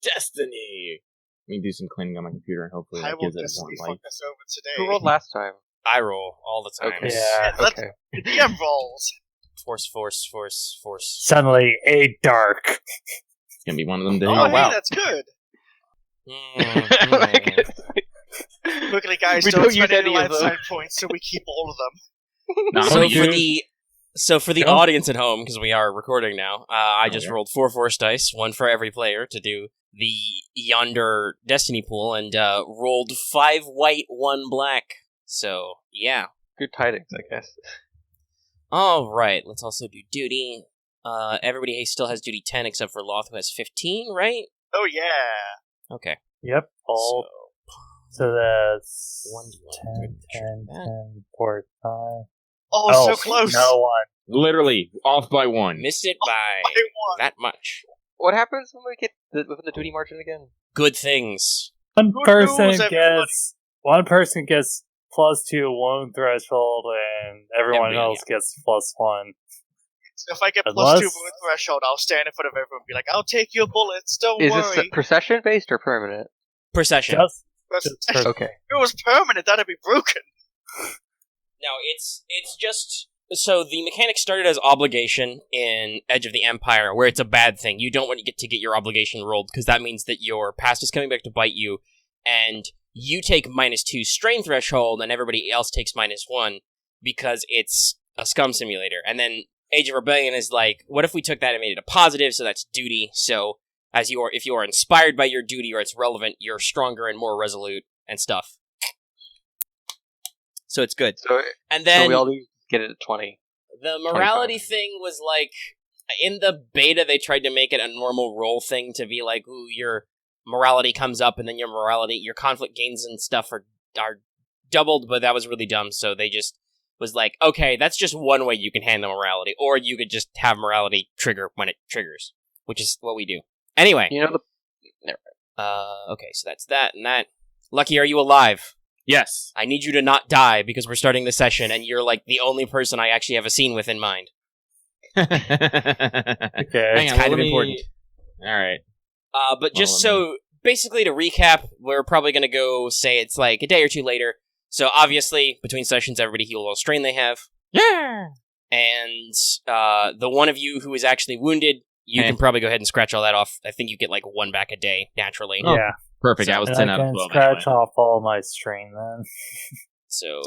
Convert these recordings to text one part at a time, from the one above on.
Destiny. Let me do some cleaning on my computer and hopefully that gives it more light. Fuck us over today. Who rolled last time? I roll all the time. Okay. Yeah. Okay. DM rolls. Force. Suddenly, a dark. It's gonna be one of them days. Oh, wow. hey, that's good. Mm. Quickly, guys, We don't don't spend use any any of life them. side points, so we keep all of them. No, So for the Yeah. audience at home, because we are recording now, I just Okay. rolled 4 force dice, one for every player, to do the yonder Destiny pool, and rolled 5 white, 1 black. So yeah. Good tidings, I guess. All right. Let's also do duty. Everybody still has duty 10 except for Loth, who has 15, right? Oh, yeah. Okay. Yep, all. So that's 1d1. 10, 10, 10, 4, 5. Oh, so close. No one. Literally, off by 1. Missed it by I won. that much. What happens when we get within the duty margin again? Good things. One Good person news, everybody. gets +2 wound threshold, and everyone Everybody, else gets +1. If I get Unless- +2 wound threshold, I'll stand in front of everyone and be like, I'll take your bullets, don't Is worry. this procession based or permanent? Procession. Just Okay. If it was permanent, that'd be broken. No, it's just so the mechanic started as obligation in Edge of the Empire, where it's a bad thing. You don't want to get your obligation rolled because that means that your past is coming back to bite you, and you take -2 strain threshold, and everybody else takes -1 because it's a scum simulator. And then Age of Rebellion is like, what if we took that and made it a positive? So that's duty. So if you are inspired by your duty or it's relevant, you're stronger and more resolute and stuff. So it's good. And then So we all get it at 20. the morality 25. thing was like, in the beta, they tried to make it a normal roll thing to be like, ooh, your morality comes up and then your conflict gains and stuff are doubled, but that was really dumb. So they just was like, okay, that's just one way you can handle morality, or you could just have morality trigger when it triggers, which is what we do. Anyway. You know Okay, so that's that and that. Lucky, are you alive? Yes. I need you to not die because we're starting the session and you're like the only person I actually have a scene with in mind. Okay. Hang on, kind of let me- important. Alright. But just Well, so, basically to recap, we're probably going to go say it's like a day or two later. So obviously, between sessions, everybody heal all strain they have. Yeah! And the one of you who is actually wounded, you can probably go ahead and scratch all that off. I think you get like 1 back a day, naturally. Oh. Yeah. Perfect, So- I was And 10 I out of can 12 scratch anyway. off all my strain then. So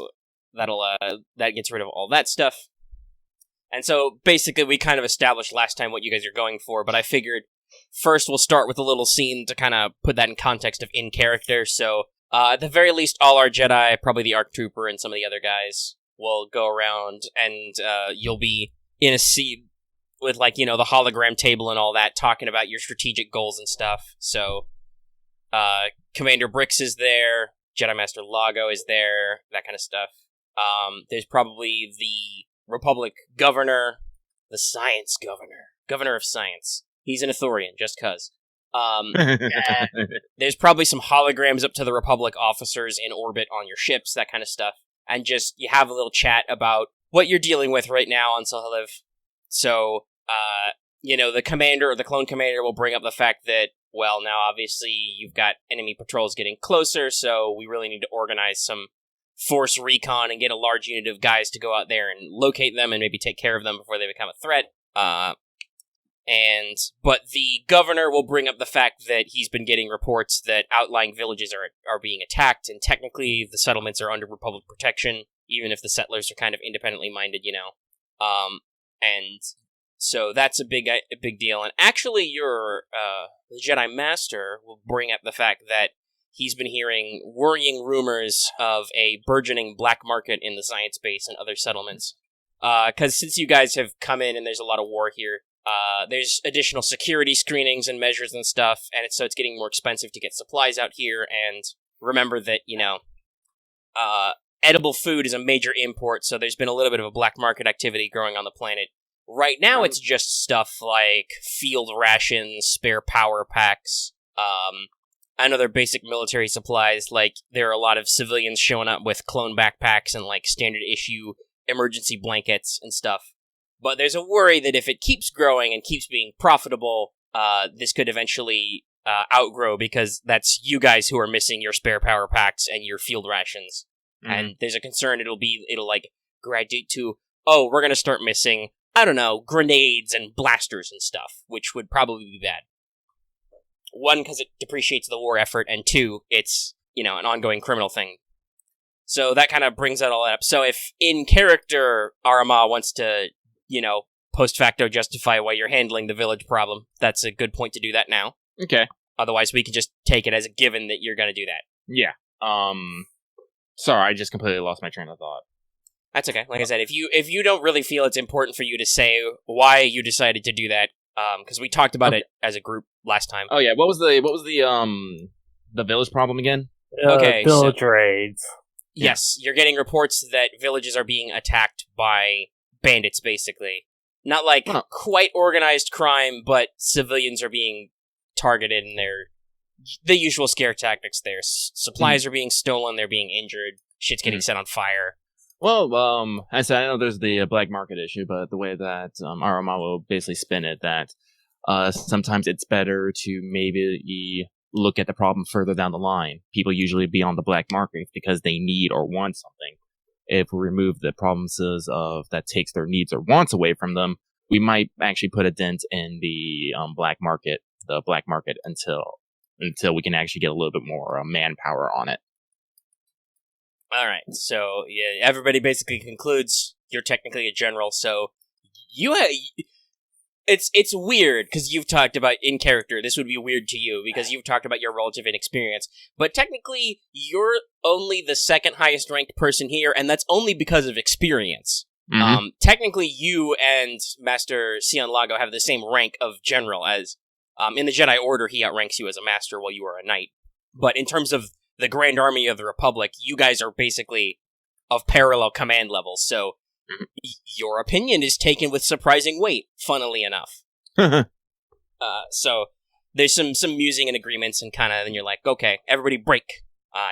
that gets rid of all that stuff. And so basically we kind of established last time what you guys are going for, but I figured first we'll start with a little scene to kind of put that in context of in character. So at the very least, all our Jedi, probably the ARC Trooper and some of the other guys, will go around and you'll be in a scene with like, the hologram table and all that, talking about your strategic goals and stuff. So Commander Brix is there, Jedi Master Lago is there, that kind of stuff. There's probably the Republic Governor, the Science Governor of Science. He's an Ithorian, just cuz. There's probably some holograms up to the Republic officers in orbit on your ships, that kind of stuff. And just, you have a little chat about what you're dealing with right now on Soheliv. So, the commander or the clone commander will bring up the fact that, well, now obviously you've got enemy patrols getting closer, so we really need to organize some force recon and get a large unit of guys to go out there and locate them and maybe take care of them before they become a threat. But the governor will bring up the fact that he's been getting reports that outlying villages are being attacked, and technically the settlements are under Republic protection, even if the settlers are kind of independently minded, And so that's a big deal. And actually, the Jedi Master will bring up the fact that he's been hearing worrying rumors of a burgeoning black market in the science base and other settlements. Because since you guys have come in and there's a lot of war here, there's additional security screenings and measures and stuff, and so it's getting more expensive to get supplies out here. And remember that, edible food is a major import, so there's been a little bit of a black market activity growing on the planet. Right now, it's just stuff like field rations, spare power packs, and other basic military supplies. Like, there are a lot of civilians showing up with clone backpacks and, like, standard issue emergency blankets and stuff. But there's a worry that if it keeps growing and keeps being profitable, this could eventually outgrow, because that's you guys who are missing your spare power packs and your field rations. Mhm. And there's a concern it'll like graduate to, oh, we're gonna start missing, I don't know, grenades and blasters and stuff, which would probably be bad. One, because it depreciates the war effort, and two, it's, an ongoing criminal thing. So that kind of brings that all up. So if in character Aramaa wants to, post facto justify why you're handling the village problem, that's a good point to do that now. Okay. Otherwise, we can just take it as a given that you're going to do that. Yeah. Sorry, I just completely lost my train of thought. That's okay. Like I said, if you don't really feel it's important for you to say why you decided to do that, because we talked about it as a group last time. Oh yeah, what was the village problem again? Okay, village raids. Yes, you're getting reports that villages are being attacked by bandits, basically. Not like quite organized crime, but civilians are being targeted, and they're the usual scare tactics there. Supplies are being stolen, they're being injured, shit's getting set on fire. Well, I said, I know there's the black market issue, but the way that Aramaa will basically spin it, that sometimes it's better to maybe look at the problem further down the line. People usually be on the black market because they need or want something. If we remove the problems of that takes their needs or wants away from them, we might actually put a dent in the black market until we can actually get a little bit more manpower on it. All right, so yeah, everybody basically concludes you're technically a general, so it's weird because you've talked about in character. This would be weird to you because you've talked about your relative inexperience, but technically you're only the second highest ranked person here, and that's only because of experience. Mm-hmm. Technically, you and Master Sion Lago have the same rank of general as in the Jedi Order. He outranks you as a master while you are a knight, but in terms of the Grand Army of the Republic, you guys are basically of parallel command levels, so your opinion is taken with surprising weight, funnily enough. So there's some musing and agreements, and then you're like, okay, everybody break.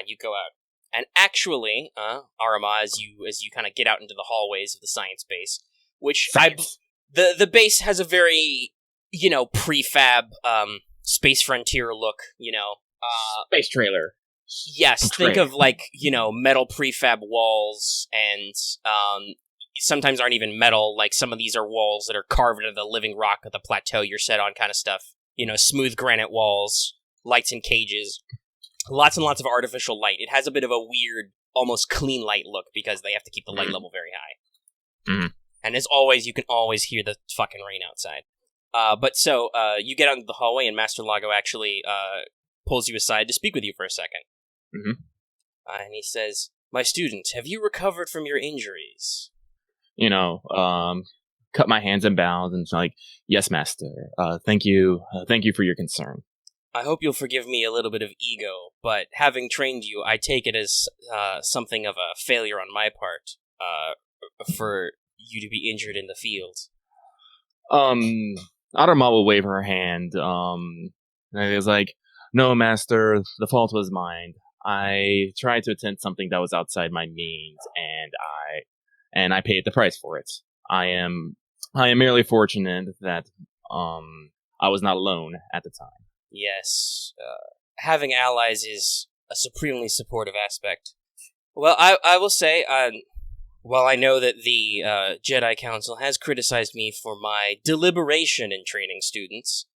You go out. And actually, Aramaa, as you kind of get out into the hallways of the science base, which the base has a very, prefab, space frontier look, Space trailer. Yes, think of metal prefab walls, and sometimes aren't even metal. Like some of these are walls that are carved into the living rock of the plateau you're set on, kind of stuff. Smooth granite walls, lights in cages, lots and lots of artificial light. It has a bit of a weird, almost clean light look because they have to keep the light level very high. Mm-hmm. And as always, you can always hear the fucking rain outside. But you get out into the hallway, and Master Lago actually pulls you aside to speak with you for a second. Mm-hmm. And he says, "My student, have you recovered from your injuries?" Cut my hands and bows, and like, yes, master. Thank you for your concern. I hope you'll forgive me a little bit of ego, but having trained you, I take it as something of a failure on my part for you to be injured in the field. Aramaa will wave her hand. And he was like, "No, master, the fault was mine. I tried to attempt something that was outside my means, and I paid the price for it. I am merely fortunate that I was not alone at the time." Yes, having allies is a supremely supportive aspect. Well, I will say, while I know that the Jedi Council has criticized me for my deliberation in training students,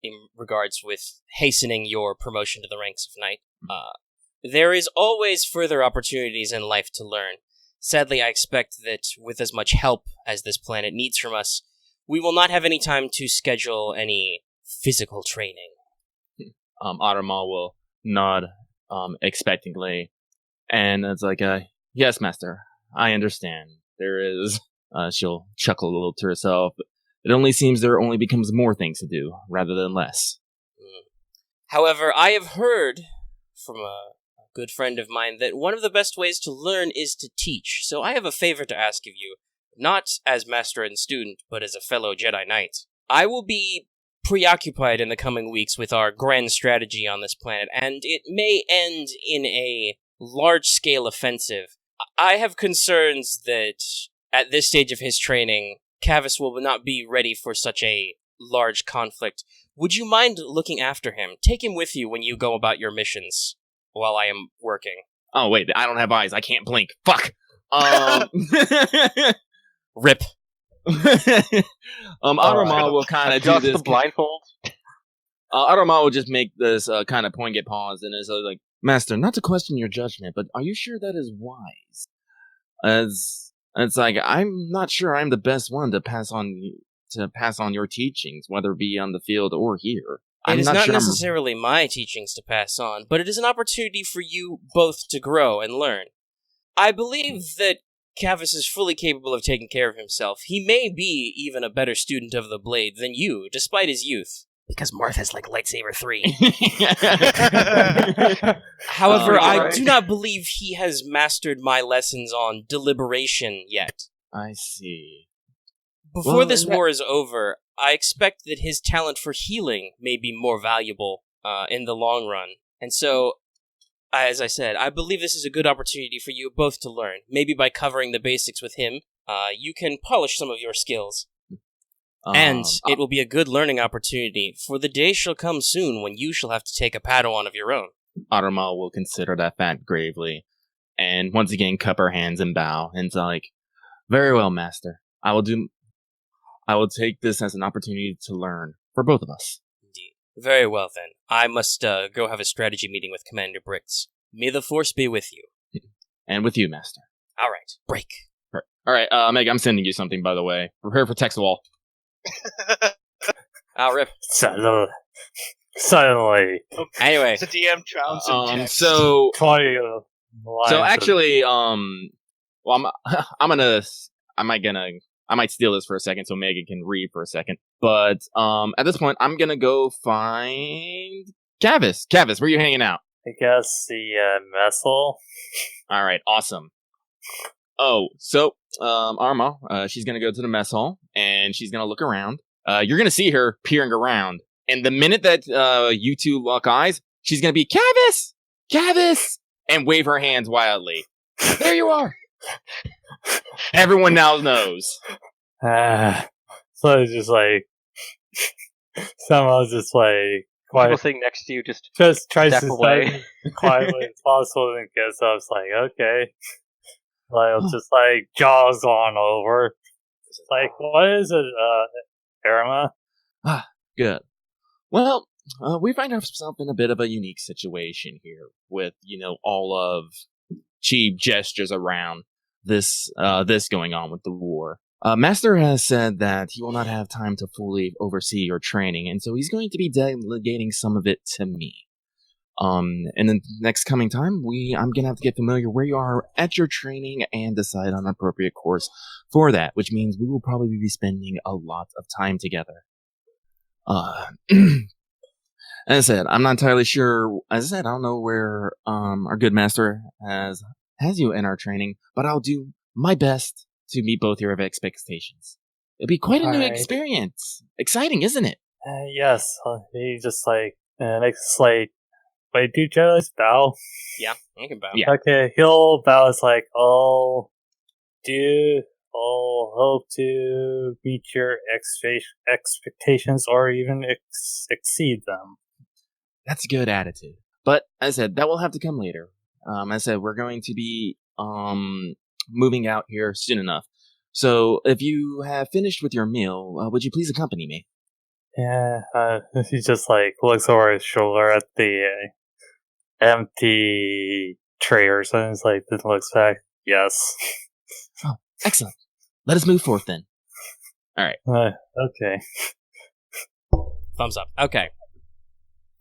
in regards with hastening your promotion to the ranks of knight, there is always further opportunities in life to learn. Sadly, I expect that with as much help as this planet needs from us, we will not have any time to schedule any physical training. Aramaa will nod expectantly, and it's like, yes, master, I understand. There is, she'll chuckle a little to herself. It only seems there only becomes more things to do, rather than less. However, I have heard from a good friend of mine that one of the best ways to learn is to teach, so I have a favor to ask of you. Not as master and student, but as a fellow Jedi Knight. I will be preoccupied in the coming weeks with our grand strategy on this planet, and it may end in a large-scale offensive. I have concerns that, at this stage of his training, Kavis will not be ready for such a large conflict. would you mind looking after him? Take him with you when you go about your missions while I am working. Oh, wait, I don't have eyes. I can't blink. Fuck! Rip. Aramaa will kind of do Adjust this. the blindfold. Aramaa will just make this kind of poignant pause and is like, Master, not to question your judgment, but are you sure that is wise? As it's like, I'm not sure I'm the best one to pass on your teachings, whether it be on the field or here. It is not sure necessarily my teachings to pass on, but it is an opportunity for you both to grow and learn. I believe that Kavis is fully capable of taking care of himself. He may be even a better student of the blade than you, despite his youth. Because Marth has, lightsaber 3. However, I do not believe he has mastered my lessons on deliberation yet. I see. Before this war is over, I expect that his talent for healing may be more valuable in the long run. And so, as I said, I believe this is a good opportunity for you both to learn. Maybe by covering the basics with him, you can polish some of your skills. And it will be a good learning opportunity, for the day shall come soon when you shall have to take a Padawan of your own. Aramaa will consider that fact gravely, and once again cup her hands and bow, and like, very well, Master. I will take this as an opportunity to learn, for both of us. Indeed. Very well, then. I must go have a strategy meeting with Commander Briggs. May the Force be with you. And with you, Master. All right. Break. All right, Meg, I'm sending you something, by the way. Prepare for text wall. I'll rip. Suddenly. Anyway. The DM drowns in text. So 20 lines So actually, well, I might steal this for a second so Megan can read for a second. But at this point, I'm gonna go find Kavis. Kavis, where are you hanging out? I guess the mess hall. All right, awesome. Oh, so Aramaa, she's gonna go to the mess hall and she's gonna look around. You're gonna see her peering around, and the minute that you two lock eyes, she's gonna be Kavis, Kavis, and wave her hands wildly. There you are. Everyone now knows. So it's just like somehow just like People quiet, sitting next to you just tries step to away. stay quietly as possible and gets up. It's like, okay. Like, I'll just like jaws on over. It's like, what is it, Aramaa? Good. Well, we find ourselves in a bit of a unique situation here with, all of cheap gestures around this going on with the war. Master has said that he will not have time to fully oversee your training, and so he's going to be delegating some of it to me. In the next coming time, I'm gonna have to get familiar where you are at your training and decide on an appropriate course for that, which means we will probably be spending a lot of time together. As I said, I'm not entirely sure. As I said, I don't know where our good master has you in our training, but I'll do my best to meet both your expectations. It'll be quite a new Alright. experience. Exciting, isn't it? Yes. He just like, next like, wait, do Jedi's bow? Yeah, I can bow. Yeah. Okay, he'll bow. It's like, I'll hope to meet your expectations or even exceed them. That's a good attitude. But as I said, that will have to come later. As I said, we're going to be moving out here soon enough. So if you have finished with your meal, would you please accompany me? Yeah, he just like looks over his shoulder at the empty tray or something. It's like, then looks back. Yes. Oh, excellent. Let us move forth then. All right. Okay. Thumbs up. Okay.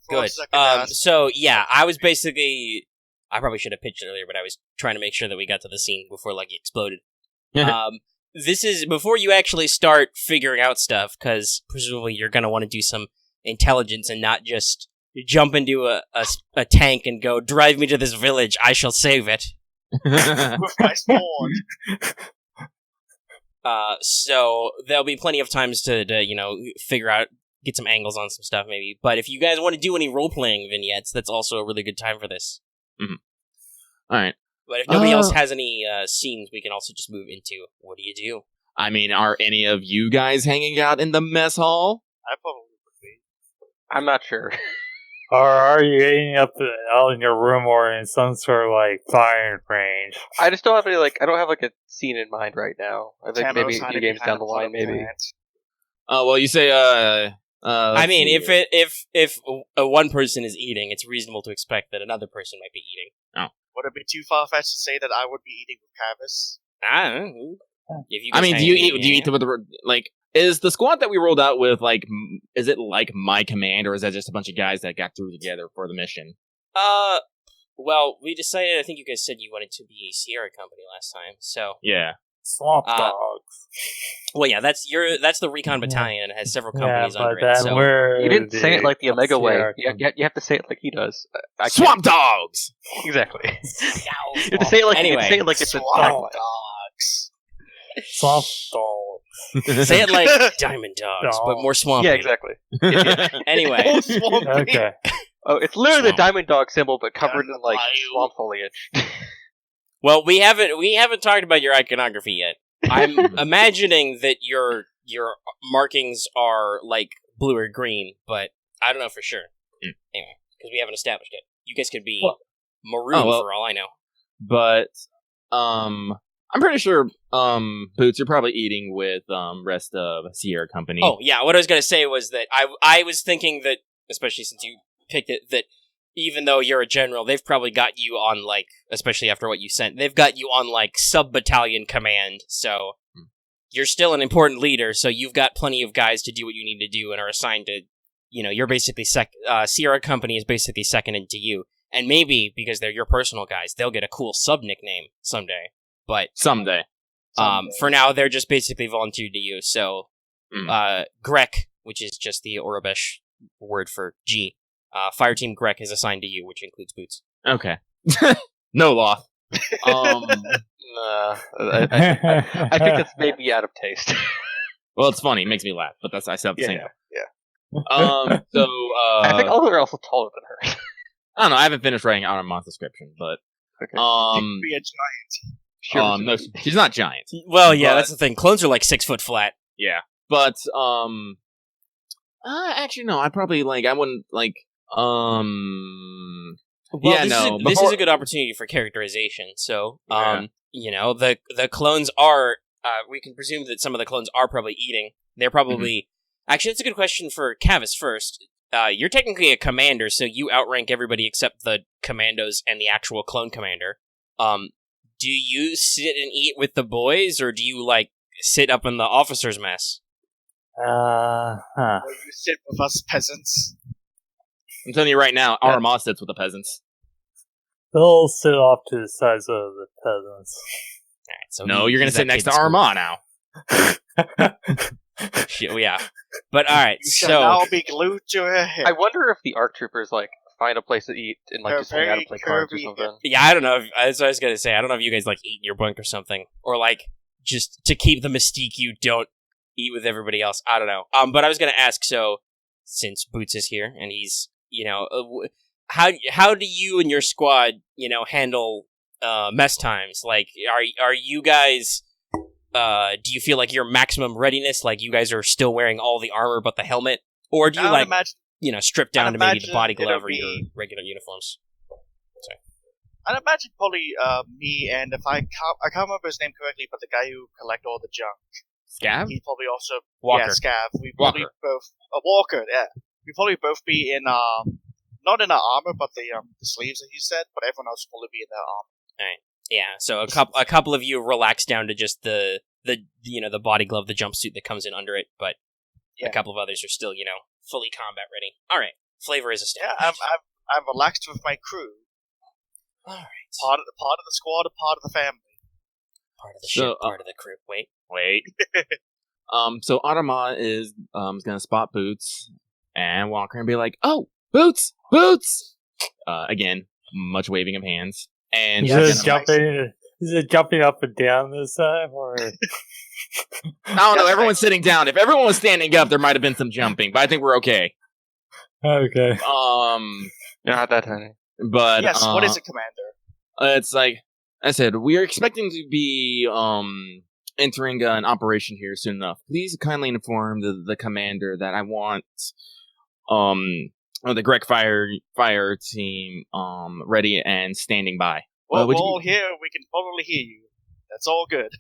Full Good. second down. So yeah, I probably should have pitched it earlier, but I was trying to make sure that we got to the scene before it exploded. This is before you actually start figuring out stuff, because presumably you're going to want to do some intelligence and not just jump into a tank and go, drive me to this village, I shall save it. With my sword. So there'll be plenty of times to figure out, get some angles on some stuff maybe. But if you guys want to do any role-playing vignettes, that's also a really good time for this. Mm-hmm. All right. But if nobody else has any scenes, we can also just move into what do you do? I mean, are any of you guys hanging out in the mess hall? I probably would be. I'm not sure. Or are you aiming up out in your room or in some sort of like firing range? I just don't have any I don't have a scene in mind right now. I think Camo's maybe a few hiding games behind down the line, plot maybe. plant. Well, you say I mean, let's see here. if one person is eating, it's reasonable to expect that another person might be eating. Would it be too far-fetched to say that I would be eating with Kavis? I don't know. If you I guys mean, hang- do you eat with the like? Is the squad that we rolled out with is it like my command, or is that just a bunch of guys that got through together for the mission? Well, we decided. I think you guys said you wanted to be Sierra Company last time. So Yeah. Swamp dogs. well, yeah, that's the recon battalion. It has several companies but under it. then So we're You didn't say it like the Omega way. Sierra You have to say it like he does. I can't- Swamp dogs. Exactly. You have to say it like Anyway. say it like it's a Swamp dogs. Swamp dogs. say it like Diamond Dogs, but more swampy. Yeah, exactly. Anyway, Oh, swampy. Okay. Oh, it's literally Swamp. the diamond dog symbol, but covered Yeah, in like bayou. swamp foliage. well, we haven't talked about your iconography yet. I'm imagining that your markings are like blue or green, but I don't know for sure. Anyway, because we haven't established it. You guys could be maroon for all I know. But I'm pretty sure Boots, you're probably eating with rest of Sierra Company. Oh yeah, what I was gonna say was that I was thinking that, especially since you picked it, that even though you're a general, they've probably got you on especially after what you sent, they've got you on sub-battalion command. So you're still an important leader. So you've got plenty of guys to do what you need to do and are assigned to. You're basically Sierra Company is basically seconded to you, and maybe because they're your personal guys, they'll get a cool sub nickname someday. But Someday. for now, they're just basically volunteered to you. So, Grek, which is just the Orobesh word for G, Fireteam Grek is assigned to you, which includes Boots. Okay. No Loth. Nah, I think it's maybe out of taste. Well, it's funny. It makes me laugh, but I still have to say Yeah, no. So, I think all of them are also taller than her. I don't know. I haven't finished writing Aramaa description, but Okay. You could be a giant. Sure. no, she's not giant. Well, yeah, But- that's the thing. Clones are 6 foot flat. Yeah, but actually no. I probably I wouldn't Well, Yeah, this no, is this is before- a good opportunity for characterization. So, Yeah. the clones are. We can presume that some of the clones are probably eating. They're probably. Actually, that's a good question for Kavis first. You're technically a commander, so you outrank everybody except the commandos and the actual clone commander. Do you sit and eat with the boys, or do you sit up in the officers' mess? Will you sit with us peasants? I'm telling you right now, Aramaa sits with the peasants. They'll sit off to the sides of the peasants. All right, so No, you're gonna he's sit that next to kid in school. Aramaa now. Shit, yeah. But all right, You shall so now be glued to her hip. I wonder if the ARC troopers find a place to eat and They're just hang out and play very cards or curvy. something. yeah, I don't know. That's what I was gonna say. I don't know if you guys eat in your bunk or something, or just to keep the mystique, you don't eat with everybody else. I don't know. But I was gonna ask. So, since Boots is here and he's, how do you and your squad, handle mess times? Are you guys? Do you feel like you're maximum readiness? You guys are still wearing all the armor but the helmet, or do you I imagine. strip down to maybe the imagine body glove it'll or your be- regular uniforms? I'd imagine probably me and if I can't remember his name correctly, but the guy who collect all the junk. Scav? He'd probably also Walker. Yeah, Scav. We probably Walker. both Walker. Yeah, we probably both be in not in our armor, but the sleeves that you said. But everyone else will probably be in their armor. Yeah, so a couple of you relax down to just the body glove, the jumpsuit that comes in under it, but a Yeah. couple of others are still fully combat ready. All right, flavor is Yeah, established. I'm relaxed with my crew. All right, Part of the squad, a part of the family. part of the So, ship, part of the crew. Wait, So Aramaa is gonna spot Boots and Walker and be like, "Oh, Boots! Again, much waving of hands. And Is she's it gonna- jumping? Is it jumping up and down this time, or I don't know, everyone's sitting down. If everyone was standing up, there might have been some jumping, but I think we're okay. okay? Not that tiny. But Yes. What is it, Commander? it's like I said, we are expecting to be entering an operation here soon enough. Please kindly inform the commander that I want the Greg fire team ready and standing by. Well, we're all here. We can probably hear you. That's all good.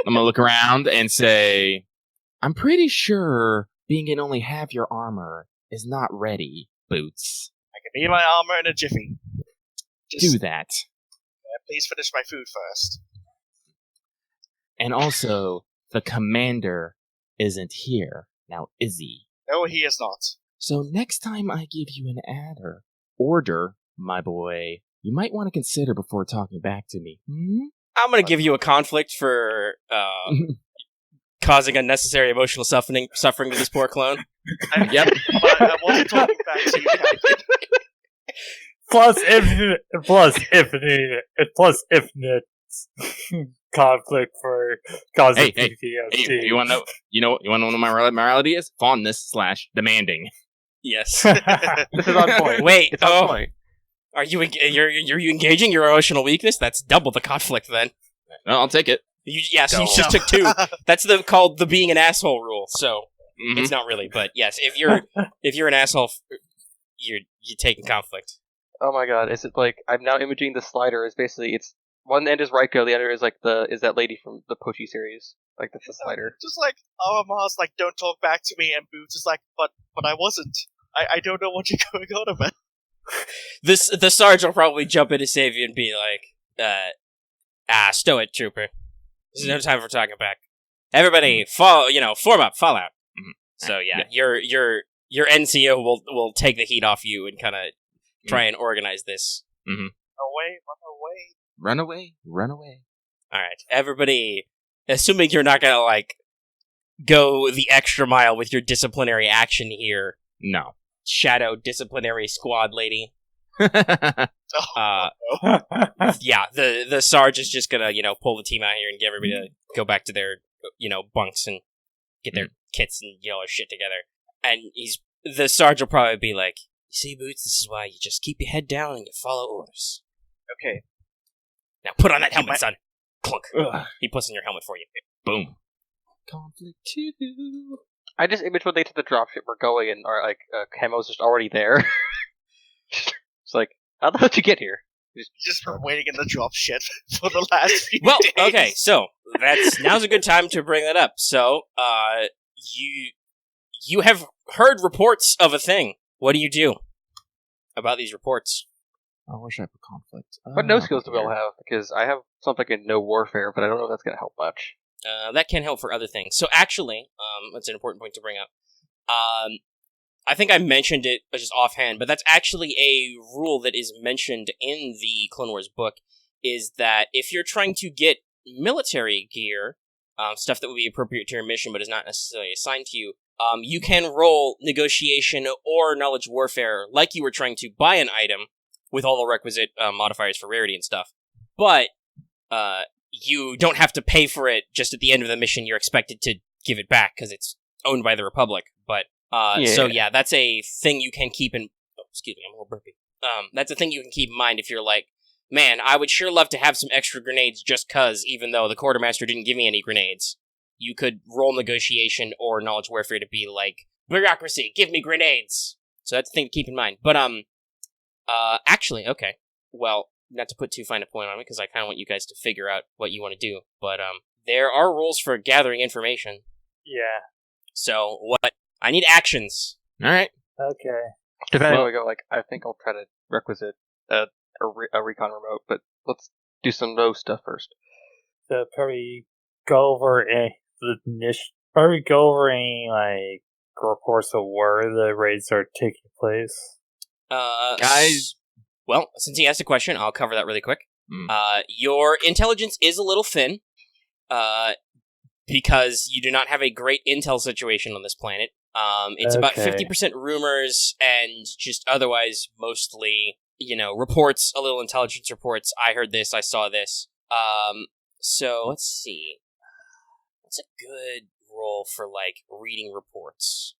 I'm gonna look around and say, I'm pretty sure being in only half your armor is not ready, Boots. I can be in my armor in a jiffy. Do that. Please finish my food first. And also, the commander isn't here. Now, is he? No, he is not. So next time I give you an order, my boy, you might want to consider before talking back to me. I'm going to give you a conflict for causing unnecessary emotional suffering to this poor clone. Yep. I wasn't talking back to you, Captain. Plus infinite conflict for causing PTSD. Hey, you want to know what my morality is? Fondness / demanding. Yes. This is on point. Wait, it's on point. Are you you engaging your emotional weakness? That's double the conflict then. No, I'll take it. So you just took 2. That's called the being an asshole rule. So it's not really, but yes, if you're an asshole, you're taking conflict. Oh my god, is it like I'm now imaging the slider as basically it's one end is Raiko, the other is like is that lady from the Pochi series. Like that's the slider. Just like Arama's like, don't talk back to me, and Boots is like, but I wasn't. I don't know what you're going on about. The Sarge will probably jump in to save you and be like, stow it, trooper. There's no time for talking back. Everybody, form up, fall out. So yeah, your NCO will take the heat off you and kind of try and organize this. Run away. All right, everybody. Assuming you're not gonna go the extra mile with your disciplinary action here. No. Shadow disciplinary squad lady. Yeah, the Sarge is just gonna, pull the team out here and get everybody to go back to their, bunks and get their kits and their shit together. And the Sarge will probably be like, "You see, Boots, this is why you just keep your head down and you follow orders." Okay. Now put on that helmet, son. Clunk. He puts on your helmet for you. Boom. Conflict 2. I just image when they to the dropship we're going and are like Camo's just already there. It's like, how the hell did you get here? Just been waiting in the drop shit for the last few Well, days. okay, so now's a good time to bring that up. So, you have heard reports of a thing. What do you do about these reports? I wish I had conflict. What no skills do we all have? Because I have something in no warfare, but I don't know if that's going to help much. That can help for other things. So actually, that's an important point to bring up. I think I mentioned it just offhand, but that's actually a rule that is mentioned in the Clone Wars book, is that if you're trying to get military gear, stuff that would be appropriate to your mission but is not necessarily assigned to you, you can roll negotiation or knowledge warfare like you were trying to buy an item with all the requisite modifiers for rarity and stuff. But you don't have to pay for it just at the end of the mission. You're expected to give it back because it's owned by the Republic. But so yeah, that's a thing you can keep in. Oh, excuse me, I'm a little burpy. That's a thing you can keep in mind if you're like, man, I would sure love to have some extra grenades just cause, even though the quartermaster didn't give me any grenades. You could roll negotiation or knowledge warfare to be like, bureaucracy, give me grenades. So that's a thing to keep in mind. But actually, okay. Well, not to put too fine a point on it, because I kind of want you guys to figure out what you want to do. But there are rules for gathering information. Yeah. So what? I need actions. All right. Okay. Depending on where we go, I think I'll try to requisite a recon remote, but let's do some low stuff first. So probably go over any reports of where the raids are taking place. Guys. Well, since he asked a question, I'll cover that really quick. Your intelligence is a little thin, because you do not have a great intel situation on this planet. It's about 50% rumors and just otherwise mostly, reports, a little intelligence reports. I heard this, I saw this. So let's see. What's a good role for, reading reports?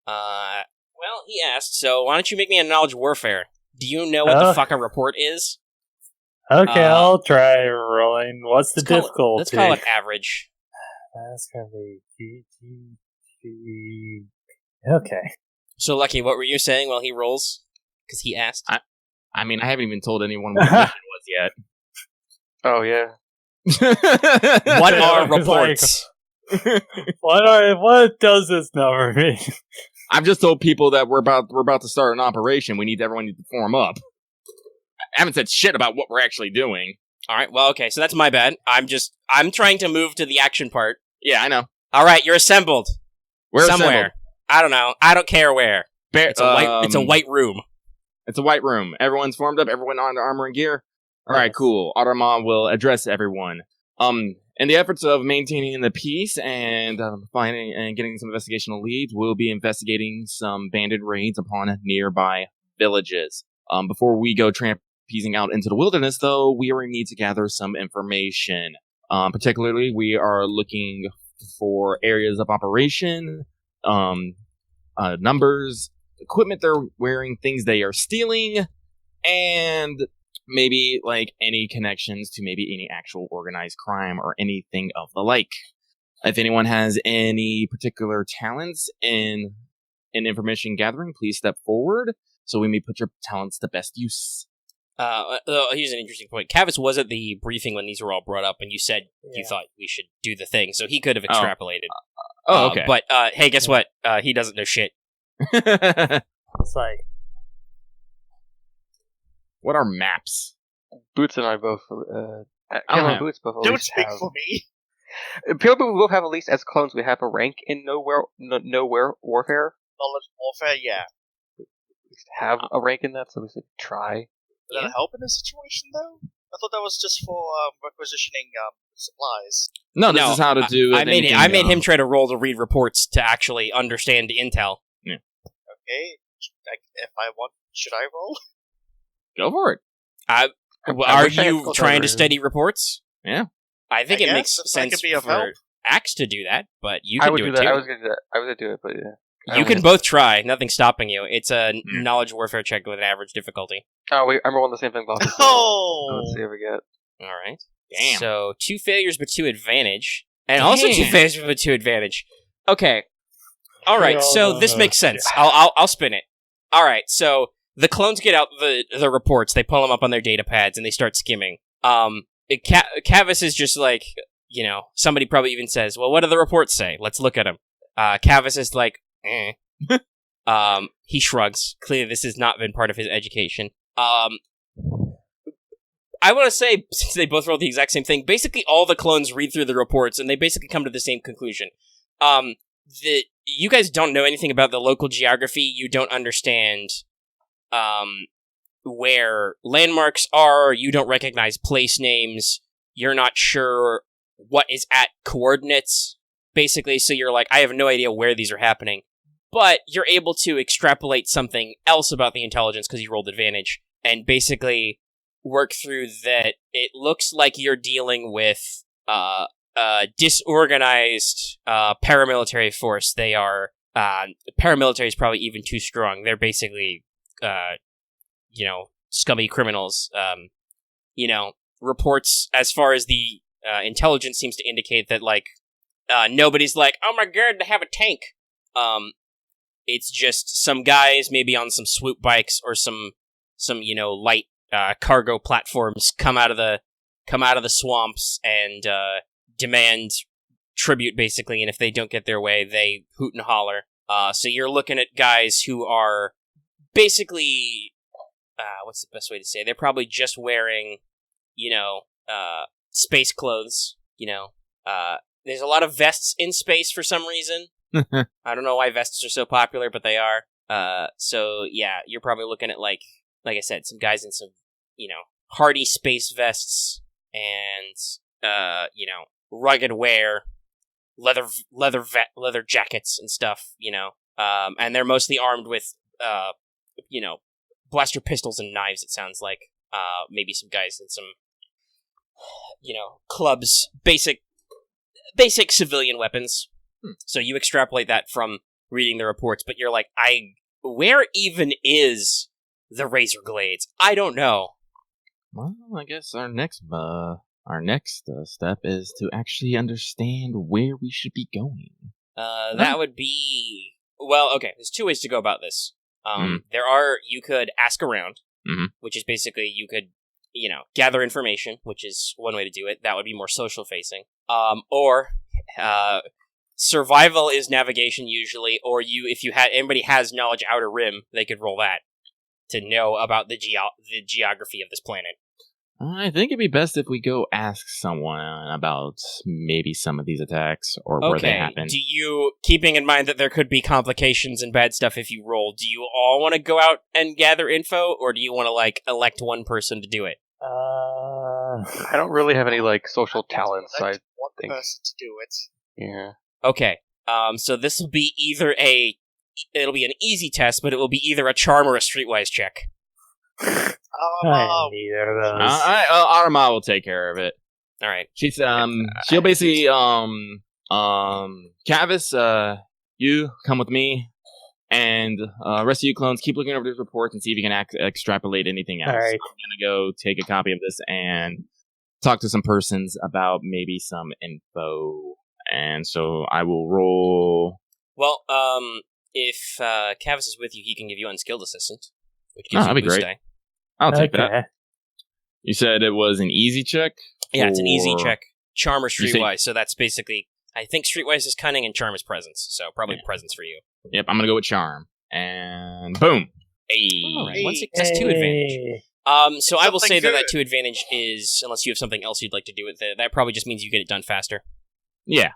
Well, he asked, so why don't you make me a knowledge warfare? Do you know what the fuck a report is? Okay, I'll try rolling. What's the difficulty? Let's call it average. That's gonna be GG. Okay. So, Lucky, what were you saying while he rolls? Because he asked. I mean, I haven't even told anyone what the mission was yet. Oh yeah. What Yeah, are it's reports? What does this number mean? I've just told people that we're about to start an operation. Everyone needs to form up. I haven't said shit about what we're actually doing. All right, well, okay, so that's my bad. I'm trying to move to the action part. Yeah, I know. All right, you're assembled. We're somewhere. assembled. I don't know. I don't care where. It's a white room. It's a white room. Everyone's formed up. Everyone on their armor and gear. All right, cool. Aramaa will address everyone. In the efforts of maintaining the peace and finding and getting some investigational leads, we'll be investigating some bandit raids upon nearby villages. Before we go tramping out into the wilderness, though, we need to gather some information. Particularly, we are looking for areas of operation, numbers, equipment they're wearing, things they are stealing, and maybe like any connections to maybe any actual organized crime or anything of the like. If anyone has any particular talents in information gathering, please step forward so we may put your talents to best use. Here's an interesting point. Kavis was at the briefing when these were all brought up, and you said you thought we should do the thing, so he could have extrapolated. Okay. But hey, guess what? He doesn't know shit. It's like, what are maps? Boots and I both. Boots both. Don't speak for me. People both have at least as clones. We have a rank in nowhere warfare. Knowledge warfare, yeah. Have a rank in that, so we should try. Does that help in this situation, though? I thought that was just for requisitioning supplies. No, this is how to do it. I made him try to roll to read reports to actually understand the intel. Yeah. Okay. If I want, should I roll? Go for it. Are you trying to study reports? Yeah. I think it makes sense for Axe to do that, but you can do it too. I was gonna do it, but yeah. You can both try. Nothing's stopping you. It's a knowledge warfare check with an average difficulty. Oh, I'm rolling the same thing. Let's see if we get. All right. Damn. So 2 failures but 2 advantage, and also 2 failures but 2 advantage. Okay. All right. So this makes sense. I'll spin it. All right. So the clones get out the reports. They pull them up on their data pads and they start skimming. Kavis is just like, somebody probably even says, "Well, what do the reports say? Let's look at them." Kavis is like, eh. He shrugs. Clearly, this has not been part of his education. I want to say, since they both wrote the exact same thing, basically all the clones read through the reports and they basically come to the same conclusion. You guys don't know anything about the local geography. You don't understand where landmarks are. You don't recognize place names. You're not sure what is at coordinates, basically. So you're like, I have no idea where these are happening. But you're able to extrapolate something else about the intelligence because you rolled advantage and basically work through that. It looks like you're dealing with disorganized paramilitary force. They are paramilitary is probably even too strong. They're basically scummy criminals. Reports as far as the intelligence seems to indicate that nobody's like, oh my god, they have a tank. It's just some guys maybe on some swoop bikes or some light cargo platforms come out of the swamps and demand tribute, basically, and if they don't get their way, they hoot and holler. So you're looking at guys who are basically, what's the best way to say it? They're probably just wearing, space clothes. There's a lot of vests in space for some reason. I don't know why vests are so popular, but they are. So yeah, you're probably looking at like I said, some guys in some, hardy space vests and rugged wear, leather jackets and stuff, and they're mostly armed with blaster pistols and knives. It sounds like maybe some guys in some clubs, basic civilian weapons. So you extrapolate that from reading the reports, but you're like, where even is the Razor Glades? I don't know. Well, I guess our next step is to actually understand where we should be going. That would be Well, okay. There's two ways to go about this. You could ask around, which is basically you could, gather information, which is one way to do it. That would be more social facing. Or survival is navigation usually, or if anybody has knowledge Outer Rim, they could roll that to know about the geography of this planet. I think it'd be best if we go ask someone about maybe some of these attacks or where they happen. Do you, keeping in mind that there could be complications and bad stuff if you roll, do you all want to go out and gather info, or do you want to elect one person to do it? I don't really have any social talents. I one think person to do it. Yeah. Okay. So this will be it'll be an easy test, but it will be either a charm or a streetwise check. Neither of those. Aramaa will take care of it. All right. She's she'll basically Kavis, you come with me, and rest of you clones keep looking over these reports and see if you can extrapolate anything else. All right. I'm gonna go take a copy of this and talk to some persons about maybe some info, and so I will roll. Well, if Kavis is with you, he can give you unskilled assistant, which gives you that'd a be boost great. die. I'll take that. You said it was an easy check? Yeah, it's an easy check. Charm or streetwise, so that's basically... I think streetwise is cunning and charm is presence, so probably presence for you. Yep, I'm gonna go with charm. And boom! Hey! Right, 1 success, 2 advantage. So I will say that 2 advantage is, unless you have something else you'd like to do with it, that probably just means you get it done faster. Yeah.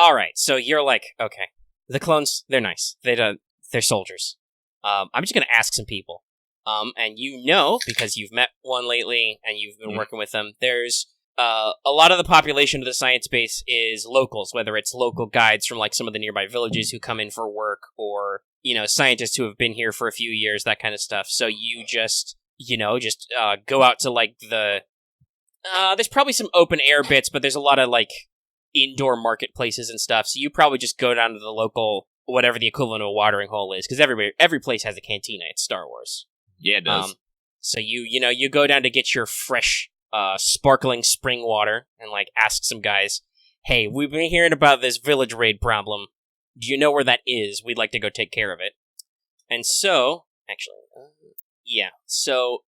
Alright, so you're okay. The clones, they're nice. They're soldiers. I'm just gonna ask some people. And because you've met one lately and you've been working with them, there's a lot of the population of the science base is locals, whether it's local guides from some of the nearby villages who come in for work, or scientists who have been here for a few years, that kind of stuff. So you just go out to there's probably some open air bits, but there's a lot of indoor marketplaces and stuff. So you probably just go down to the local, whatever the equivalent of a watering hole is, because every place has a cantina. It's Star Wars. Yeah, it does. So you go down to get your fresh, sparkling spring water and ask some guys, hey, we've been hearing about this village raid problem. Do you know where that is? We'd like to go take care of it. And so, actually, so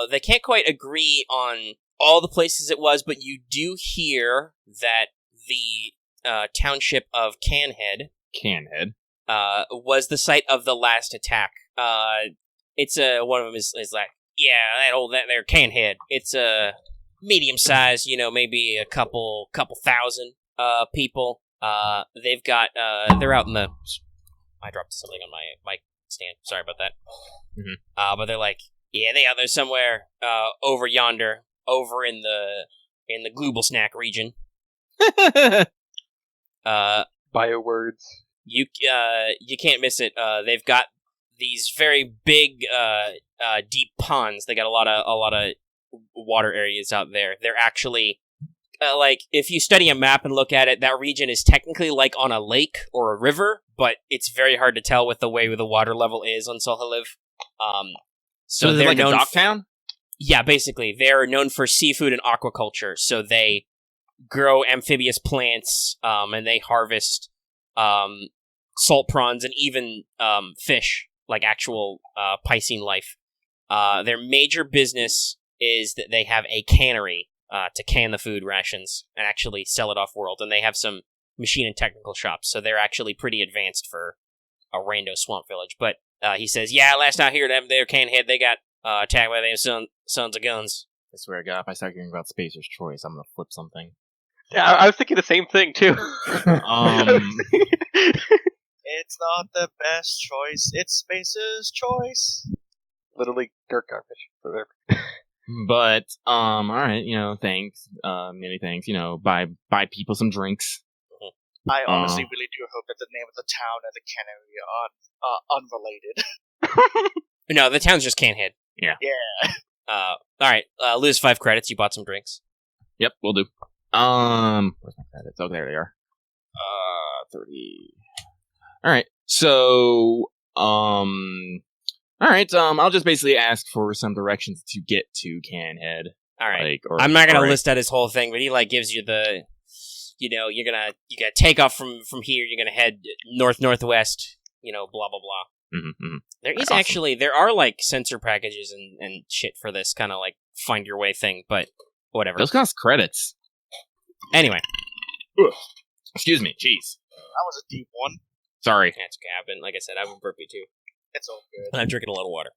they can't quite agree on all the places it was, but you do hear that the township of Canhead was the site of the last attack. It's one of them is that there Canhead. It's a medium size, maybe a couple thousand people. They've got they're out in the. I dropped something on my mic stand. Sorry about that. Mm-hmm. But they're they out there somewhere over yonder, over in the Global Snack region. Biowords. You can't miss it. They've got these very big, deep ponds. They got a lot of water areas out there. They're actually if you study a map and look at it, that region is technically on a lake or a river, but it's very hard to tell with the way the water level is on Soheliv. So they're known a dock town? Yeah, basically. They're known for seafood and aquaculture, so they grow amphibious plants, and they harvest salt prawns and even fish, actual Piscine life. Their major business is that they have a cannery to can the food rations and actually sell it off-world, and they have some machine and technical shops, so they're actually pretty advanced for a rando swamp village. But he says, last I hear them, their Canhead, they got attacked by them sons of guns. I swear to God, if I start hearing about Spacer's Choice, I'm gonna flip something. Yeah, I was thinking the same thing, too. It's not the best choice, it's Spacer's Choice. Literally dirt garbage. But, alright, thanks. Many thanks. Buy people some drinks. I honestly really do hope that the name of the town and the cannery are unrelated. No, the town's just Canhead. Yeah. Alright, lose 5 credits. You bought some drinks. Yep, we'll do. Where's my credits? Oh, there they are. 30. Alright, so, alright, I'll just basically ask for some directions to get to Canhead. Alright. I'm not gonna list out his whole thing, but he gives you the, you gotta take off from here, you're gonna head northwest, blah blah blah. Mm-hmm. There is Awesome. there are like sensor packages and shit for this kind of like find your way thing, but whatever. Those cost credits. Anyway, Excuse me. Jeez. That was a deep one. Sorry. that's okay. I've been, like I said, I've been burpy too. It's all good. And I'm drinking a lot of water.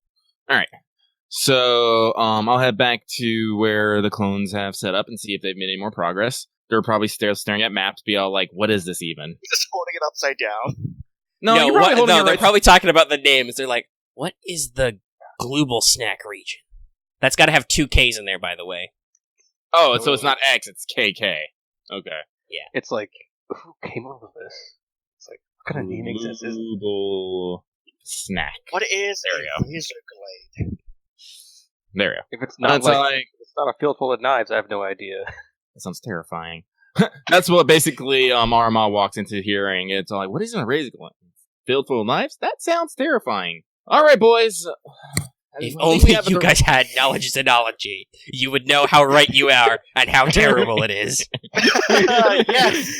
So, I'll head back to where the clones have set up and see if they've made any more progress. They're probably staring at maps, be all like, "What is this even?" He's just holding it upside down. You're probably holding it they're right. probably talking about the names. They're like, what is the global snack region? That's got to have 2 Ks in there, by the way. Oh, so it's not X, it's KK. Okay. It's like, who came up with this? It's like, what kind of name exists? Global snack. What is There we a razor glade? There we go. If it's not That's like, like if it's not a field full of knives, I have no idea. that sounds terrifying. That's what basically Aramaa walks into hearing. It's all like, what is a razor blade? Filled full of knives? That sounds terrifying. All right, boys. If only you guys had knowledge xenology, you would know how right you are and how terrible it is. Yes.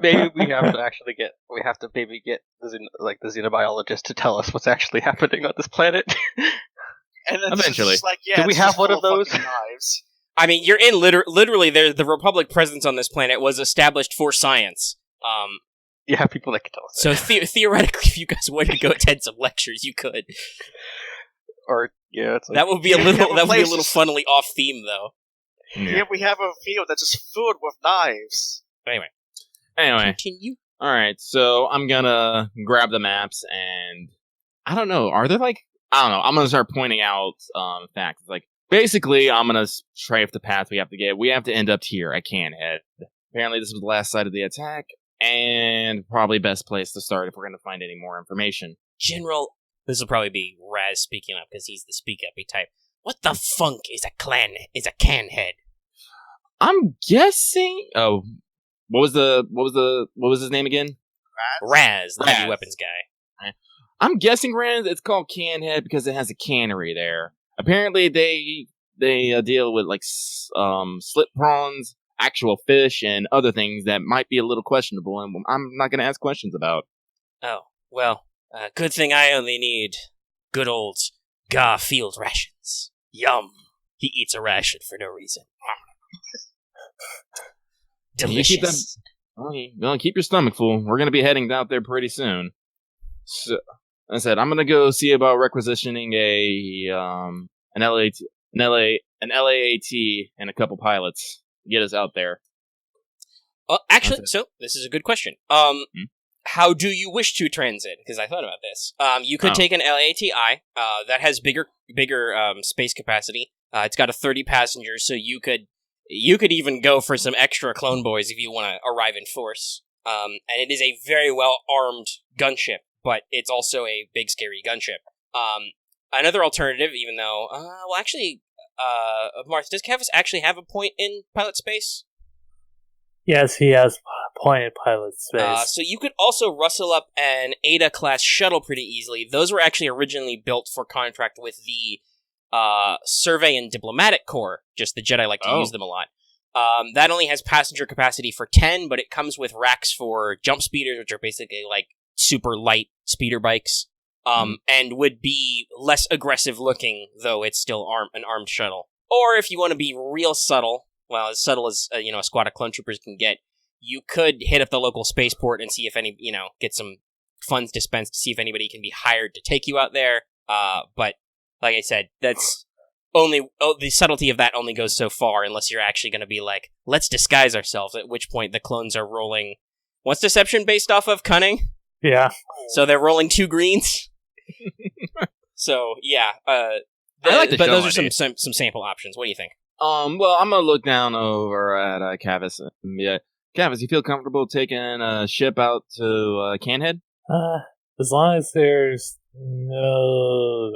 Maybe we have to actually get the xenobiologist to tell us what's actually happening on this planet. And then Eventually. it's just like, Do yeah, we it's have just one full of those? fucking knives. I mean, you're in literally the Republic presence on this planet was established for science. You have people that can tell us. So theoretically, if you guys wanted to go attend some lectures, you could. Or it's like, That would be a Yeah, little. but That would be a places- little funnily off theme, though. Here we have a field that's just filled with knives. Anyway, Continue. all right. So I'm gonna grab the maps, and I don't know. Are there like I don't know. I'm gonna start pointing out facts. Like basically, I'm gonna strafe the path we have to get. We have to end up here at Canhead. Apparently, this was the last site of the attack, and probably best place to start if we're gonna find any more information. General, this will probably be Raz speaking up because he's the speak-uppy type. What the funk is a Canhead? I'm guessing. Oh, what was his name again? Raz, the heavy Raz. weapons guy. I'm guessing, Rand, it's called Canhead because it has a cannery there. Apparently, they deal with like slit prawns, actual fish, and other things that might be a little questionable, and I'm not going to ask questions about. Oh, well, good thing I only need good old Garfield rations. Yum. He eats a ration for no reason. You keep Delicious. Well, keep your stomach full. We're going to be heading out there pretty soon. So, I said I'm going to go see about requisitioning an LAAT and a couple pilots. Get us out there. Actually, Okay. so this is a good question. How do you wish to transit? Because I thought about this. You could Oh. take an LATI that has bigger space capacity. It's got a 30 passengers, so you could even go for some extra clone boys if you want to arrive in force. And it is a very well armed gunship, but it's also a big scary gunship. Another alternative, even though, Marth, does Kavis actually have a point in pilot space? Yes, he has pointed pilot space. So you could also rustle up an Ada-class shuttle pretty easily. Those were actually originally built for contract with the Survey and Diplomatic Corps. Just the Jedi like to use them a lot. That only has passenger capacity for 10, but it comes with racks for jump speeders, which are basically like super light speeder bikes, and would be less aggressive looking, though it's still an armed shuttle. Or if you want to be real subtle, well, as subtle as a squad of clone troopers can get, you could hit up the local spaceport and see if any, get some funds dispensed to see if anybody can be hired to take you out there. But like I said, that's only the subtlety of that only goes so far unless you're actually going to be like, let's disguise ourselves. At which point the clones are rolling. What's deception based off of? Cunning. Yeah. So they're rolling 2 greens. So yeah, I like the but show those are idea. some sample options. What do you think? Well, I'm gonna look down over at Kavis. Yeah, Kavis, you feel comfortable taking a ship out to Canhead? As long as there's no,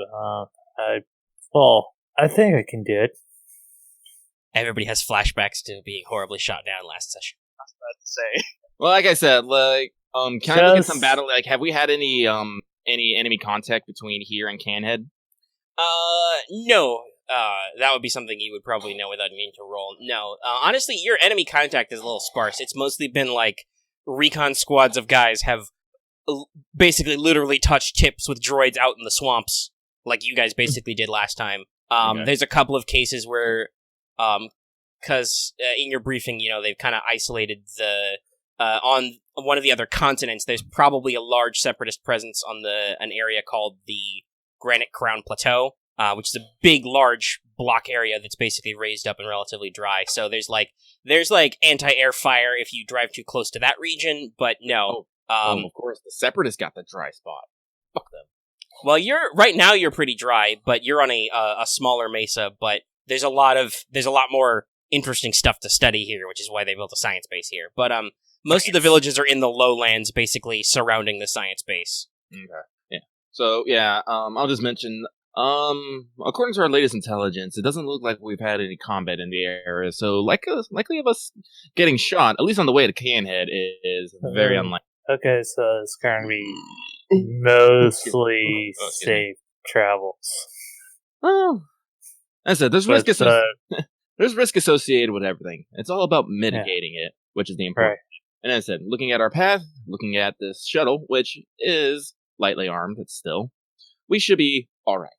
I think I can do it. Everybody has flashbacks to being horribly shot down last session. Bad to say. Well, like I said, can I look at Just- some battle? Like, have we had any enemy contact between here and Canhead? No. That would be something you would probably know without needing to roll. No. Honestly, your enemy contact is a little sparse. It's mostly been like recon squads of guys have basically literally touch tips with droids out in the swamps, like you guys basically did last time. Okay. There's a couple of cases where, because in your briefing, they've kind of isolated on one of the other continents, there's probably a large separatist presence on an area called the Granite Crown Plateau, which is a big, large block area that's basically raised up and relatively dry. So there's anti-air fire if you drive too close to that region, but no. Of course, the separatists got the dry spot. Fuck them. Well, right now you're pretty dry, but you're on a smaller mesa. But there's a lot more interesting stuff to study here, which is why they built a science base here. But most of the villages are in the lowlands, basically surrounding the science base. Okay. Yeah. So yeah, I'll just mention. According to our latest intelligence, it doesn't look like we've had any combat in the area. So likely of us getting shot, at least on the way to Canhead, is very unlikely. Okay, so it's going to be mostly safe travels. Oh, as I said, there's risk. There's risk associated with everything. It's all about mitigating it, which is the important. Right. And as I said, looking at our path, looking at this shuttle, which is lightly armed, but still, we should be all right.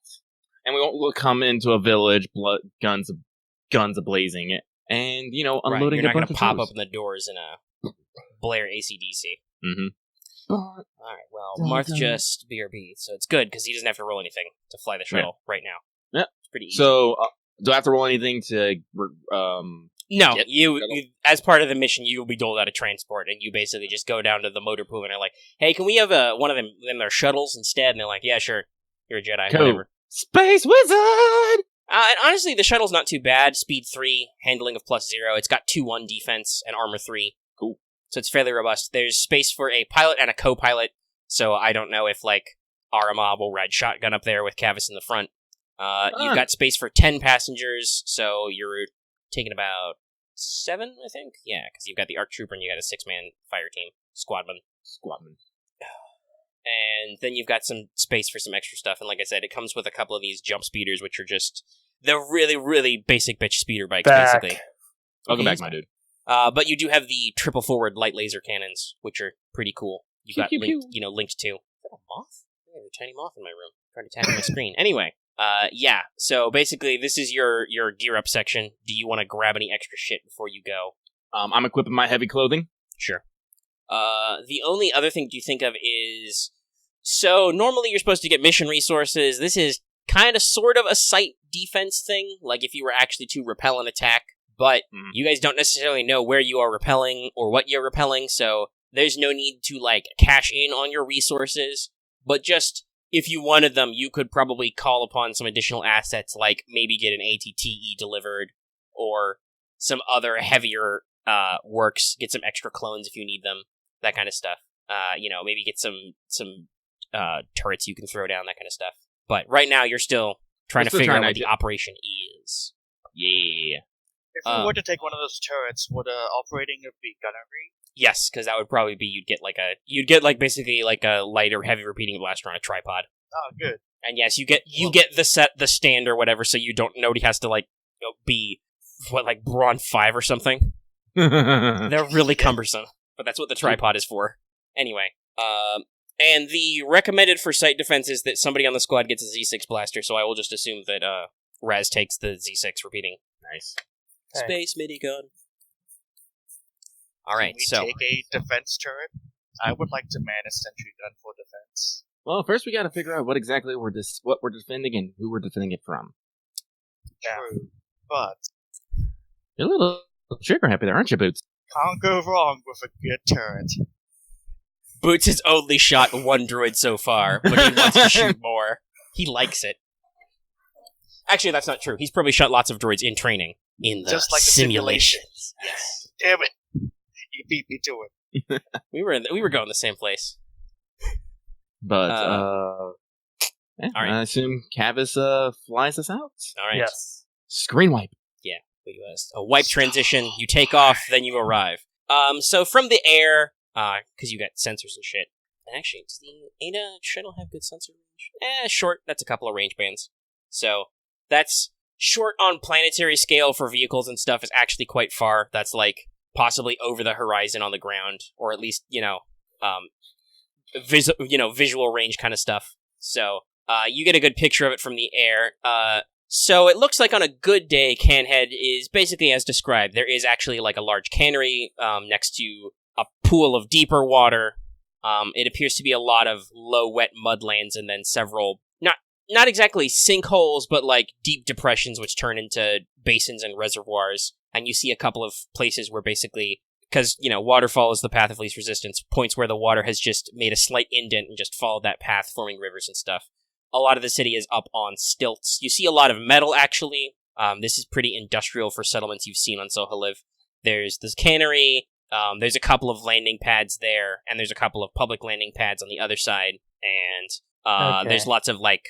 And we'll come into a village, guns ablazing, and unloading. You're not going to pop open the doors in a Blair ACDC. Mm-hmm. All right. Well, Marth just BRB, so it's good because he doesn't have to roll anything to fly the shuttle right now. Yeah, it's pretty easy. So, do I have to roll anything to? No, you as part of the mission, you will be doled out a transport, and you basically just go down to the motor pool and are like, "Hey, can we have one of them their shuttles instead?" And they're like, "Yeah, sure. You're a Jedi, cool. Whatever." Space wizard. And honestly, the shuttle's not too bad. Speed 3, handling of +0. It's got 2-1 defense and armor 3. Cool. So it's fairly robust. There's space for a pilot and a co-pilot. So I don't know if Aramaa will ride shotgun up there with Kavis in the front. You've got space for 10 passengers. So you're taking about 7, I think. Yeah, because you've got the ARC Trooper and you got a 6-man fire team, squadman. And then you've got some space for some extra stuff. And like I said, it comes with a couple of these jump speeders, which are just the really, really basic bitch speeder bikes, basically. Welcome back, my dude. But you do have the triple forward light laser cannons, which are pretty cool. You've got linked to. Is that a moth? There's a tiny moth in my room. Trying to tap on my screen. Anyway, yeah. So basically, this is your gear up section. Do you want to grab any extra shit before you go? I'm equipping my heavy clothing. Sure. The only other thing you think of is, so normally you're supposed to get mission resources. This is kind of sort of a site defense thing, like if you were actually to repel an attack, but you guys don't necessarily know where you are repelling or what you're repelling, so there's no need to cash in on your resources, but just if you wanted them, you could probably call upon some additional assets, like maybe get an ATTE delivered, or some other heavier works, get some extra clones if you need them, that kind of stuff. Maybe get some turrets you can throw down, that kind of stuff. But right now, you're still trying to figure out what the operation is. Yeah. If we were to take one of those turrets, would operating it be gunnery? Yes, because that would probably be you'd get basically a lighter, heavy repeating blaster on a tripod. Oh, good. And yes, you get the stand or whatever, so nobody has to be Brawn 5 or something. They're really cumbersome, but that's what the tripod is for. Anyway, and the recommended for site defense is that somebody on the squad gets a Z6 blaster, so I will just assume that Raz takes the Z6 repeating. Nice. Space minigun. Alright, Can we take a defense turret? I would like to man a sentry gun for defense. Well, first we gotta figure out what exactly what we're defending and who we're defending it from. True, but You're a little trigger happy there, aren't you, Boots? can't go wrong with a good turret. Boots has only shot one droid so far, but he wants to shoot more. He likes it. Actually, that's not true. He's probably shot lots of droids in training. In the Just like simulations. Yes. Damn it! You beat me to it. We were going the same place. But all right. I assume Kavis flies us out. All right. Yes. Screen wipe. Yeah. We do a wipe transition. You take off, then you arrive. So from the air, because you got sensors and shit. And actually, does the Ada shuttle have good sensor range? Short. That's a couple of range bands. So that's short on planetary scale for vehicles and stuff is actually quite far. That's possibly over the horizon on the ground, or at least, visual range kind of stuff. So you get a good picture of it from the air. So it looks like on a good day, Canhead is basically as described. There is actually like a large cannery next to a pool of deeper water. It appears to be a lot of low, wet mudlands, and then several not exactly sinkholes, but like deep depressions which turn into basins and reservoirs. And you see a couple of places where basically, because, waterfall is the path of least resistance, points where the water has just made a slight indent and just followed that path, forming rivers and stuff. A lot of the city is up on stilts. You see a lot of metal, actually. This is pretty industrial for settlements you've seen on Soheliv. There's this cannery, there's a couple of landing pads there, and there's a couple of public landing pads on the other side, and there's lots of, like,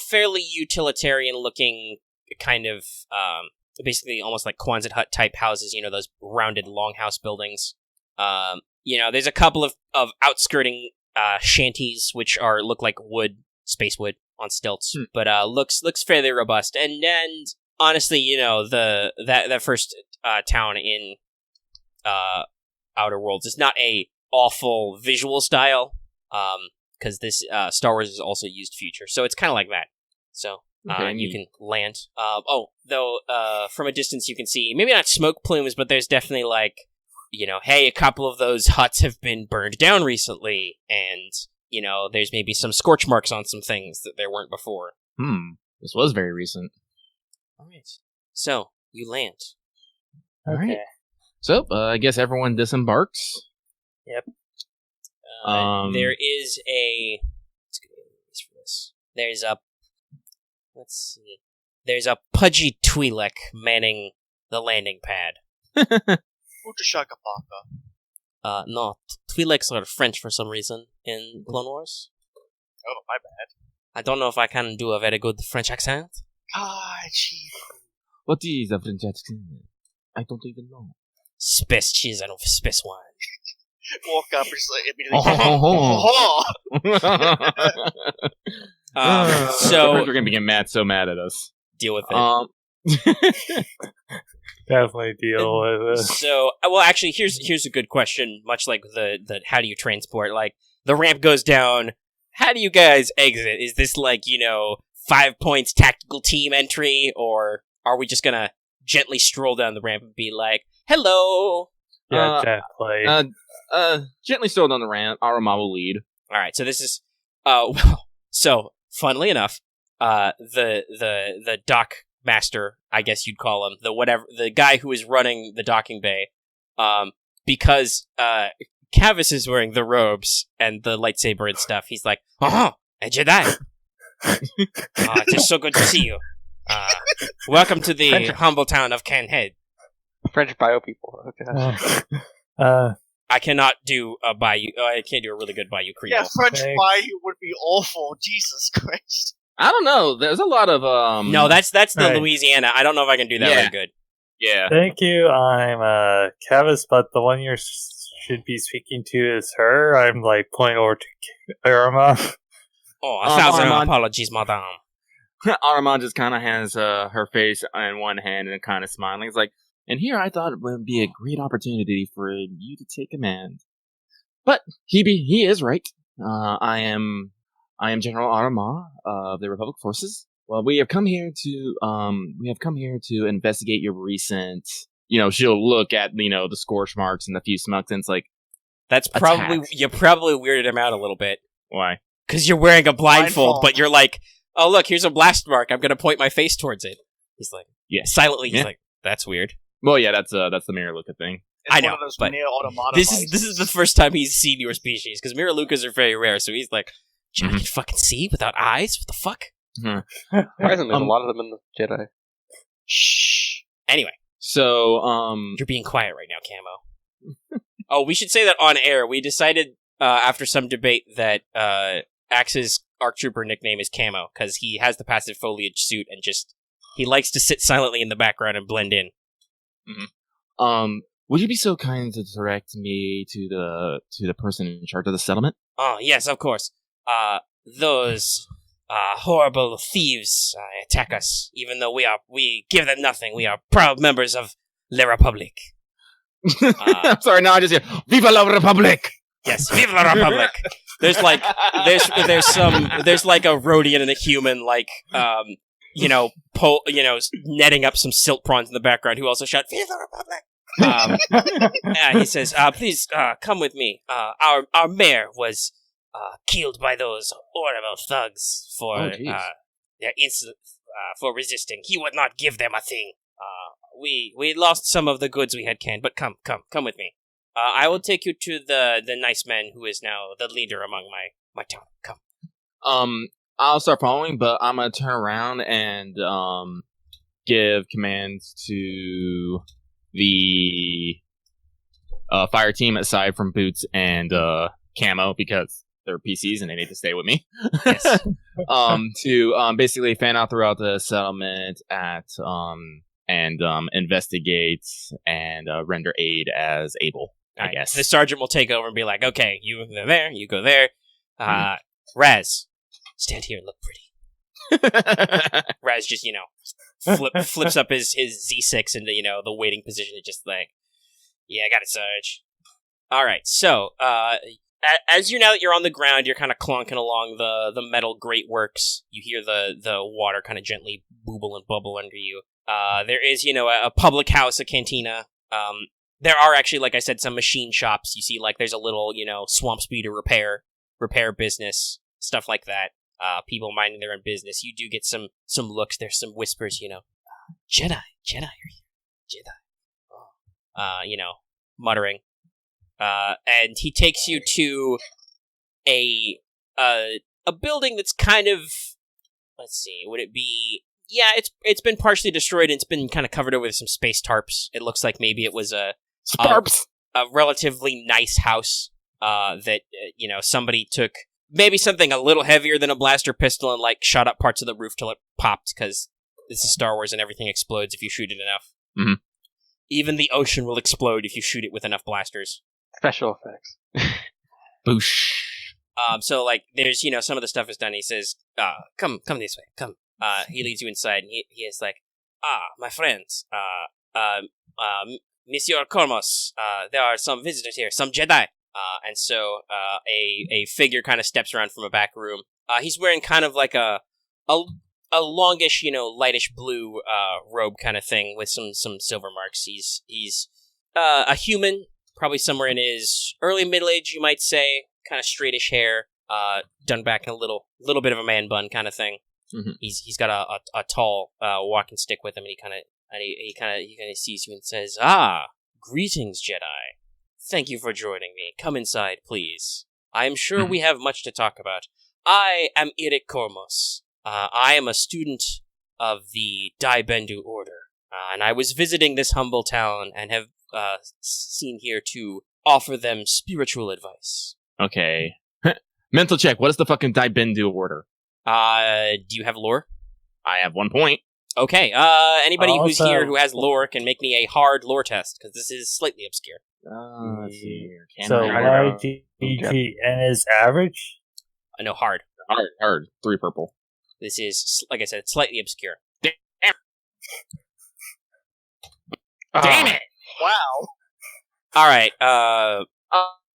fairly utilitarian-looking kind of, basically almost like Quonset hut type houses, those rounded longhouse buildings. There's a couple of outskirting shanties, which look like wood, space wood on stilts, but looks fairly robust. And honestly, that first town in Outer Worlds is not a awful visual style, because this Star Wars has also used future, so it's kind of like that. So you can land. Though from a distance you can see maybe not smoke plumes, but there's definitely like, hey, a couple of those huts have been burned down recently, and there's maybe some scorch marks on some things that there weren't before. This was very recent. All right. So you land. All right. So I guess everyone disembarks. Yep. There is a. Let's get this for this. There's a pudgy Twi'lek manning the landing pad. No, Twi'leks are French for some reason in Clone Wars. Oh, my bad. I don't know if I can do a very good French accent. Gee. What is a French accent? I don't even know. Space cheese and space wine. Walk up immediately. So we're gonna get so mad at us. Deal with it. Definitely deal with it. So, well, actually, here's a good question. Much like the how do you transport? Like, the ramp goes down. How do you guys exit? Is this like 5 points tactical team entry, or are we just gonna gently stroll down the ramp and be like, "Hello"? Yeah, exactly. Gently stroll down the ramp. Aramaa will lead. All right. So this is so funnily enough, the dock master, I guess you'd call him, the guy who is running the docking bay, because Kavis is wearing the robes and the lightsaber and stuff. He's like, a Jedi. It is so good to see you. Welcome to the humble town of Canhead. French bio people. Okay. I cannot do a Bayou. I can't do a really good Bayou Creole. Yeah, French Bayou would be awful. Jesus Christ. I don't know. There's a lot of No, that's the Louisiana. I don't know if I can do that very good. Yeah. Thank you. I'm Kavis, but the one you should be speaking to is her. I'm like pointing over to Aramaa. Oh, 1,000 apologies, madame. Aramaa just kind of has her face in one hand and kind of smiling. It's like, and here I thought it would be a great opportunity for you to take command. But he is right. I am General Aramaa of the Republic Forces. Well, we have come here to investigate your recent. She'll look at the scorch marks and the few smokes, and it's like, that's probably you probably weirded him out a little bit. Why? Because you're wearing a blindfold, but you're like, oh look, here's a blast mark. I'm gonna point my face towards it. He's like, silently. He's like, that's weird. Well, yeah, that's the mirror Luca thing. It's I know, but this is the first time he's seen your species, because mirror Lucas are very rare. So he's like, I can fucking see without eyes. What the fuck? Surprisingly, there's a lot of them in the Jedi. Shh. Anyway, so you're being quiet right now, Camo. Oh, we should say that on air. We decided after some debate that Axe's ARC Trooper nickname is Camo because he has the passive foliage suit and he likes to sit silently in the background and blend in. Would you be so kind to direct me to the person in charge of the settlement? Oh, yes, of course. Those horrible thieves attack us, even though we give them nothing. We are proud members of La Republic. I'm sorry, now I just hear, Viva la Republic! Yes, Viva la Republic. There's like there's like a Rhodian and a human like netting up some silt prawns in the background who also shout Viva la Republic. He says, please come with me. Our mayor was killed by those horrible thugs for for resisting. He would not give them a thing. We lost some of the goods we had canned, but come with me. I will take you to the nice man who is now the leader among my town. Come. I'll start following, but I'm gonna turn around and give commands to the fire team aside from Boots and Camo because they're PCs and they need to stay with me. Yes. To basically fan out throughout the settlement and investigate and render aid as able. I guess the sergeant will take over and be like, "Okay, you go there, you go there. Raz, stand here and look pretty." Raz just flips up his Z6 into the waiting position and just like, "Yeah, I got it, Sarge." All right, so as now that you're on the ground, you're kind of clunking along the metal grateworks. You hear the water kind of gently booble and bubble under you. There is a public house, a cantina. There are actually, like I said, some machine shops. You see, like, there's a little, swamp speeder repair business, stuff like that. People minding their own business. You do get some looks. There's some whispers, Jedi are here. Jedi. Muttering. And he takes you to a building that's kind of, let's see, would it be... Yeah, it's been partially destroyed and it's been kind of covered over with some space tarps. It looks like maybe it was a relatively nice house that somebody took maybe something a little heavier than a blaster pistol and like shot up parts of the roof till it popped because this is Star Wars and everything explodes if you shoot it enough. Mm-hmm. Even the ocean will explode if you shoot it with enough blasters. Special effects. Boosh. So like there's some of the stuff is done. He says, come this way, come. He leads you inside, and he is like, my friends, Monsieur Cormos, there are some visitors here, some Jedi. And so a figure kind of steps around from a back room. He's wearing kind of like a longish, lightish blue robe kind of thing with some silver marks. He's a human, probably somewhere in his early middle age, you might say, kind of straightish hair, done back in a little bit of a man bun kind of thing. Mm-hmm. He's got a tall walking stick with him, and he kind of sees you and says, greetings, Jedi. Thank you for joining me. Come inside, please. I am sure we have much to talk about. I am Eric Cormos. I am a student of the Dai Bendu Order, and I was visiting this humble town and have seen here to offer them spiritual advice. Okay. Mental check. What is the fucking Dai Bendu Order? Do you have lore? I have 1 point. Okay, anybody who's here who has lore can make me a hard lore test, because this is slightly obscure. Let's see here. So YGTN is average? No, hard. Hard. 3 purple. This is, like I said, slightly obscure. Damn. Damn it! Wow. Alright,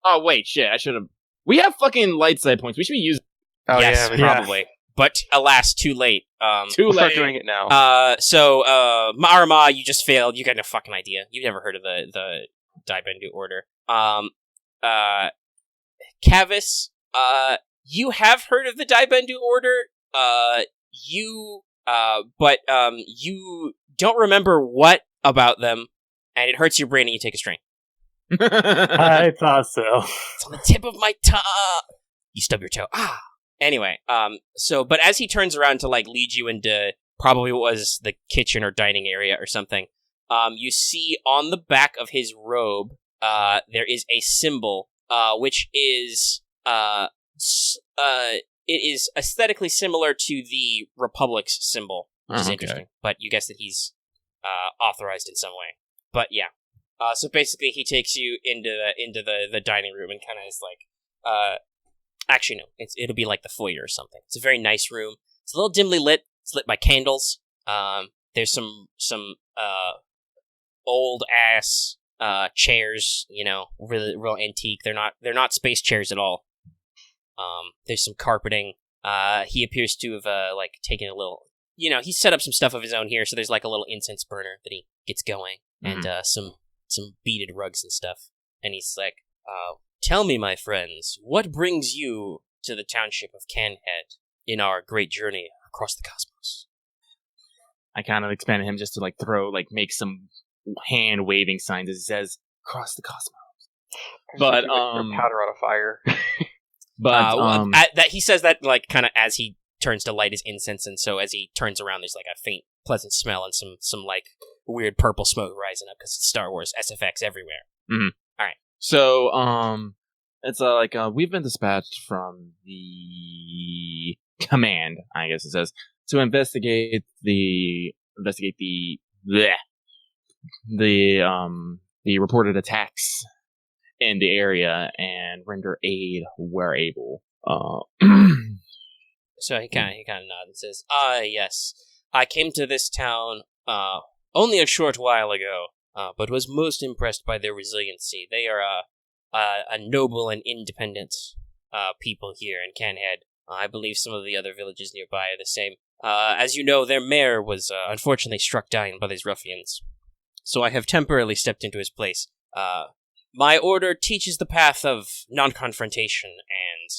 Oh, wait, shit, I should have... We have fucking light side points. We should be using... Oh, yes, yeah, probably. But, alas, too late. Too we'll late. start doing it now. Aramaa, you just failed. You got no fucking idea. You've never heard of the Dai Bendu Order. Kavis, you have heard of the Dai Bendu Order. You don't remember what about them, and it hurts your brain and you take a strain. I thought so. It's on the tip of my tongue. You stub your toe. Anyway, but as he turns around to, like, lead you into probably what was the kitchen or dining area or something, you see on the back of his robe, there is a symbol, which is, it is aesthetically similar to the Republic's symbol, which is interesting. But you guess that he's, authorized in some way. But yeah. So basically he takes you into the dining room and kind of is like, actually, no. It'll be like the foyer or something. It's a very nice room. It's a little dimly lit. It's lit by candles. There's some old ass chairs, really real antique. They're not space chairs at all. There's some carpeting. He appears to have taken a little. He's set up some stuff of his own here, so there's like a little incense burner that he gets going, and some beaded rugs and stuff. And he's like, "Tell me, my friends, what brings you to the township of Canhead in our great journey across the cosmos?" I kind of expanded him just to make some hand waving signs as he says, "Across the cosmos." But powder on a fire. But that he says that kind of as he turns to light his incense, and so as he turns around, there's like a faint, pleasant smell and some like weird purple smoke rising up because it's Star Wars SFX everywhere. Mm-hmm. All right. So it's we've been dispatched from the command, I guess it says, to investigate the reported attacks in the area and render aid where able. So he kind of nods and says, yes, I came to this town only a short while ago, but was most impressed by their resiliency. They are a noble and independent people here in Canhead. I believe some of the other villages nearby are the same. As you know, their mayor was unfortunately struck down by these ruffians, so I have temporarily stepped into his place. My order teaches the path of non-confrontation and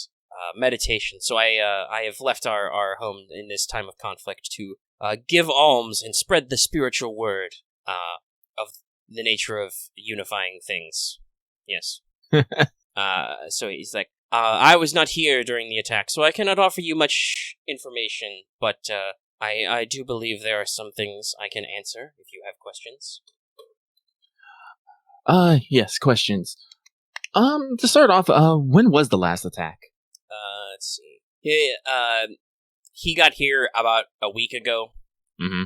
meditation, so I have left our home in this time of conflict to give alms and spread the spiritual word of the nature of unifying things. Yes. So he's like, I was not here during the attack, so I cannot offer you much information, but I do believe there are some things I can answer if you have questions. Yes, questions. To start off, when was the last attack? Let's see. He got here about a week ago. Mm-hmm.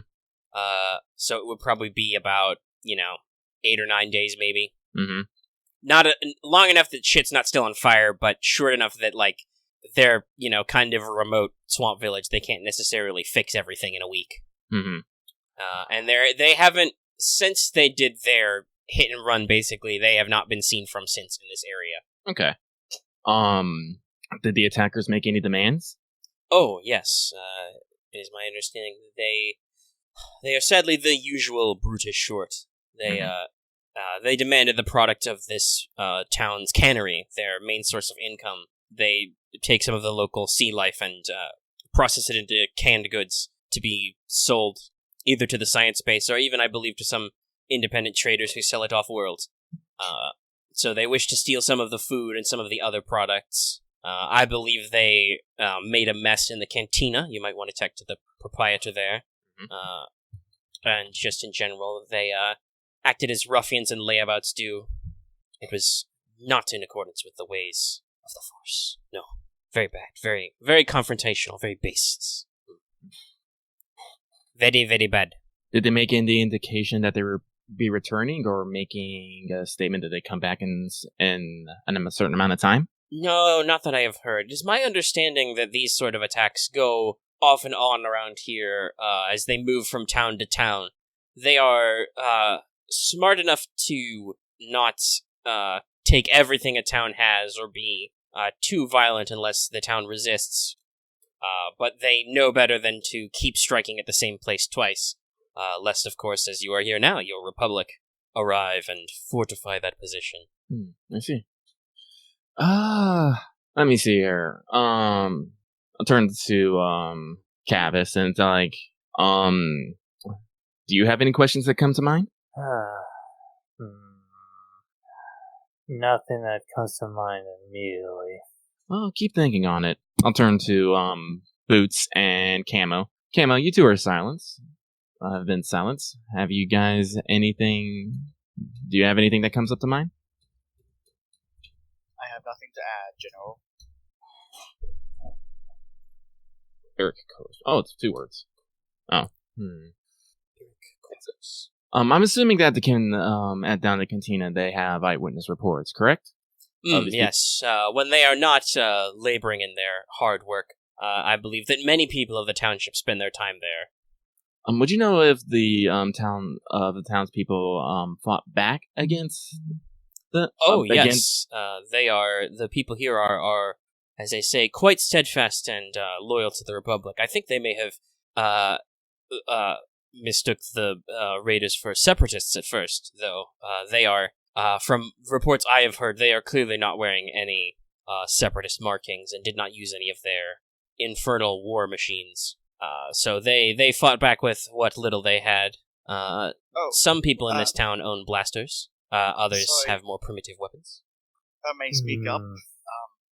So it would probably be about, 8 or 9 days, maybe. Mm-hmm. Not long enough that shit's not still on fire, but short enough that, they're, kind of a remote swamp village. They can't necessarily fix everything in a week. Mm-hmm. And they haven't, since they did their hit and run, basically, they have not been seen from since in this area. Okay. Did the attackers make any demands? Oh, yes. It is my understanding that they are sadly the usual brutish sort. They demanded the product of this town's cannery, their main source of income. They take some of the local sea life and process it into canned goods to be sold either to the science base or even, I believe, to some independent traders who sell it off-world. So they wish to steal some of the food and some of the other products. I believe they made a mess in the cantina. You might want to talk to the proprietor there. Mm-hmm. And just in general, they acted as ruffians and layabouts do. It was not in accordance with the ways of the Force. No. Very bad. Very, very confrontational. Very baseless. Very, very bad. Did they make any indication that they were be returning or making a statement that they come back in a certain amount of time? No, not that I have heard. It is my understanding that these sort of attacks go off and on around here as they move from town to town. They are smart enough to not take everything a town has or be too violent unless the town resists. But they know better than to keep striking at the same place twice. Lest, of course, as you are here now, your Republic arrive and fortify that position. I see. Let me see here. I'll turn to Kavis and do you have any questions that come to mind? Nothing that comes to mind immediately. Well, keep thinking on it. I'll turn to Boots and Camo. Camo, you two are silent. I've been silent. Have you guys anything? Do you have anything that comes up to mind? I have nothing to add, General. Eric Coast. Oh, it's 2 words. Oh. I'm assuming that at down the cantina they have eyewitness reports, correct? Yes. When they are not laboring in their hard work, I believe that many people of the township spend their time there. would you know if the the townspeople fought back against the? Yes, they are. The people here are, as they say, quite steadfast and loyal to the Republic. I think they may have mistook the raiders for separatists at first, though. They are, from reports I have heard, they are clearly not wearing any separatist markings and did not use any of their infernal war machines. So they fought back with what little they had. Some people in this town own blasters. Others have more primitive weapons. I may speak up.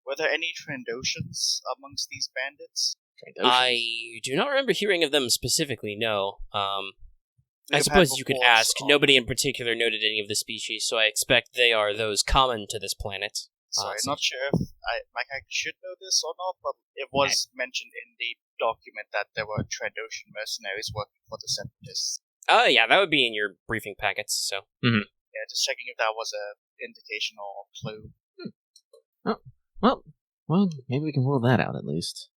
Were there any Trandoshans amongst these bandits? I do not remember hearing of them specifically, no. I suppose you could ask. Nobody in particular noted any of the species, so I expect they are those common to this planet. Sorry, not sure if my character should know this or not, but it was mentioned in the document that there were Trandoshan mercenaries working for the Separatists. Oh, yeah, that would be in your briefing packets, so. Mm-hmm. Yeah, just checking if that was a indication or clue. Well, maybe we can rule that out at least.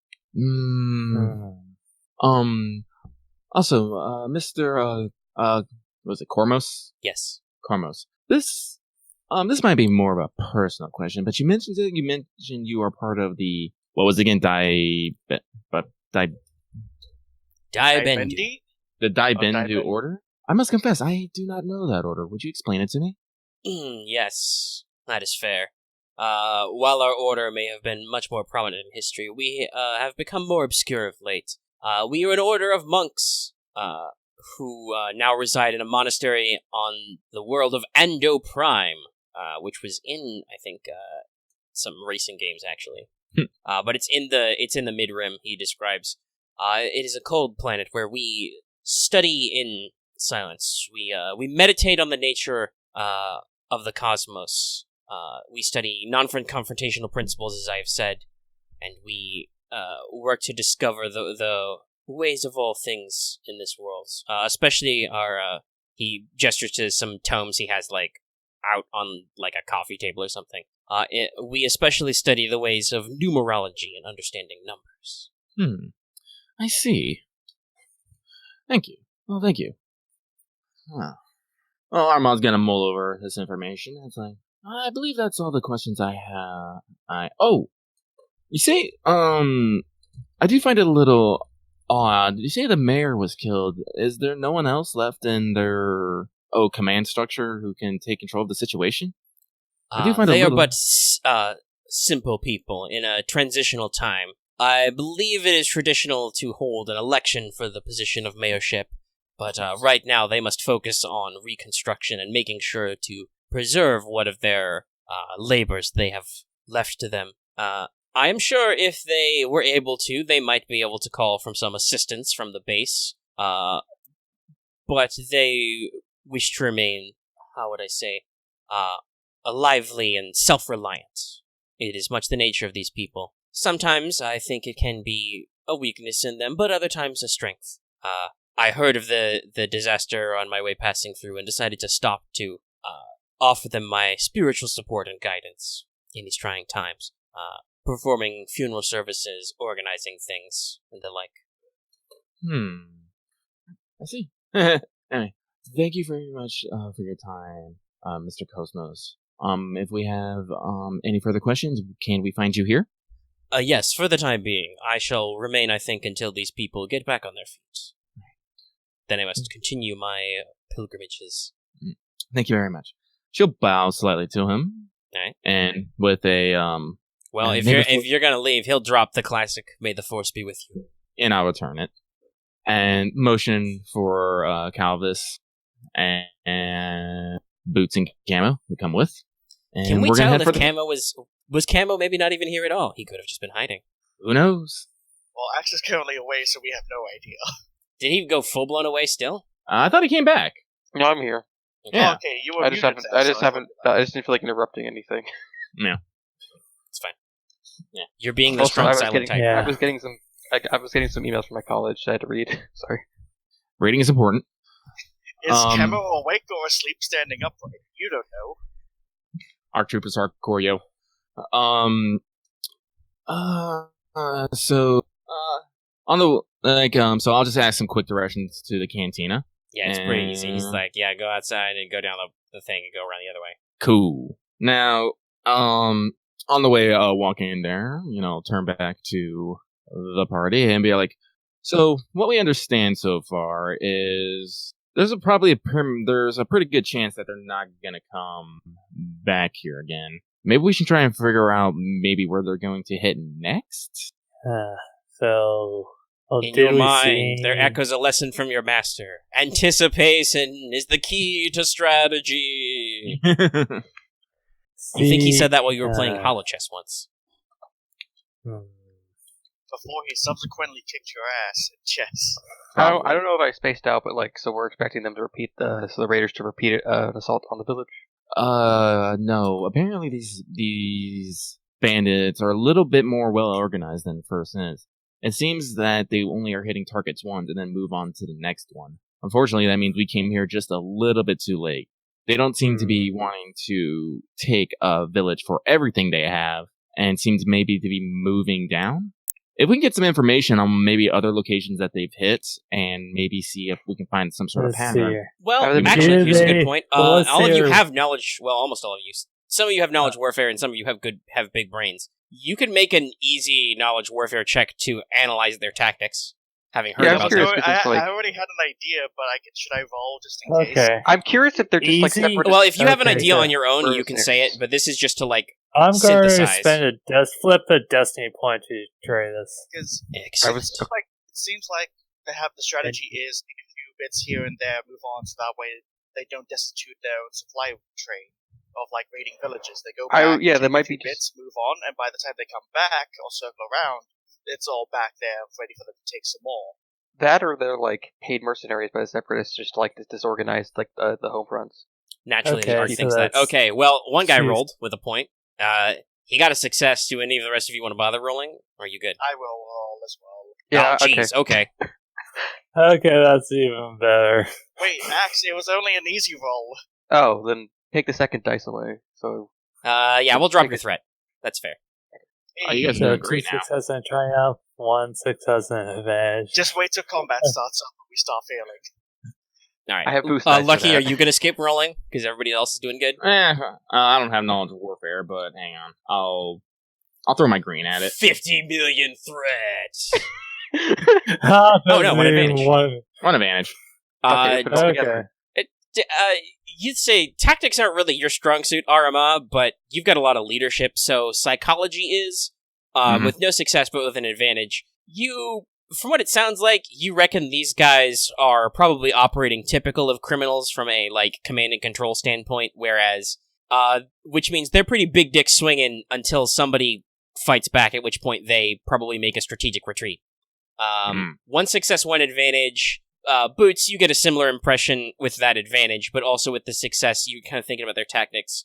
Also, Mr. Was it Cormos? Yes. Cormos. This might be more of a personal question, but you mentioned you are part of the, what was it again, Daibendi? The Daibendu order? I must confess, I do not know that order. Would you explain it to me? Yes, that is fair. While our order may have been much more prominent in history, we have become more obscure of late. We are an order of monks who now reside in a monastery on the world of Ando Prime, which was in, I think, some racing games actually. But it's in the mid-rim. He describes. It is a cold planet where we study in silence. We meditate on the nature of the cosmos. We study non-confrontational principles, as I have said, and we work to discover the ways of all things in this world. Especially our, he gestures to some tomes he has, like, out on, like, a coffee table or something. We especially study the ways of numerology and understanding numbers. I see. Thank you. Well, thank you. Huh. Well, Armand's gonna mull over this information. It's like, I believe that's all the questions I have. You see, I do find it a little odd. You say the mayor was killed. Is there no one else left in their command structure who can take control of the situation? I do find they are but simple people in a transitional time. I believe it is traditional to hold an election for the position of mayorship, but right now they must focus on reconstruction and making sure to preserve what of their labors they have left to them. I am sure if they were able to, they might be able to call from some assistance from the base, but they wish to remain, how would I say, lively and self-reliant. It is much the nature of these people. Sometimes I think it can be a weakness in them, but other times a strength. I heard of the disaster on my way passing through and decided to stop to offer them my spiritual support and guidance in these trying times, performing funeral services, organizing things, and the like. I see. Anyway, thank you very much for your time, Mr. Cosmos. If we have any further questions, can we find you here? Yes, for the time being. I shall remain, I think, until these people get back on their feet. Then I must continue my pilgrimages. Thank you very much. She'll bow slightly to him. Alright. And with a, well, if you're gonna leave, he'll drop the classic, "May the Force be with you." And I'll return it. And motion for Kavis and Boots and Camo to come with. And can we we're tell gonna head if Camo was Camo maybe not even here at all? He could have just been hiding. Who knows? Well, Axe is currently away, so we have no idea. Did he go full blown away still? I thought he came back. No, I'm here. Yeah. Oh, okay, you were I just didn't feel like interrupting anything. Yeah. It's fine. Yeah, you're being the Also, strong I was silent type. Yeah. I was getting some emails from my college I had to read. Sorry. Reading is important. Is Camo awake or asleep standing upright? You don't know. Our troopers are hardcore, yo. So on the So I'll just ask some quick directions to the cantina. Yeah, it's pretty easy. He's And- like, yeah, go outside and go down the thing and go around the other way. Cool. Now, on the way walking in there, turn back to the party and be like, so what we understand so far is there's a pretty good chance that they're not gonna come back here again. Maybe we should try and figure out maybe where they're going to hit next. So, In your mind, there echoes a lesson from your master. Anticipation is the key to strategy. You think he said that while you were playing Hollow Chess once? Before he subsequently kicked your ass in chess. I don't know if I spaced out, but so we're expecting them to repeat the Raiders to repeat an assault on the village. No. Apparently these bandits are a little bit more well organized than first is. It seems that they only are hitting targets once and then move on to the next one. Unfortunately, that means we came here just a little bit too late. They don't seem to be wanting to take a village for everything they have, and seems maybe to be moving down. If we can get some information on maybe other locations that they've hit, and maybe see if we can find some sort of pattern. Well, Are they- actually, here's a They- good point. well, All of you they're- have knowledge. Well, almost all of you. Some of you have knowledge warfare, and some of you have big brains. You could make an easy knowledge warfare check to analyze their tactics, having heard Yeah, I'm about curious. them. because it's like- I already had an idea, but should I roll just in case? Okay. I'm curious if they're just Easy. separate. Well, if you have an Okay, idea so- on your own, you can say it. Mercenaries. But this is just to I'm going to synthesize. spend flip a destiny point to try this. Because I was- it seems like they have the strategy is take a few bits here and there, move on, so that way they don't destitute their own supply train of raiding villages. They go back, yeah, take they a might few be bits, move on, and by the time they come back or circle around, it's all back there ready for them to take some more. That or they're paid mercenaries by the separatists, just disorganized the home fronts. naturally Okay, the art so thinks that. that's- Okay, well, one guy Jeez. rolled with a point. He got a success. Do any of the rest of you want to bother rolling? Or are you good? I will roll as well. Yeah, Oh, jeez. Okay. Okay, that's even better. Wait, Max, it was only an easy roll. Oh, then take the second dice away. So Yeah, we'll drop your threat. That's fair. Oh, you guys are So doing 2 great now. success and triumph, 1 success and advantage. Just wait till combat starts up and we start failing. All right. I have boost dice for Lucky, that. are you going to skip rolling? Because everybody else is doing good? I don't have knowledge of warfare, but hang on. I'll throw my green at it. 50 million threats! Oh no, one advantage. One advantage. Okay, put it all Okay. together. You'd say tactics aren't really your strong suit, Aramaa, but you've got a lot of leadership, so psychology is, Mhm. with no success but with an advantage. From what it sounds like, you reckon these guys are probably operating typical of criminals from a, command and control standpoint, whereas, which means they're pretty big dick swinging until somebody fights back, at which point they probably make a strategic retreat. One success, one advantage. Boots, you get a similar impression with that advantage, but also with the success, you're kind of thinking about their tactics.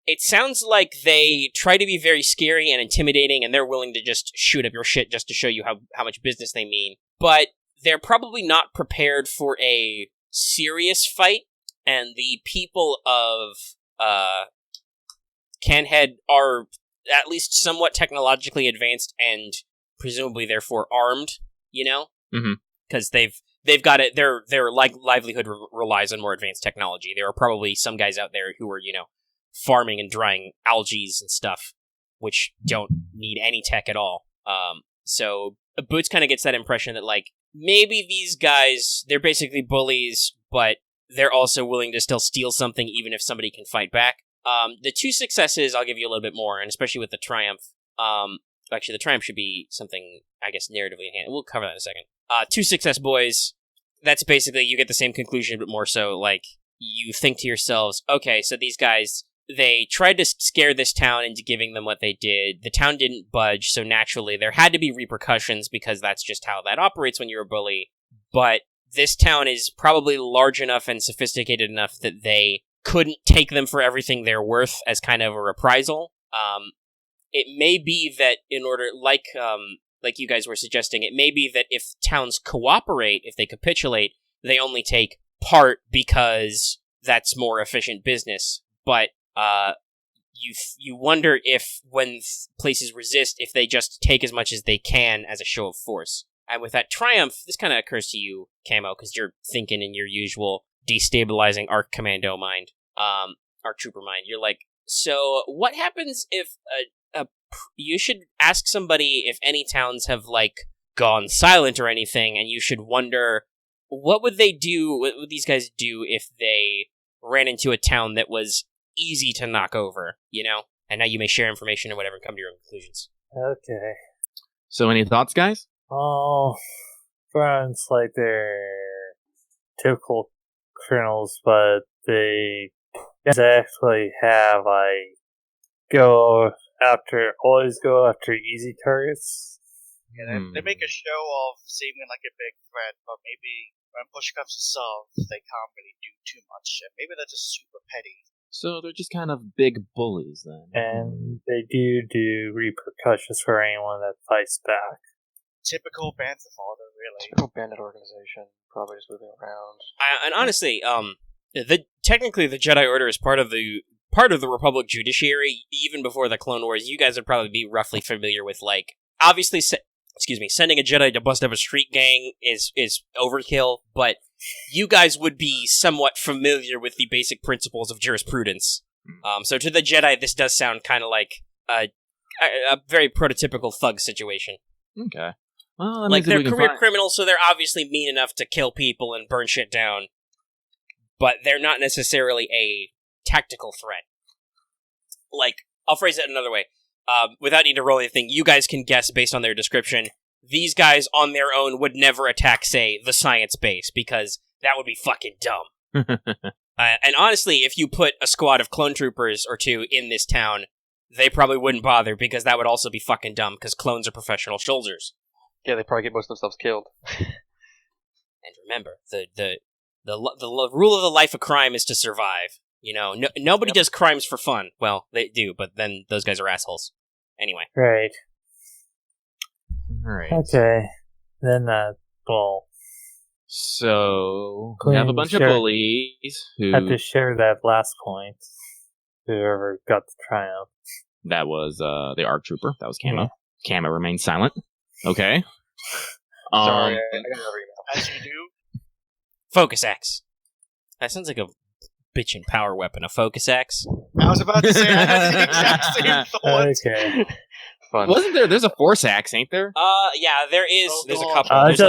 It sounds like they try to be very scary and intimidating, and they're willing to just shoot up your shit just to show you how much business they mean. But they're probably not prepared for a serious fight, and the people of Canhead are at least somewhat technologically advanced and presumably therefore armed, Mhm. Because they've got it. Their livelihood relies on more advanced technology. There are probably some guys out there who are farming and drying algae and stuff, which don't need any tech at all. So Boots kind of gets that impression that maybe these guys, they're basically bullies, but they're also willing to still steal something even if somebody can fight back. The 2 successes, I'll give you a little bit more, and especially with the triumph. Actually, the triumph should be something, I guess, narratively in hand. We'll cover that in a second. 2 success, boys. That's basically, you get the same conclusion, but more so, you think to yourselves, okay, so these guys, they tried to scare this town into giving them what they did. The town didn't budge, so naturally there had to be repercussions because that's just how that operates when you're a bully. But this town is probably large enough and sophisticated enough that they couldn't take them for everything they're worth as kind of a reprisal. It may be that in order, like you guys were suggesting, it may be that if towns cooperate, if they capitulate, they only take part because that's more efficient business. But you wonder if when places resist, if they just take as much as they can as a show of force. And with that triumph, this kind of occurs to you, Camo, because you're thinking in your usual destabilizing ARC Commando mind, ARC Trooper mind. You're like, so what happens if you should ask somebody if any towns have, like, gone silent or anything, and you should wonder, what would these guys do if they ran into a town that was easy to knock over, you know? And now you may share information or whatever and come to your own conclusions. Okay. So, any thoughts, guys? Oh, sounds like they're typical criminals, but they actually have, like, always go after easy targets. Yeah, they make a show of seeming like a big threat, but maybe when push comes to shove, they can't really do too much. And maybe they're just super petty. So they're just kind of big bullies, then. And they do repercussions for anyone that fights back. Typical Bantha father, really. Typical bandit organization, probably just moving around. And honestly, technically the Jedi Order is part of the Republic judiciary. Even before the Clone Wars, you guys would probably be roughly familiar with, like, obviously, sending a Jedi to bust up a street gang is overkill, but you guys would be somewhat familiar with the basic principles of jurisprudence. So to the Jedi, this does sound kind of like a very prototypical thug situation. Okay. Well, like, they're career criminals, so they're obviously mean enough to kill people and burn shit down, but they're not necessarily a tactical threat. Like, I'll phrase it another way. Without needing to roll anything, you guys can guess based on their description. These guys on their own would never attack, say, the science base, because that would be fucking dumb. And honestly, if you put a squad of clone troopers or two in this town, they probably wouldn't bother, because that would also be fucking dumb, because clones are professional soldiers. Yeah, they probably get most of themselves killed. And remember, the rule of the life of crime is to survive. You know, nobody does crimes for fun. Well, they do, but then those guys are assholes. Anyway. Right. Alright. Okay. Then, well... So, we have a bunch of bullies who... had to share that last point. Whoever got the triumph. That was, the ARC Trooper. That was Camo. Yeah. Camo remains silent. Okay. Sorry, I got another email. As you do. Focus axe. That sounds like a bitchin' power weapon, a focus axe. I was about to say, I had the exact same thought. Okay. Fun. Wasn't there? There's a force axe, ain't there? Yeah, there is. Oh, there's a God. couple. There's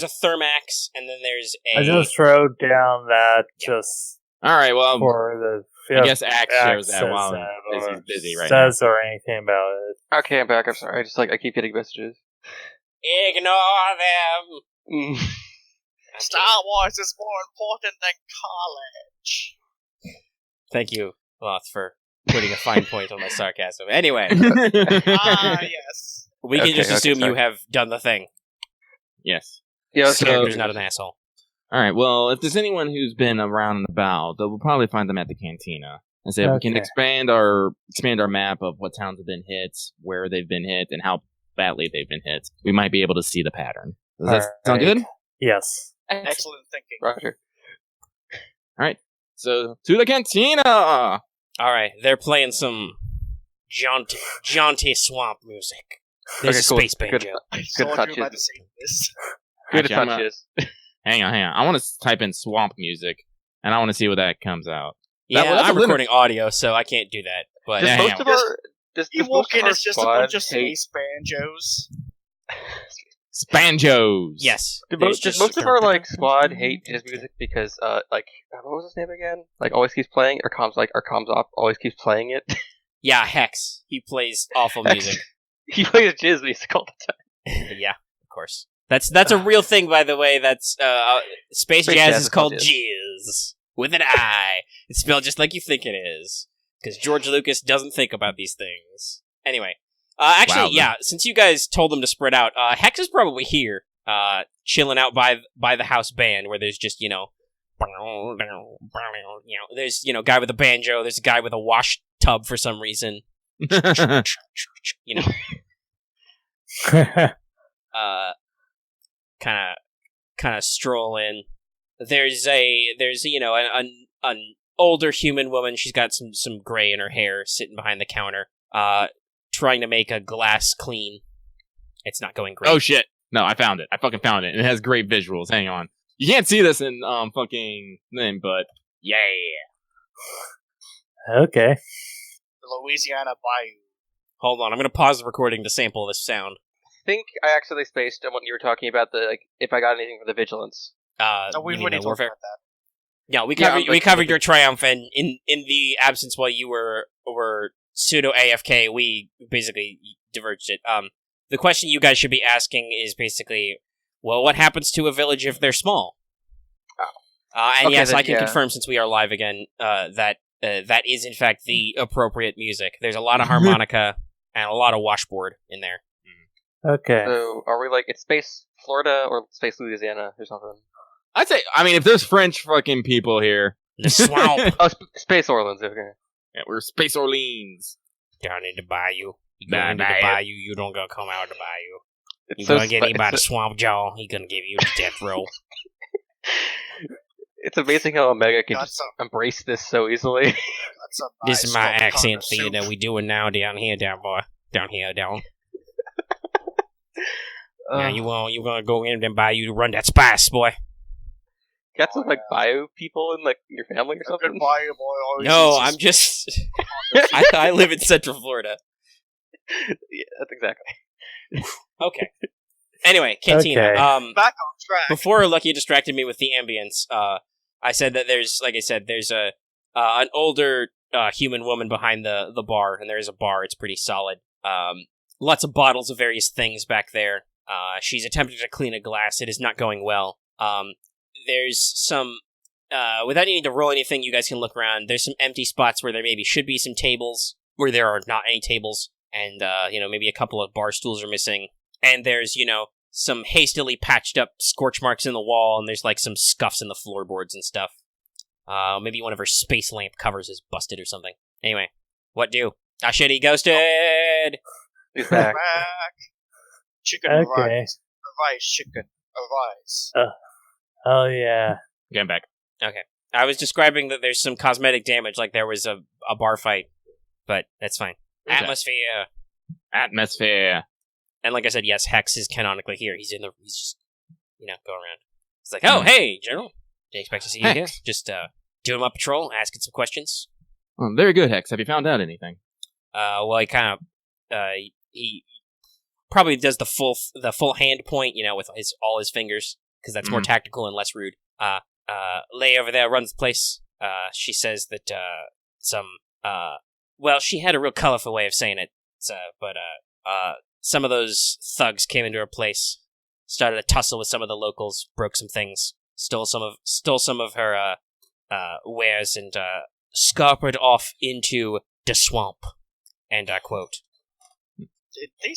a thermax, and then there's a... I just wrote down that just Alright, well, for the... I guess Axe shares Axe that while says that, he's or busy right now. says or anything about it. Okay, I'm back. I'm sorry. I keep getting messages. Ignore them! Star Wars is more important than college. Thank you, Loth, for putting a fine point on my sarcasm. Anyway, Yes. we can just assume sorry. you have done the thing. Yes. Yeah, So- Character's not an asshole. Alright, well, if there's anyone who's been around and about, we'll probably find them at the cantina. And say if we can Okay. expand our map of what towns have been hit, where they've been hit, and how badly they've been hit, we might be able to see the pattern. Does that sound Alright. good? Yes. Excellent thinking. Roger. Alright. So, to the cantina! Alright, they're playing some jaunty swamp music. There's Okay, a cool. space banjo. I Good saw you touches. about to say this. Good Actually, I'm touches. Hang on. I want to type in swamp music, and I want to see what that comes out. Yeah, that's a I'm limit. recording audio, so I can't do that. But Does Yeah, most hang of on. our does You most walk of in, our it's just a squad bunch of hate- space banjos. Banjos! yes, Does there's most, does just- most of our like squad hate his music because like what was his name again? Like always keeps playing or comms op always keeps playing it. Yeah, Hex. He plays awful music. He plays jizz music all the time. Yeah, of course. That's a real thing, by the way. That's space jazz is called jizz with an I. It's spelled just like you think it is, because George Lucas doesn't think about these things. Anyway, actually, Wow, yeah. Since you guys told them to spread out, Hex is probably here, chilling out by the house band, where there's just there's guy with a banjo. There's a guy with a wash tub for some reason. Kind of stroll in. There's an older human woman. She's got some gray in her hair, sitting behind the counter, trying to make a glass clean. It's not going great. Oh shit. No, I found it. I fucking found it. And it has great visuals. Hang on. You can't see this in fucking thing, but yeah. Okay. The Louisiana Bayou. Hold on, I'm gonna pause the recording to sample this sound. I think I accidentally spaced on what you were talking about, if I got anything for the vigilance. So we've already talked about that. Yeah, we Yeah, covered like- covered your triumph, and in the absence while you were pseudo AFK, we basically diverged it. The question you guys should be asking is basically, well, what happens to a village if they're small? And Okay, yes, then, I can yeah. confirm since we are live again that that is in fact the appropriate music. There's a lot of harmonica and a lot of washboard in there. Okay. So, are we like, it's Space Florida or Space Louisiana or something? I'd say, I mean, if there's French fucking people here, The swamp Oh, Space Orleans, okay. yeah, we're Space Orleans. down in the bayou. You go Nah, into nah, the yeah. bayou, you don't gonna come out of the bayou. You It's so gonna get spi- him by the it's, swamp jaw, he gonna give you the death row. it's amazing how Omega can Got just some, embrace this so easily. got some This nice is my Coca-Cola accent soup. theater we doing now down here, down boy. Down here, down. Yeah, you gonna go in and bayou to run that spice, boy. got some like bio people in like your family or A something? good Bayou boy always No, eats I'm his- just I live in Central Florida. Yeah, that's exactly. Okay. Anyway, Cantina. Okay. Back on track. Before Lucky distracted me with the ambience, I said that there's an older human woman behind the bar, and there is a bar. It's pretty solid. Lots of bottles of various things back there. She's attempting to clean a glass. It is not going well. There's some, without needing to roll anything, you guys can look around. There's some empty spots where there maybe should be some tables, where there are not any tables, and, maybe a couple of bar stools are missing. And there's, some hastily patched up scorch marks in the wall, and there's, like, some scuffs in the floorboards and stuff. Maybe one of her space lamp covers is busted or something. Anyway, what do? Ah, shit, he ghosted! He's back. Back. Chicken Okay. rice. Rice chicken. Rice. Oh yeah. Getting back. Okay. I was describing that there's some cosmetic damage, like there was a bar fight, but that's fine. Okay. Atmosphere. Atmosphere. And like I said, yes, Hex is canonically here. He's just, going around. It's like, oh, hey, General. Didn't expect to see you Hex. here. Just doing my patrol, asking some questions. Oh, very good, Hex. Have you found out anything? Well, he kind of, he probably does the full hand point, with all his fingers, because that's more tactical and less rude. Lay over there runs the place. She says that well, she had a real colorful way of saying it. But some of those thugs came into her place, started a tussle with some of the locals, broke some things, stole some of her wares, and scuppered off into the swamp. And I quote. Did they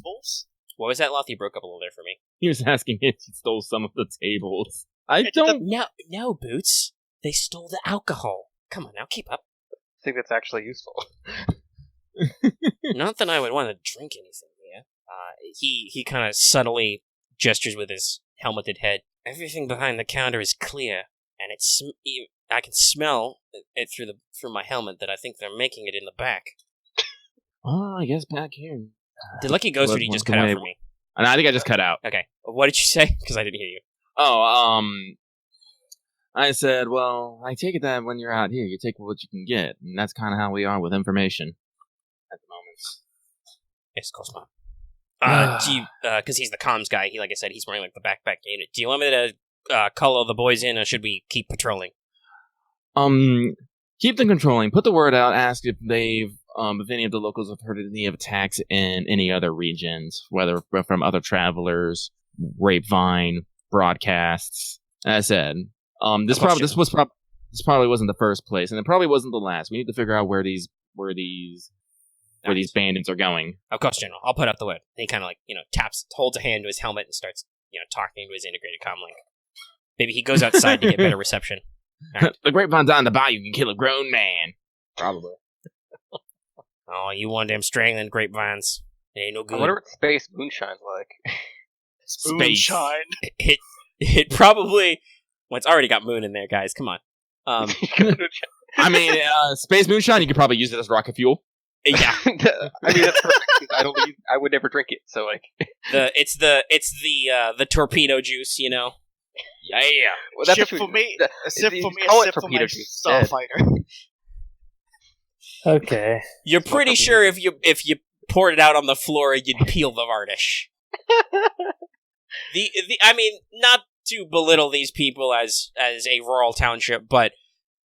bulls? What was that, Loth? You broke up a little there for me. He was asking if he stole some of the tables. I It's don't. No, Boots. They stole the alcohol. Come on now, keep up. I think that's actually useful. Not that I would want to drink anything here. He kind of subtly gestures with his helmeted head. Everything behind the counter is clear, and I can smell it through my helmet that I think they're making it in the back. Oh, I guess back here. Did Lucky Ghost or did he just cut out for me? And I think I just cut out. Okay. What did you say? Because I didn't hear you. Oh, I said, well, I take it that when you're out here, you take what you can get, and that's kind of how we are with information at the moment. Yes, Cosmo. Do you, because he's the comms guy, like I said, he's wearing, like, the backpack unit. Do you want me to call all the boys in, or should we keep patrolling? Keep them controlling. Put the word out. Ask if if any of the locals have heard of any attacks in any other regions, whether from other travelers, grapevine, broadcasts. As I said, this probably wasn't the first place, and it probably wasn't the last. We need to figure out where these bandits are going. Of course, General. I'll put out the word. And he kind of holds a hand to his helmet and starts, talking to his integrated comlink. Maybe he goes outside to get better reception. Right. The grapevine's on the bayou. You can kill a grown man. Probably. Oh, you one of them strangling grapevines. It ain't no good. I wonder what space moonshine's like. Moonshine. It probably... Well, it's already got moon in there, guys. Come on. I mean, space moonshine, you could probably use it as rocket fuel. Yeah. I mean, that's perfect. 'Cause I would never drink it. So like, It's the torpedo juice, you know. Yeah. well, that's Sip what for me. A sip for me. call A it sip for my torpedo juice instead. starfighter. Okay. You're pretty sure if you poured it out on the floor, you'd peel the varnish. I mean, not to belittle these people as a rural township, but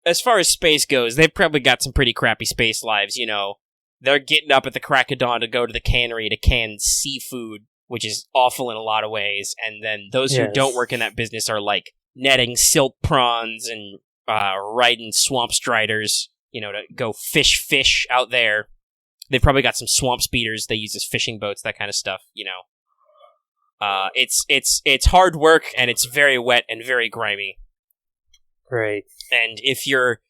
as far as space goes, they've probably got some pretty crappy space lives, you know. They're getting up at the crack of dawn to go to the cannery to can seafood, which is awful in a lot of ways, and then those who don't work in that business are, like, netting silt prawns and riding swamp striders, you know, to go fish out there. They've probably got some swamp speeders they use as fishing boats, that kind of stuff, you know. It's hard work, and it's very wet and very grimy. Great. And if your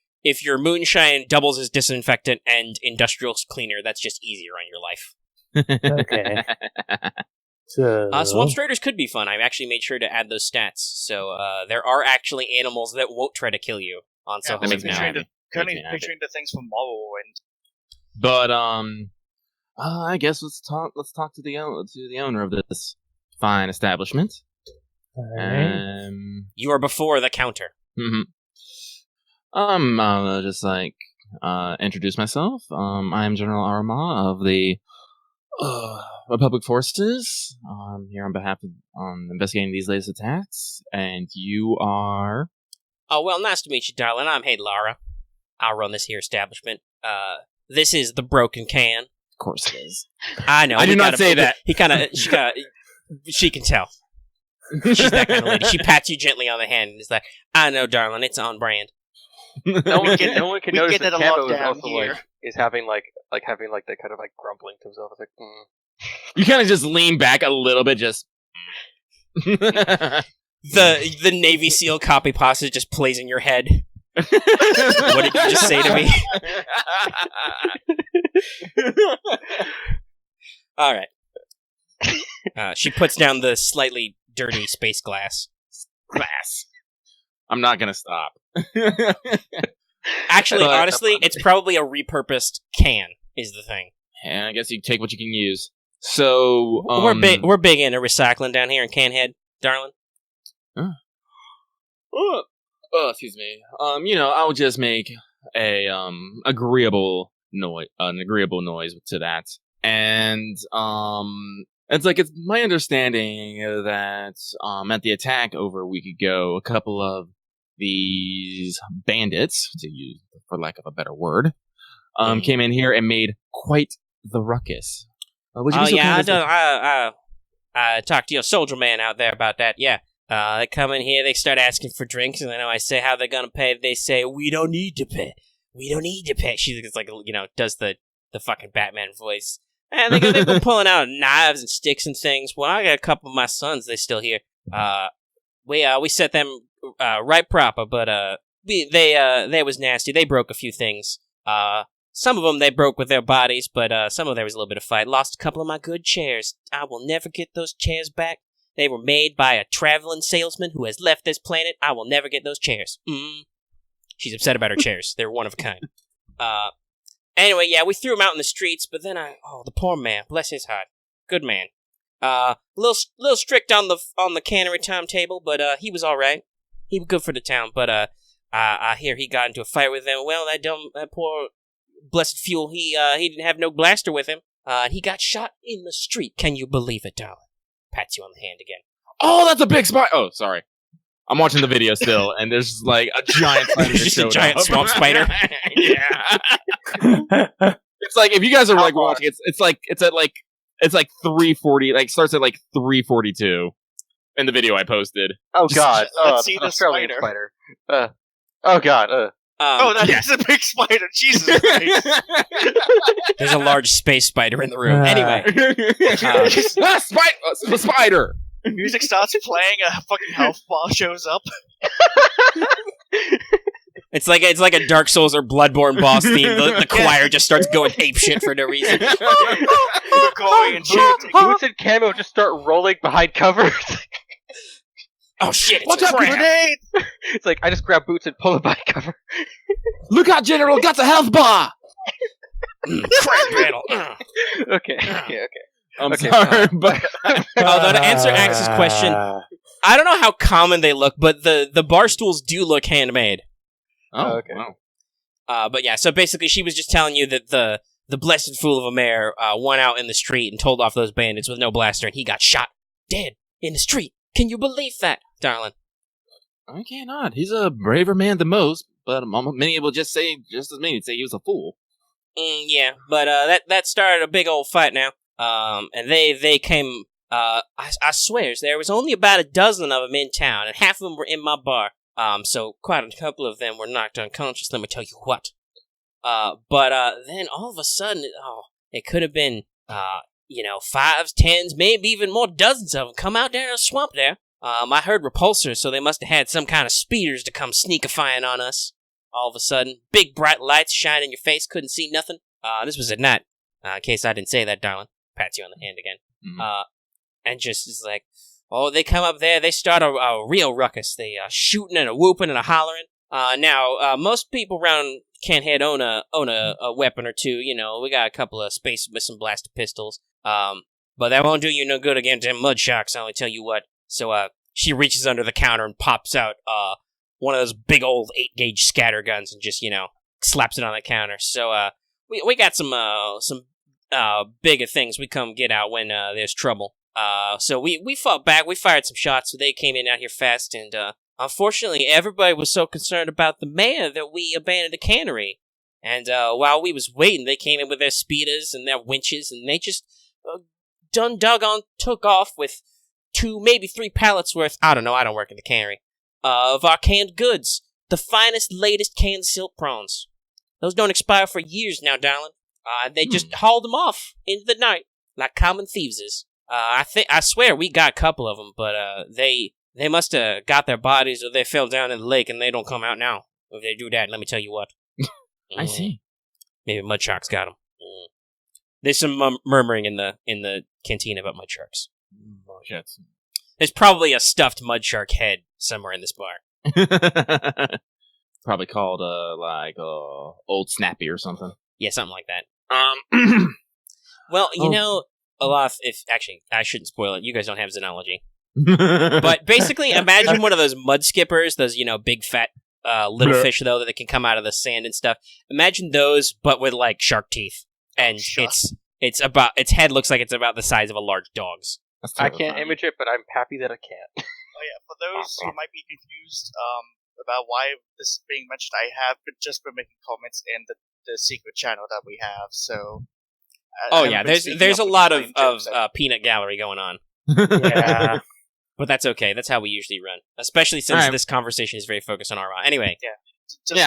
moonshine doubles as disinfectant and industrial cleaner, that's just easier on your life. Okay. So Swamp striders could be fun. I actually made sure to add those stats. So there are actually animals that won't try to kill you on Yeah, Soheliv now. Currently picturing the things from Morrowind. But I guess let's talk to the owner of this fine establishment. Alright. You are before the counter. I'll just introduce myself. I'm General Aramaa of the Republic Forces. Here on behalf of investigating these latest attacks, and you are. Oh, well, nice to meet you, darling. I'm Hey Lara. I'll run this here establishment. This is the Broken Can. Of course it is. I know. I did not say that. She can tell. She's that kind of lady. She pats you gently on the hand and is like, I know, darling, it's on brand. no one can notice that that a Camo lot is down also here. having that kind of like grumbling to himself. It's like, You kind of just lean back a little bit, just. The Navy SEAL copy pasta just plays in your head. What did you just say to me? All right. She puts down the slightly dirty space glass. I'm not gonna stop. Actually, But- honestly, it's probably a repurposed can, is the thing. And I guess you take what you can use. So We're big into recycling down here in Canhead, darling. Excuse me. I'll just make an agreeable noise to that. And it's my understanding that at the attack over a week ago, a couple of these bandits, to use for lack of a better word, came in here and made quite the ruckus. Would you be so kind as I talked to your soldier man out there about that. Yeah, they come in here, they start asking for drinks, and then I say how they're gonna pay. They say we don't need to pay. We don't need to pay. She's like, does the fucking Batman voice. And they've been pulling out knives and sticks and things. Well, I got a couple of my sons. They still here. We set them right proper, but they was nasty. They broke a few things. Some of them they broke with their bodies, but some of there was a little bit of fight. Lost a couple of my good chairs. I will never get those chairs back. They were made by a traveling salesman who has left this planet. I will never get those chairs. She's upset about her chairs. They're one of a kind. Anyway, yeah, we threw him out in the streets, but then the poor man, bless his heart, good man. Little strict on the cannery timetable, but he was all right. He was good for the town, but I hear he got into a fight with them. Well, that poor blessed Vuull, he didn't have no blaster with him. He got shot in the street. Can you believe it, darling? Pats you on the hand again. Oh, that's a big spider. Oh, sorry. I'm watching the video still, and there's like a giant spider. Just a giant swamp spider. Yeah. It's like if you guys are like watching, it's like 340. Like starts at like 342 in the video I posted. oh god, let's see an the Australian spider. Oh god, That's a big spider. Jesus Christ. There's a large space spider in the room. Anyway, The spider. Music starts playing, a fucking health bar shows up. it's like a Dark Souls or Bloodborne boss theme. The choir just starts going apeshit for no reason. Going and chanting. Boots and Camo just start rolling behind cover. Oh shit! Watch out, Grenade! It's like I just grab Boots and pull him behind cover. Look out, General! Got the health bar. Crap battle. Okay. I'm Okay. sorry, but Although to answer Axe's question, I don't know how common they look, but the bar stools do look handmade. Okay. Wow. But yeah, so basically she was just telling you that the blessed fool of a mayor went out in the street and told off those bandits with no blaster, and he got shot dead in the street. Can you believe that, darling? I cannot. He's a braver man than most, but many will just as many say he was a fool. Yeah, but that started a big old fight now. And they came. I swear there was only about a dozen of them in town, and half of them were in my bar. So quite a couple of them were knocked unconscious. Let me tell you what. But then all of a sudden, it could have been 5s, 10s, maybe even more dozens of them come out there in the swamp there. I heard repulsors, so they must have had some kind of speeders to come sneakifying on us. All of a sudden, big bright lights shine in your face, couldn't see nothing. This was at night. In case I didn't say that, darling. Pats you on the hand again. Mhm. And just is like, they come up there, they start a real ruckus. They shooting and a whooping and a hollering. Now, most people around Canhead own a weapon or two. We got a couple of space with some blaster pistols. But that won't do you no good against them mud sharks, I'll tell you what. So, she reaches under the counter and pops out, one of those big old 8-gauge scatter guns and just, slaps it on the counter. So, we got some bigger things we come get out when, there's trouble. So we fought back, we fired some shots, so they came in out here fast, and, unfortunately, everybody was so concerned about the mayor that we abandoned the cannery. And, while we was waiting, they came in with their speeders and their winches, and they just, doggone took off with 2, maybe 3 pallets worth, I don't know, I don't work in the cannery, of our canned goods. The finest, latest canned silk prawns. Those don't expire for years now, darling. They just hauled them off into the night, like common thieves is. I swear we got a couple of them, but, they must have got their bodies or they fell down in the lake and they don't come out now. If they do that, let me tell you what. I see. Maybe mud sharks got them. There's some murmuring in the canteen about mud sharks. Oh, shit. There's probably a stuffed mud shark head somewhere in this bar. Probably called, Old Snappy or something. Yeah, something like that. Well, Well, Loth, actually, I shouldn't spoil it. You guys don't have xenology. But basically, imagine one of those mud skippers, those, big fat little fish, though, that can come out of the sand and stuff. Imagine those, but with, shark teeth. And its head looks like it's about the size of a large dog's. I can't image it, but I'm happy that I can. Oh yeah, for those who might be confused about why this is being mentioned, I have just been making comments in the secret channel that we have, so... there's a lot of peanut gallery going on. Yeah. But that's okay. That's how we usually run. Especially since this conversation is very focused on Aramaa. Anyway. Yeah,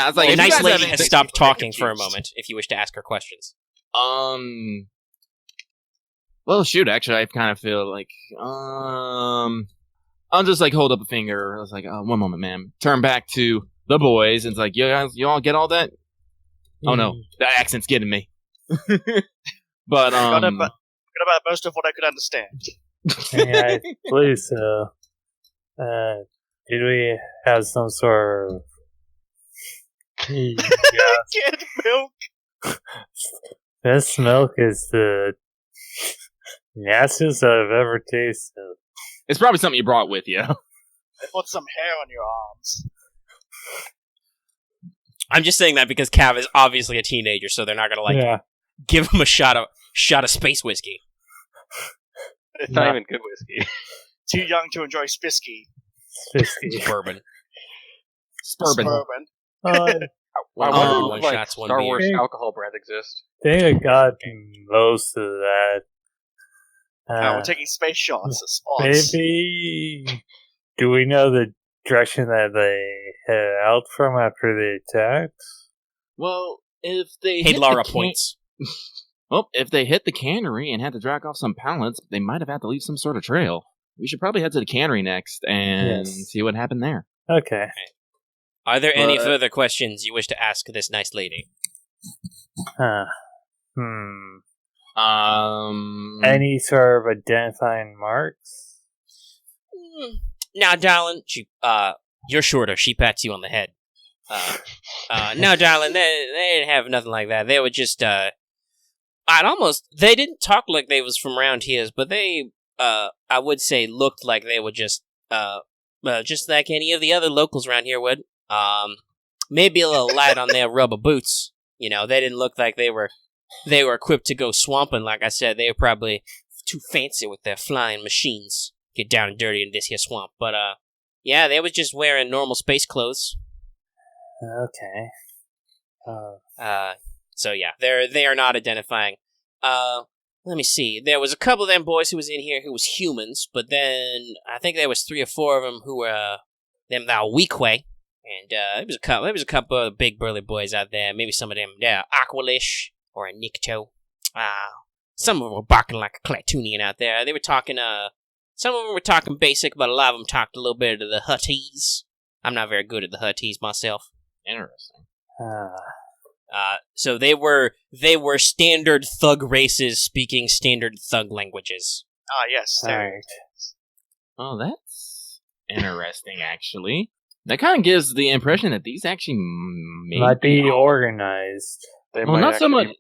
it's like... The if you nice guys lady have has anything- stopped talking for a moment, if you wish to ask her questions. Well, shoot, actually, I kind of feel like, I'll just, hold up a finger. I was like, one moment, ma'am. Turn back to the boys, and it's like, you all get all that? Oh, no, that accent's getting me. But, Forgot about most of what I could understand. Yeah, I believe so. Did we have some sort of... Kid milk! This milk is the nastiest I've ever tasted. it's probably something you brought with you. I put some hair on your arms. I'm just saying that because Cav is obviously a teenager, so they're not gonna give him a shot of space whiskey. It's not even good whiskey. Too young to enjoy spisky. Bourbon. Spurban. I wonder one if shots, one Star beer. Wars alcohol brands exist. I think I got most of that. Now we're taking space shots at spots. Maybe... Do we know the direction that they head out from after the attacked? Well, if they Hey, hit Lara the points. Well, if they hit the cannery and had to drag off some pallets, they might have had to leave some sort of trail. We should probably head to the cannery next and see what happened there. Okay. Are there any further questions you wish to ask this nice lady? Any sort of identifying marks? Now, darling, you're shorter. She pats you on the head. No, darling, they didn't have nothing like that. They were just, They didn't talk like they was from around here, but they, I would say, looked like they were just like any of the other locals around here would. Maybe a little light on their rubber boots. You know, they didn't look like they were equipped to go swamping. Like I said, they were probably too fancy with their flying machines. Get down and dirty in this here swamp. But, yeah, they was just wearing normal space clothes. Okay. So yeah, they are not identifying. Let me see. There was a couple of them boys who was in here who was humans, but then I think there was 3 or 4 of them who were them thou Weequay, and there was a couple of big burly boys out there. Maybe some of them Aqualish or a Nikto. Some of them were barking like a Clatoonian out there. They were talking. Some of them were talking basic, but a lot of them talked a little bit of the Huttese. I'm not very good at the Huttese myself. Interesting. So they were standard thug races speaking standard thug languages. Ah, yes. Alright. Oh, that's interesting, actually. That kind of gives the impression that these actually Might be organized. They well, might not so actually- much.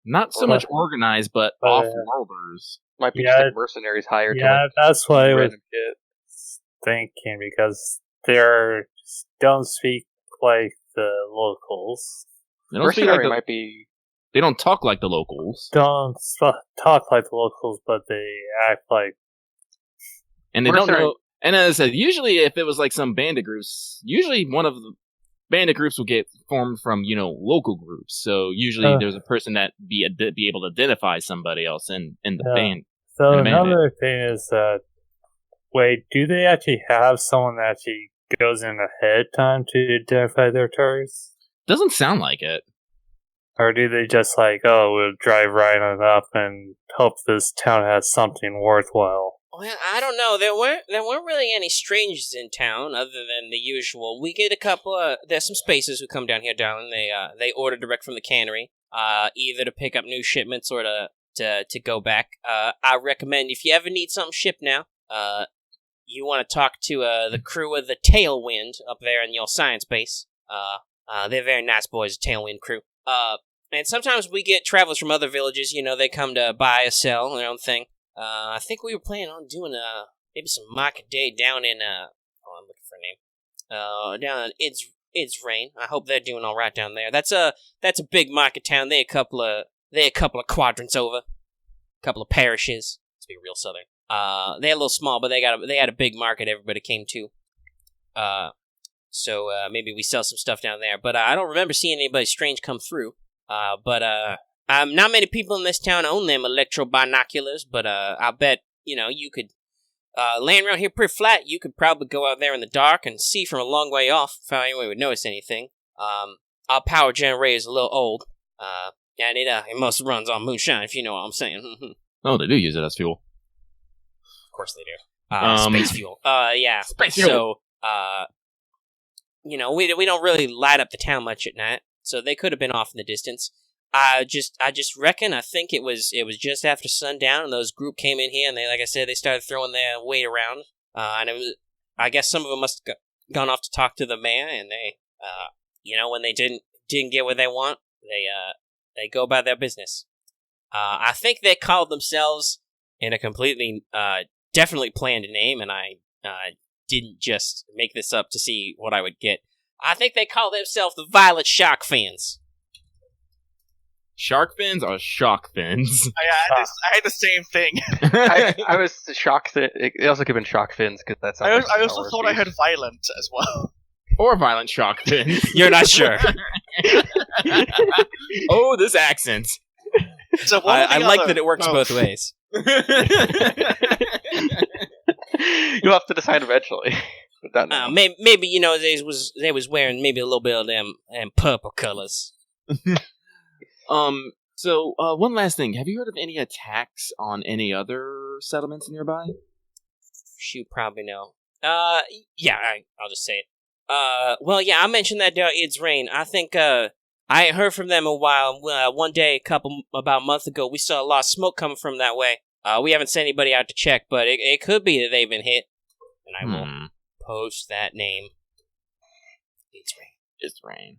Not so much organized, but off-worlders. Might be Yeah, just like mercenaries hired to Yeah, like, that's what I was random shit. thinking, because they don't speak like the locals. They don't speak like Mercenary the, might be. They don't talk like the locals, Talk like the locals, but they act like... and they don't Mercenary- know. And as I said, usually if it was like some bandit groups, usually one of the bandit groups will get formed from local groups. So usually there's a person that be able to identify somebody else in the band. So And a bandit. another thing is that, wait, do they actually have someone that actually goes in ahead of time to identify their targets? Doesn't sound like it. Or do they just we'll drive right on up and hope this town has something worthwhile? Well, I don't know. There weren't really any strangers in town other than the usual. We get a couple. There's some spacers who come down here, darling. They order direct from the cannery, either to pick up new shipments or to go back. I recommend if you ever need something shipped now, you want to talk to the crew of the Tailwind up there in your science base. They're very nice boys, the Tailwind crew. And sometimes we get travelers from other villages. They come to buy or sell their own thing. I think we were planning on doing maybe some market day down in I'm looking for a name. Down in Idsrain. I hope they're doing all right down there. That's a big market town. They a couple of quadrants over, a couple of parishes. Let's be real southern. They're a little small, but they had a big market everybody came to. So maybe we sell some stuff down there. But I don't remember seeing anybody strange come through. But not many people in this town own them electro binoculars, but I bet, you could land around here pretty flat. You could probably go out there in the dark and see from a long way off if anyone would notice anything. Our power generator is a little old, and it mostly runs on moonshine, if you know what I'm saying. Oh, they do use it as fuel. Of course they do. Space fuel. Yeah. Space fuel. So, we don't really light up the town much at night, so they could have been off in the distance. I just reckon. I think it was just after sundown, and those group came in here, and they, like I said, they started throwing their weight around. And it was, I guess some of them must have gone off to talk to the mayor, and they, when they didn't get what they want, they go about their business. I think they called themselves in a completely, definitely planned name, and I didn't just make this up to see what I would get. I think they call themselves the Violet Shark Fans. Shark fins or shock fins? I had the same thing. I was shocked that it also could have been shock fins because that's. I also thought I heard violent as well. Or violent shock fins. You're not sure. Oh, this accent. So I like that it works both ways. You'll have to decide eventually. Maybe they was wearing maybe a little bit of them purple colors. So one last thing. Have you heard of any attacks on any other settlements nearby? You probably know. Yeah, I'll just say it. Well, yeah, I mentioned that Idsrain. I think, I ain't heard from them a while. One day, about a month ago, we saw a lot of smoke coming from that way. We haven't sent anybody out to check, but it could be that they've been hit. And I will post that name. Idsrain. It's rain.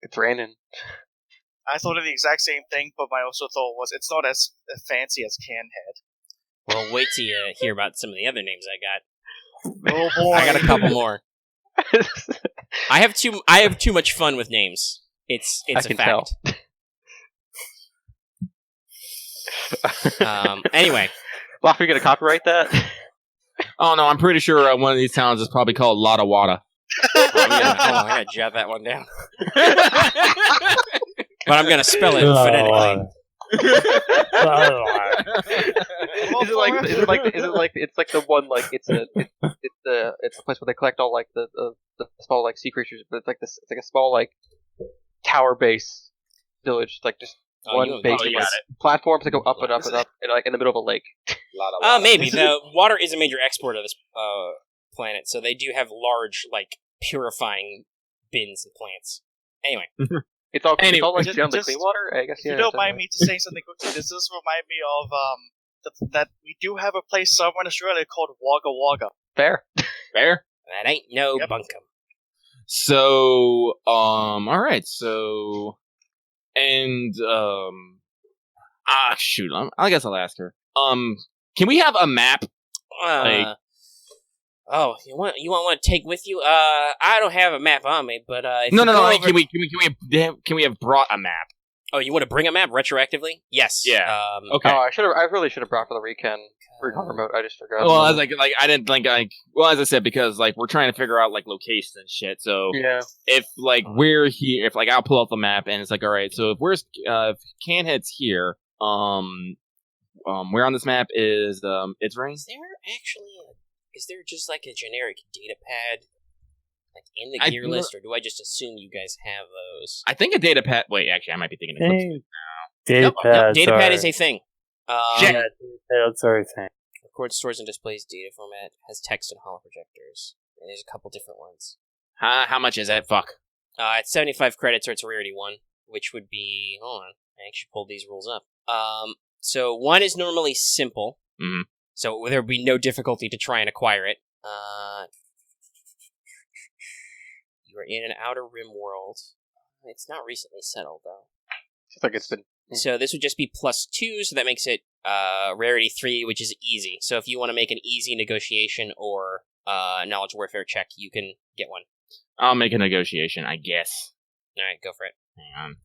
It's raining. I thought of the exact same thing, but my also thought was it's not as fancy as Canhead. Well, wait till you hear about some of the other names I got. Oh boy! I got a couple more. I have too much fun with names. It's I a can fact. Anyway, Loth, are you gonna copyright that? Oh no, I'm pretty sure one of these towns is probably called Lotta Wada. hold on, I gotta jot that one down. But I'm gonna spell it phonetically. It's like the one like it's a place where they collect all like the small like sea creatures, but it's like a small like tower base village, like just one base with like, platforms that go up and up and up, and like in the middle of a lake. Maybe the water is a major export of this planet, so they do have large like purifying bins and plants. Anyway. It's all like just, generally clean water, I guess. If you don't mind me to say something quickly, does this remind me of that we do have a place somewhere in Australia called Wagga Wagga. Fair. Fair. That ain't no bunkum. So, alright, so, and, shoot, I guess I'll ask her. Can we have a map? Oh, you want one to take with you? I don't have a map on me, but if No. over... Can we have brought a map? Oh, you want to bring a map retroactively? Yes. Yeah. Okay. Oh, I really should have brought for the recon remote. I just forgot. Well, I was like I didn't think well, as I said, because like we're trying to figure out like locations and shit. So yeah, if like we're here, if like I'll pull up the map and it's like, all right, so if if Canhead's here, where on this map is it's right? Is there just like a generic data pad, like in the gear list, or do I just assume you guys have those? I think a data pad. Wait, actually, I might be thinking of data pad. Data pad is a thing. Data pads are a thing. Records, stores, and displays data format, has text and holo projectors. And there's a couple different ones. How much is that? Fuck. It's 75 credits, or it's a rarity one, which would be. Hold on, I actually pulled these rules up. So one is normally simple. Mm-hmm. So there would be no difficulty to try and acquire it. You are in an outer rim world. It's not recently settled, though. It's like it's been... So this would just be +2, so that makes it rarity 3, which is easy. So if you want to make an easy negotiation or knowledge warfare check, you can get one. I'll make a negotiation, I guess. Alright, go for it. Hang on.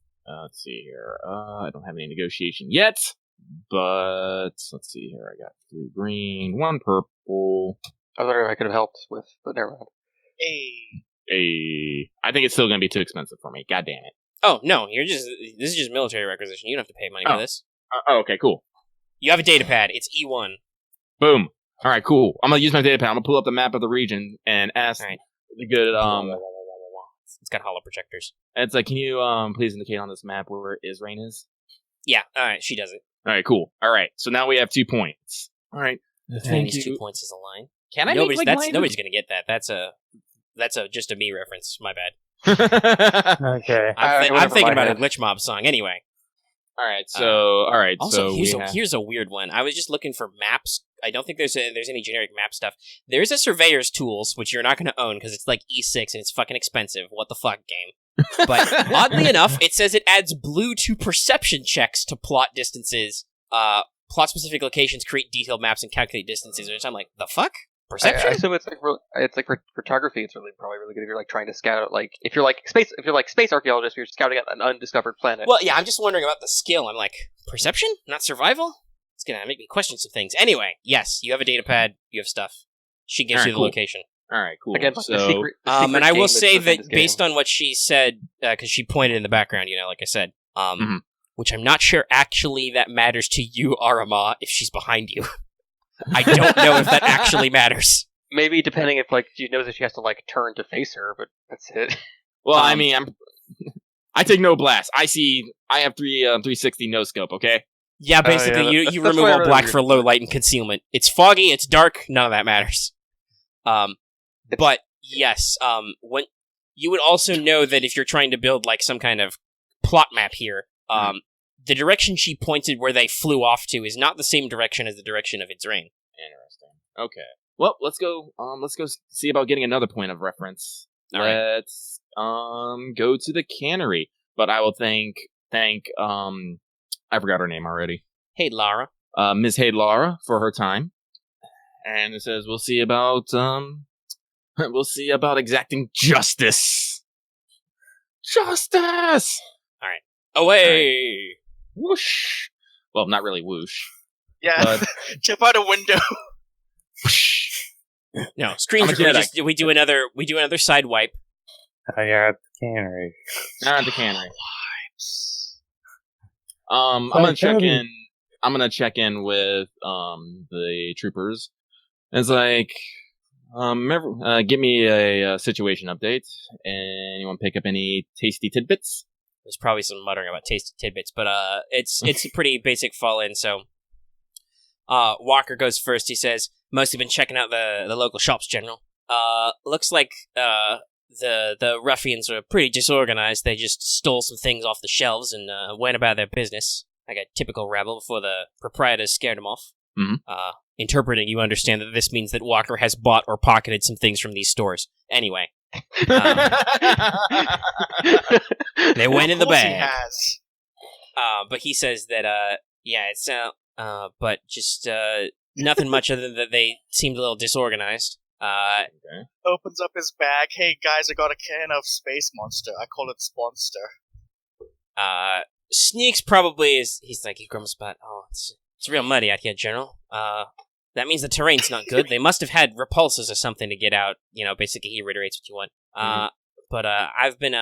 Let's see here. I don't have any negotiation yet. But let's see here. I got 3 green, 1 purple. I was wondering if I could have helped with, but never mind. I think it's still going to be too expensive for me. God damn it. Oh no, this is just military requisition. You don't have to pay money for this. Okay, cool. You have a data pad. It's E1. Boom. All right, cool. I'm gonna use my data pad. I'm gonna pull up the map of the region and ask the good It's got holo projectors. It's like, can you please indicate on this map where Israin is? Yeah. All right, she does it. All right, cool. All right, so now we have 2 points. All right. Thank you. 2 points is a line. Can I nobody's nobody's gonna get that. That's just a me reference. My bad. Okay. I'm thinking about a Glitch Mob song anyway. All right. Also, so here's a weird one. I was just looking for maps. I don't think there's any generic map stuff. There's a Surveyor's Tools, which you're not going to own because it's like E6 and it's fucking expensive. What the fuck, game? But oddly enough, it says it adds blue to perception checks to plot distances. Plot specific locations, create detailed maps, and calculate distances. Which I'm like, the fuck? Perception? I assume it's like for photography. It's probably really good if you're like trying to scout out, like if you're like space archaeologist, you're scouting out an undiscovered planet. Well, yeah, I'm just wondering about the skill. I'm like, perception, not survival. It's gonna make me question some things. Anyway, yes, you have a data pad. You have stuff. She gives you the location. All right, cool. Again, so, the secret and I will say that game. based on what she said, because she pointed in the background, like I said, which I'm not sure actually that matters to you, Aramaa, if she's behind you. I don't know if that actually matters. Maybe depending if like she knows that she has to like turn to face her, but that's it. Well, I mean, I take no blast. I have 360 no scope. Okay. Yeah, basically, you remove all black for low light and concealment. It's foggy. It's dark. None of that matters. But yes, when you would also know that if you're trying to build like some kind of plot map here, the direction she pointed where they flew off to is not the same direction as the direction of its rain. Interesting. Okay. Well, let's go see about getting another point of reference. All right. Let's go to the cannery. But I will think thank I forgot her name already. Hey, Lara. Ms. Hay Lara for her time, and it says we'll see about exacting justice. Justice. Away. Whoosh. Well, not really whoosh. Yeah, But jump out a window. No, screens. We do another side wipe. Oh, you're at the cannery. not at the cannery. I'm gonna check in. I'm gonna check in with the troopers. It's like, give me a situation update. Anyone pick up any tasty tidbits? There's probably some muttering about tasty tidbits, but it's a pretty basic fall in. So, Walker goes first. He says, "Mostly been checking out the local shops, General. Looks like the ruffians are pretty disorganized. They just stole some things off the shelves and went about their business like a typical rebel before the proprietors scared them off." Mm-hmm. Interpreting, you understand that this means that Walker has bought or pocketed some things from these stores. Anyway. They went in the bag. He has. But he says that, it's, but just, nothing much other than that they seemed a little disorganized. Okay. Opens up his bag. Hey guys, I got a can of Space Monster. I call it Sponster. Sneaks probably is, he grumbles about, it's real muddy out here, General. That means the terrain's not good. They must have had repulsors or something to get out. Basically he reiterates what you want. But I've been,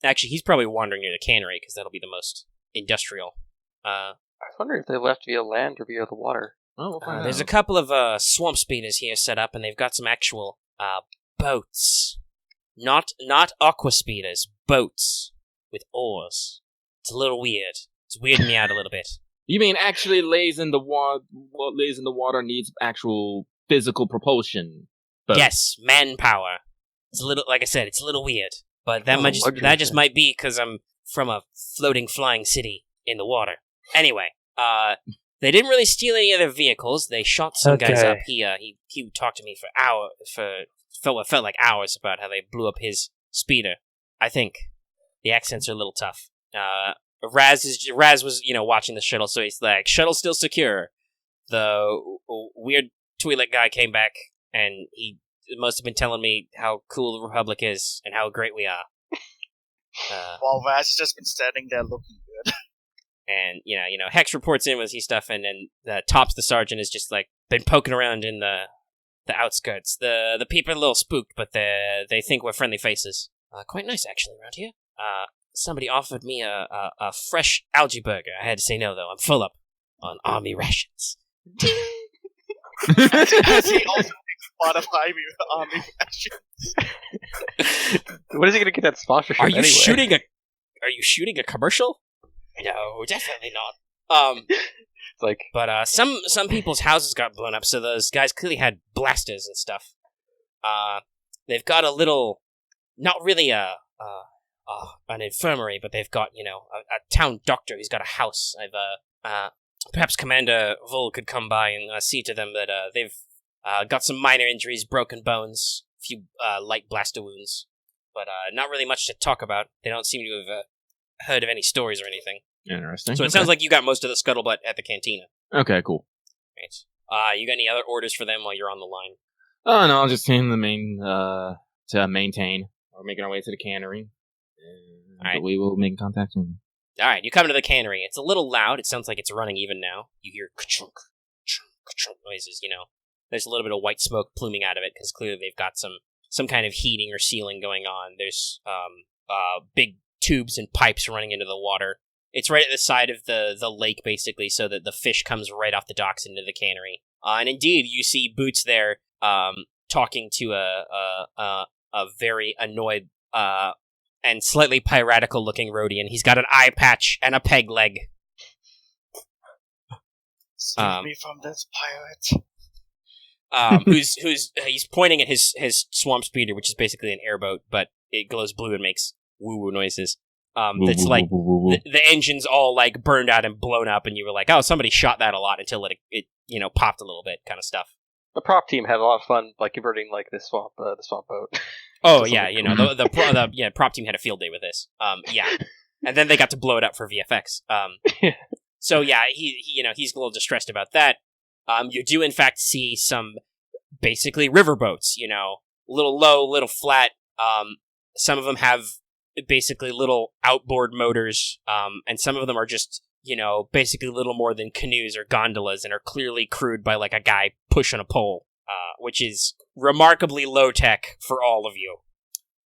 actually, he's probably wandering near the cannery, because that'll be the most industrial. I was wondering if they left via land or via the water. Oh, we'll find There's out. a couple of swamp speeders here set up, and they've got some actual boats. Not aqua speeders, boats with oars. It's a little weird. It's weirding me out a little bit. You mean actually lays in the water? What lays in the water needs actual physical propulsion. But Yes, manpower. It's a little, like I said, it's a little weird. But that just might be because I'm from a floating, flying city in the water. Anyway, they didn't really steal any of their vehicles. They shot some guys up. He talked to me felt like hours about how they blew up his speeder. I think the accents are a little tough. Raz was watching the shuttle, so he's like, "Shuttle still secure." The weird Twi'lek guy came back, and he must have been telling me how cool the Republic is and how great we are. While Raz has just been standing there looking good. And Hex reports in with his stuff, and then Tops the sergeant is just like been poking around in the outskirts. The people are a little spooked, but they think we're friendly faces. Quite nice actually around here. Somebody offered me a fresh algae burger. I had to say no though. I'm full up on army rations. As he also makes fun of army rations. When is he going to get that sponsorship? Are you anyway? shooting a commercial? No, definitely not. It's like, But some people's houses got blown up, so those guys clearly had blasters and stuff. They've got a little, not really an infirmary, but they've got a town doctor. He's got a house. Perhaps Commander Vuull could come by and see to them that they've got some minor injuries, broken bones, a few light blaster wounds, but not really much to talk about. They don't seem to have heard of any stories or anything. Interesting. So it sounds like you got most of the scuttlebutt at the cantina. Okay, cool. Right. You got any other orders for them while you're on the line? Oh no, I'll just came to maintain. We're making our way to the cannery. Alright. But we will make contact soon. Alright, you come to the cannery. It's a little loud. It sounds like it's running even now. You hear ka-chunk, ka-chunk, ka-chunk noises, There's a little bit of white smoke pluming out of it, because clearly they've got some kind of heating or sealing going on. There's big tubes and pipes running into the water. It's right at the side of the lake, basically, so that the fish comes right off the docks into the cannery. And indeed, you see Boots there talking to a very annoyed and slightly piratical-looking Rhodian. He's got an eye patch and a peg leg. Save me from this pirate. He's pointing at his swamp speeder, which is basically an airboat, but it glows blue and makes woo-woo noises. That's like the engine's all like burned out and blown up, and you were like, "Oh, somebody shot that a lot," until it popped a little bit, kind of stuff. the prop team had a lot of fun, like converting like the swamp boat. Oh yeah, the prop team had a field day with this. Yeah. And then they got to blow it up for VFX. So yeah, he's a little distressed about that. You do in fact see some basically riverboats, little low, little flat. Some of them have basically little outboard motors, and some of them are just, basically little more than canoes or gondolas and are clearly crewed by like a guy pushing a pole, which is remarkably low tech for all of you.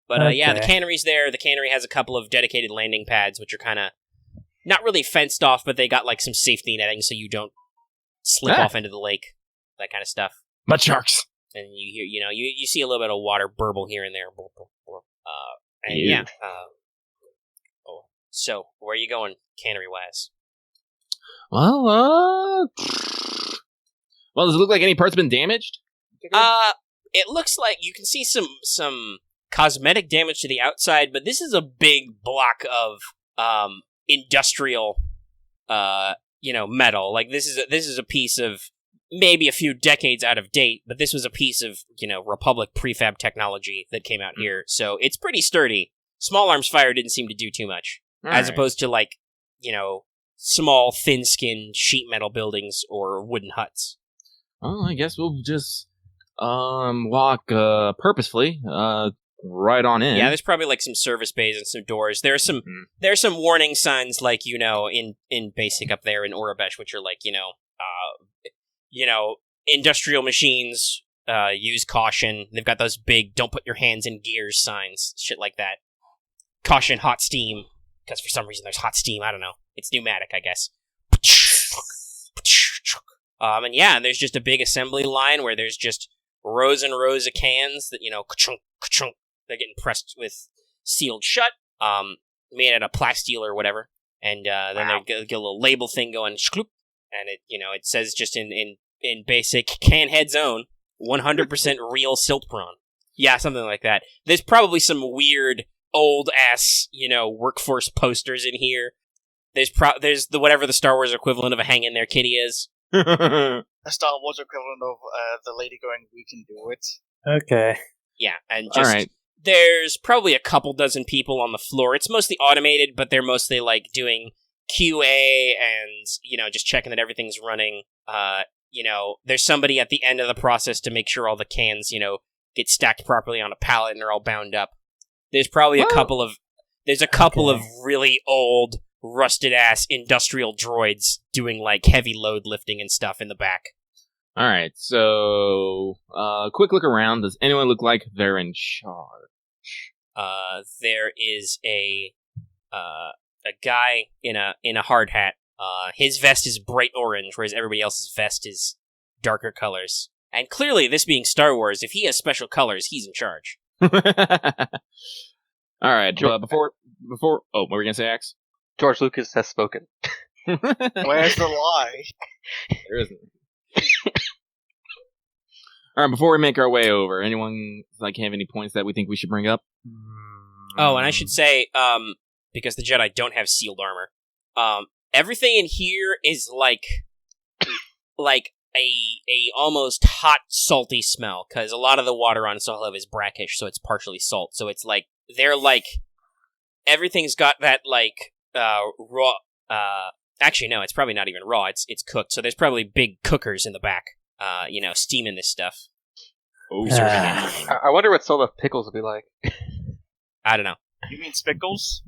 But yeah, the cannery's there. The cannery has a couple of dedicated landing pads, which are kind of not really fenced off, but they got like some safety netting so you don't slip off into the lake, that kind of stuff. Mud sharks. And you hear, you see a little bit of water burble here and there. And yeah. So where are you going, cannery wise? Well, does it look like any part's been damaged? It looks like you can see some cosmetic damage to the outside, but this is a big block of industrial metal. Like this is a piece of maybe a few decades out of date, but this was a piece of Republic prefab technology that came out here, so it's pretty sturdy. Small arms fire didn't seem to do too much, as opposed to like small thin-skinned sheet metal buildings or wooden huts. Well, I guess we'll just walk purposefully right on in. Yeah, there's probably like some service bays and some doors. There's some warning signs, like in basic up there in Orabesh, which are like industrial machines. Use caution. They've got those big "Don't put your hands in gears" signs, shit like that. Caution, hot steam, because for some reason there's hot steam. I don't know. It's pneumatic, I guess. And yeah, there's just a big assembly line where there's just rows and rows of cans that ka-chunk, ka-chunk. They're getting pressed with sealed shut, made out of plasteel or whatever, and then they get a little label thing going, shkloop, and it says just in basic Canhead zone, 100% real silt prawn. Yeah, something like that. There's probably some weird old ass workforce posters in here. There's the whatever the Star Wars equivalent of a hang in there kitty is. A Star Wars equivalent of the lady going, "We can do it." Okay. Yeah, and just all right. There's probably a couple dozen people on the floor. It's mostly automated, but they're mostly like doing QA and just checking that everything's running. There's somebody at the end of the process to make sure all the cans get stacked properly on a pallet and they're all bound up. There's probably a couple of really old, rusted ass industrial droids doing like heavy load lifting and stuff in the back. All right, so quick look around. Does anyone look like they're in charge? There is a guy in a hard hat. His vest is bright orange, whereas everybody else's vest is darker colors. And clearly, this being Star Wars, if he has special colors, he's in charge. All right, before what were you gonna say, Axe? George Lucas has spoken. Where's the lie? There isn't. All right, before we make our way over, anyone have any points that we think we should bring up? Oh, and I should say, because the Jedi don't have sealed armor, everything in here is like a almost hot, salty smell, because a lot of the water on Soheliv is brackish, so it's partially salt. So it's like they're like everything's got that like raw. Actually, no, it's probably not even raw. It's cooked. So there's probably big cookers in the back, steaming this stuff. Oh, I wonder what Soheliv pickles will be like. I don't know. You mean spickles?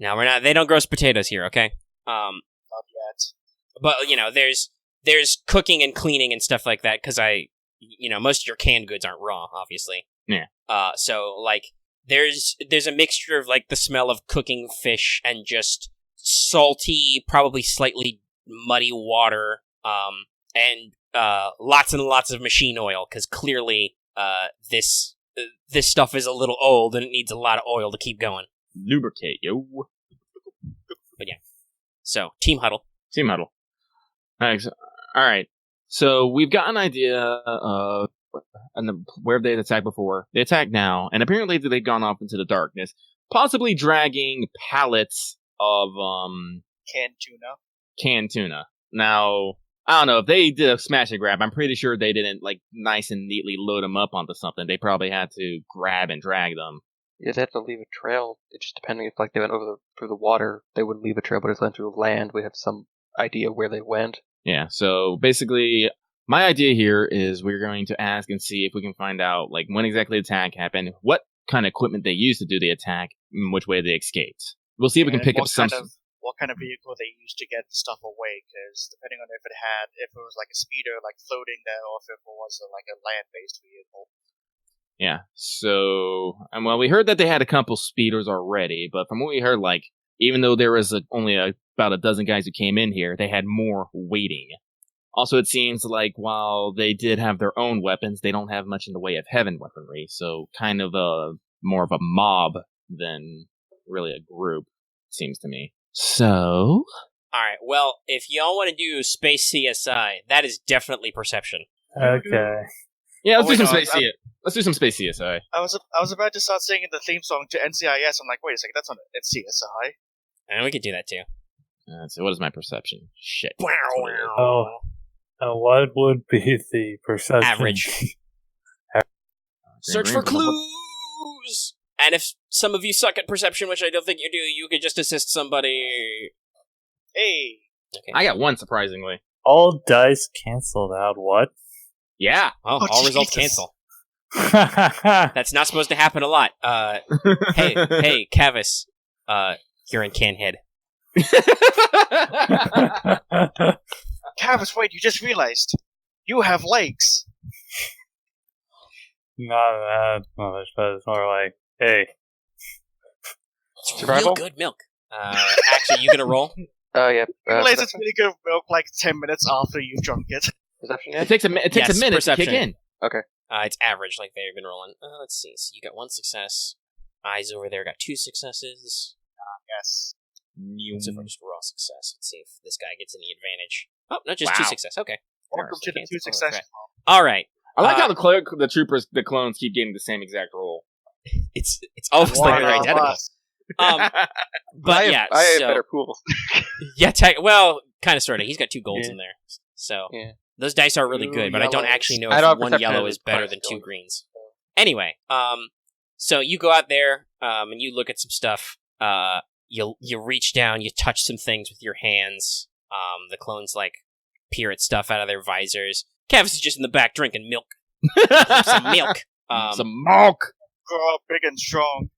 No, we're not. They don't gross potatoes here, okay? Not yet. But there's cooking and cleaning and stuff like that because most of your canned goods aren't raw, obviously. Yeah. So like there's a mixture of like the smell of cooking fish and just salty, probably slightly muddy water, and lots and lots of machine oil because clearly this stuff is a little old and it needs a lot of oil to keep going. Lubricate, yo. But yeah. So, team huddle. Team huddle. All right. So we've got an idea of where they'd attacked before. They attack now, and apparently they've gone off into the darkness, possibly dragging pallets of canned tuna. Now, I don't know if they did a smash and grab. I'm pretty sure they didn't nice and neatly load them up onto something. They probably had to grab and drag them. You'd have to leave a trail. It's just depending if like they went through the water, they wouldn't leave a trail, but if they went through land, we'd have some idea where they went. Yeah, so basically, my idea here is we're going to ask and see if we can find out like when exactly the attack happened, what kind of equipment they used to do the attack, and which way they escaped. We'll see if we can pick up some... what kind of vehicle they used to get stuff away, because depending on if it was like a speeder like floating there, or if it was like a land-based vehicle. Yeah, so, and well, we heard that they had a couple speeders already, but from what we heard, like, even though there was only about a dozen guys who came in here, they had more waiting. Also, it seems like while they did have their own weapons, they don't have much in the way of heaven weaponry, so kind of more of a mob than really a group, seems to me. So... Alright, well, if y'all want to do Space CSI, that is definitely perception. Okay. Yeah, let's do some Space CSI. Let's do some Space CSI. I was about to start singing the theme song to NCIS. I'm like, wait a second, that's not it. It's CSI. And we could do that too. So what is my perception? Shit. Oh, what would be the perception? Average. Search for clues! And if some of you suck at perception, which I don't think you do, you could just assist somebody. Hey! Okay. I got one, surprisingly. All dice canceled out. What? Yeah. Oh, all results cancel. That's That's not supposed to happen a lot. Hey, Kavis. You're in Canhead. Kavis, wait, you just realized. You have legs. not that much, but it's more like, hey. It's Survival? real good milk. Actually, you gonna roll? Yeah. You realize it's really good milk like 10 minutes after you've drunk it. Perception, It takes a minute perception. to kick in. It's average, like they've been rolling. Let's see. So you got 1 success. Eyes over there got 2 successes. Yes. So far, just raw success. Let's see if this guy gets any advantage. Oh, no, just 2 success. Okay. Welcome to the 2 success. All right. I like how the clones keep getting the same exact roll. It's almost like they're identical. But yeah, I have better pools. Yeah, well, kind of, sort of. He's got 2 golds in there, so those dice are really good. But I don't actually know if 1 yellow is better than 2 greens. Anyway, so you go out there and you look at some stuff. You reach down, you touch some things with your hands. The clones like peer at stuff out of their visors. Kavis is just in the back drinking milk. Some milk. Some milk. Grow up big and strong.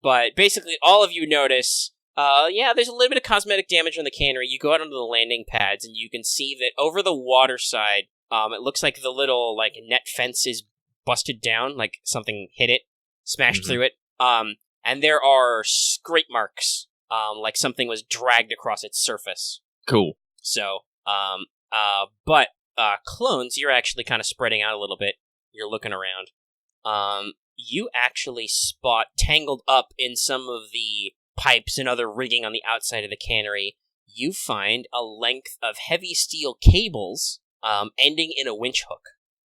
But basically, all of you notice, there's a little bit of cosmetic damage on the cannery. You go out onto the landing pads, and you can see that over the water side, it looks like the little, like, net fence is busted down, like something hit it, smashed through it. And there are scrape marks, like something was dragged across its surface. Cool. So, but clones, you're actually kind of spreading out a little bit. You're looking around. You actually spot, tangled up in some of the pipes and other rigging on the outside of the cannery, you find a length of heavy steel cables ending in a winch hook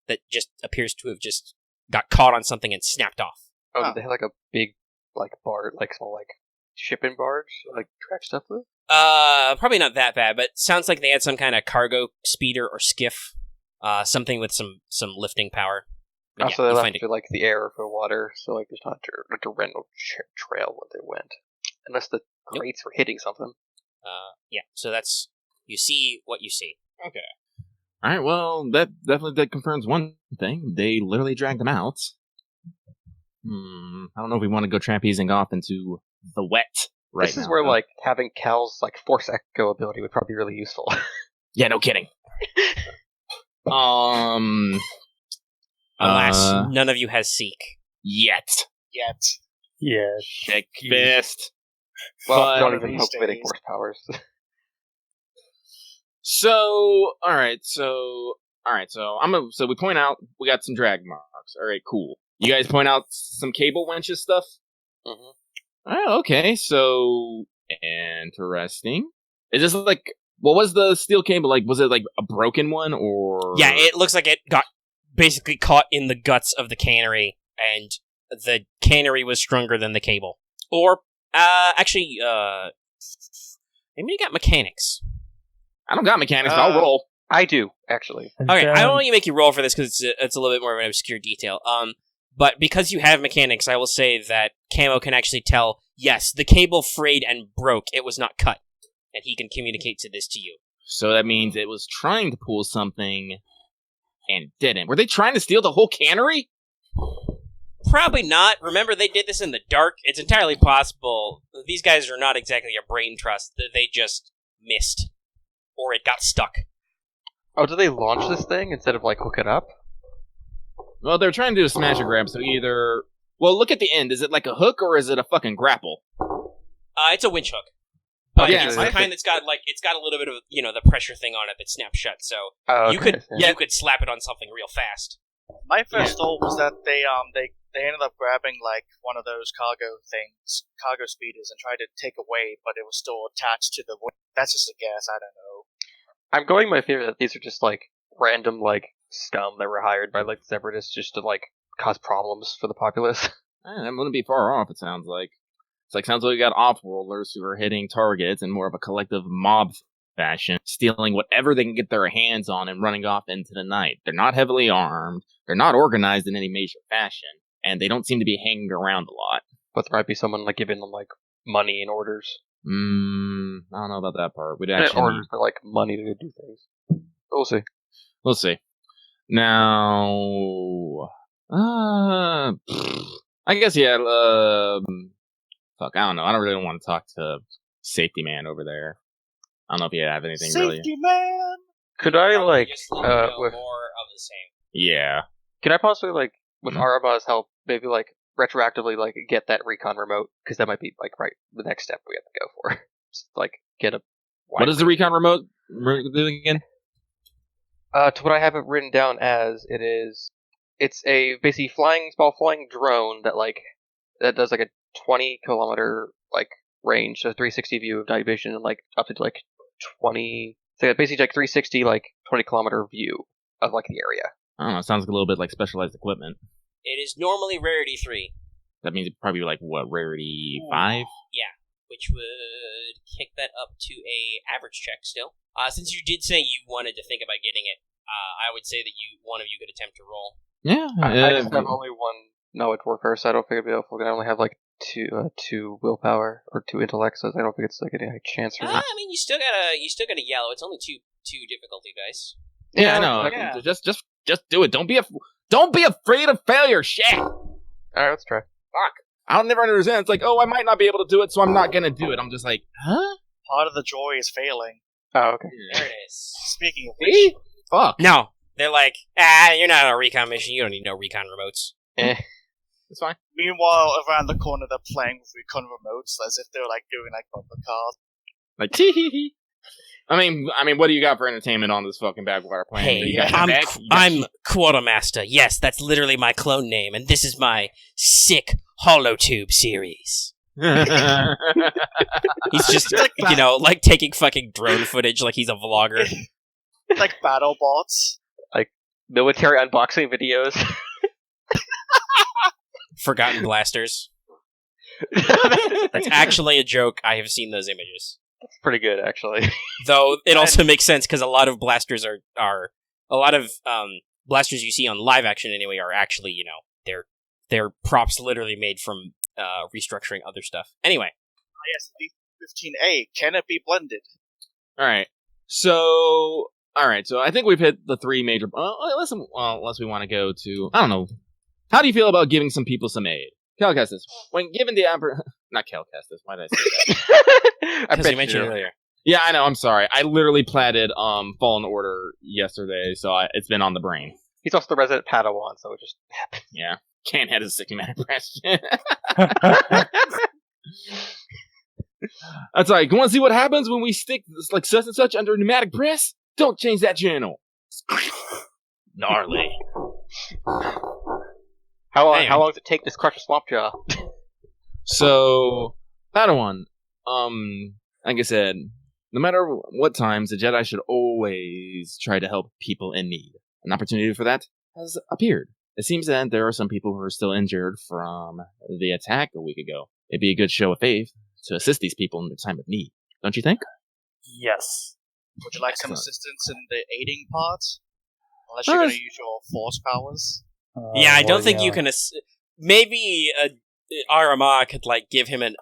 that just appears to have just got caught on something and snapped off. Oh, did they have like a big, like, barge, like small, like, shipping barge, like, track stuff with? Probably not that bad, but sounds like they had some kind of cargo speeder or skiff, something with some lifting power. But Also, they left for, like, the air or for water, so, like, there's not a direct trail where they went. Unless the crates were hitting something. So that's, you see what you see. Okay. Alright, well, that confirms one thing. They literally dragged them out. I don't know if we want to go trapezing off into the wet right now. This is where, like, having Cal's, like, force echo ability would probably be really useful. Yeah, no kidding. Alas, none of you has Seek. Yet. Yet. Yeah. Thick fist. Well, don't But- even hope with any force powers. So we point out we got some drag marks. All right, cool. You guys point out some cable winches stuff. Oh, okay. So interesting. Is this like, what was the steel cable like? Was it like a broken one or? Yeah, it looks like it got basically caught in the guts of the cannery, and the cannery was stronger than the cable. Or actually, maybe you got mechanics. I don't got mechanics. But I'll roll. I do, actually. Okay, I don't want you to make you roll for this because it's a little bit more of an obscure detail. But because you have mechanics, I will say that Camo can actually tell, yes, the cable frayed and broke. It was not cut. And he can communicate this to you. So that means it was trying to pull something and didn't. Were they trying to steal the whole cannery? Probably not. Remember, they did this in the dark. It's entirely possible. These guys are not exactly a brain trust. They just missed. Or it got stuck. Oh, did they launch this thing instead of, like, hook it up? Well, they're trying to do a smash and grab, so either... Well, look at the end. Is it like a hook, or is it a fucking grapple? It's a winch hook. But yeah, it's the kind that's got, like, it's got a little bit of, the pressure thing on it that snaps shut, so you could slap it on something real fast. My first thought was that they ended up grabbing, like, one of those cargo speeders, and tried to take away, but it was still attached to the wing. That's just a guess, I don't know. I'm going by theory that these are just, like, random, like, scum that were hired by, like, separatists just to, like, cause problems for the populace. That wouldn't be far off, it sounds like. Sounds like we got off-worlders who are hitting targets in more of a collective mob fashion, stealing whatever they can get their hands on and running off into the night. They're not heavily armed, they're not organized in any major fashion, and they don't seem to be hanging around a lot. But there might be someone, like, giving them, like, money and orders. I don't know about that part. We'd actually orders for, like, money to do things. But we'll see. We'll see. Now... I guess, yeah, fuck, I don't know. I don't really want to talk to Safety Man over there. I don't know if you have anything really. Safety Man! Could I, like, just more with... of the same. Yeah. Can I possibly, like, with Arama's help, maybe, like, retroactively, like, get that recon remote? Because that might be, like, right, the next step we have to go for. Just, like, get a... What does the recon remote do again? To what I have it written down as, it's a basically small flying drone that, like, that does, like, a 20-kilometer, like, range, so 360 view of night vision, and, like, up to, like, 20... So basically, like, 360, like, 20-kilometer view of, like, the area. I don't know, it sounds like a little bit like specialized equipment. It is normally Rarity 3. That means it'd probably be, like, what, Rarity 5? Yeah, which would kick that up to a average check still. Since you did say you wanted to think about getting it, I would say that one of you could attempt to roll. Yeah. I just have only one knowledge warfare, so I don't think I'd be able to. I only have, like, two willpower or 2 intellect, so I don't think it's like any chance for me. I mean, you still got a yellow. It's only two difficulty dice. Yeah, I know. Yeah. Just do it. Don't be afraid of failure. Shit. All right, let's try. Fuck. I'll never understand. It's like, oh, I might not be able to do it, so I'm not gonna do it. I'm just like, huh? Part of the joy is failing. Oh, okay. There it is. Speaking of which, See? Fuck. No, they're like, you're not on a recon mission. You don't need no recon remotes. It's fine. meanwhile, around the corner they're playing with recon remotes as if they're like doing like bumper cars. Like, tee hee hee. I mean, what do you got for entertainment on this fucking backwater plane? Hey, I'm Quartermaster. Yes, that's literally my clone name, and this is my sick holotube series. He's just, like taking fucking drone footage like he's a vlogger. Like battle bots. Like military unboxing videos. Forgotten blasters. That's actually a joke. I have seen those images. That's pretty good, actually. Though it also makes sense because a lot of blasters blasters you see on live action anyway are actually, they're props literally made from restructuring other stuff. Anyway. Yes, D15A. Can it be blended? All right. So I think we've hit the three major. Unless we want to go to, I don't know. How do you feel about giving some people some aid? Calcastus, when given the not Calcastus, why did I say that? Because you mentioned it earlier. Yeah, I know, I'm sorry. I literally platted Fallen Order yesterday, so it's been on the brain. He's also the resident Padawan, so it just happened. Yeah. Canhead is a 60-man question. That's like, you want to see what happens when we stick like such and such under a pneumatic press? Don't change that channel. Gnarly. How long does it take to crush a swamp jaw? So, Padawan, like I said, no matter what times, the Jedi should always try to help people in need. An opportunity for that has appeared. It seems that there are some people who are still injured from the attack a week ago. It'd be a good show of faith to assist these people in their time of need. Don't you think? Yes. Would you like some assistance in the aiding part? Unless you're going to use your force powers. Yeah, I don't think you can. Maybe Aramaa could like give him an.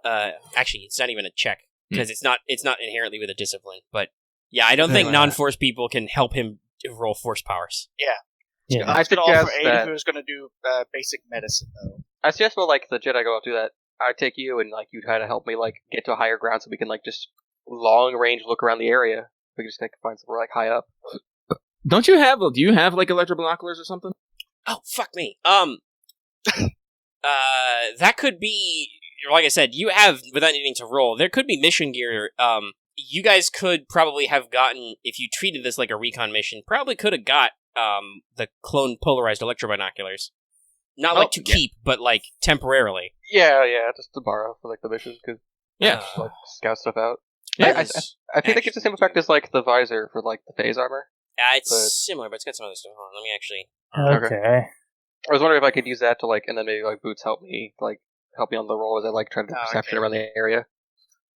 Actually, it's not even a check because it's not inherently with a discipline. But yeah, I don't think non-force people can help him roll force powers. Yeah. I I could suggest offer aid that- if he was going to do basic medicine, though. I suggest well, like the Jedi go up do that. I take you and like you try to help me like get to a higher ground so we can like just long range look around the area. We can just like find somewhere like high up. Do you have like electro binoculars or something? Oh fuck me. That could be. Like I said, you have without needing to roll. There could be mission gear. You guys could probably have gotten if you treated this like a recon mission. Probably could have got the clone polarized electro binoculars. Not like to keep, but like temporarily. Yeah, just to borrow for like the missions because like scout stuff out. Yeah, I think that gives the same effect as like the visor for like the phase armor. It's similar, but it's got some other stuff on. Let me actually. Okay. I was wondering if I could use that to like, and then maybe like boots help me on the roll as I like try to do perception around the area.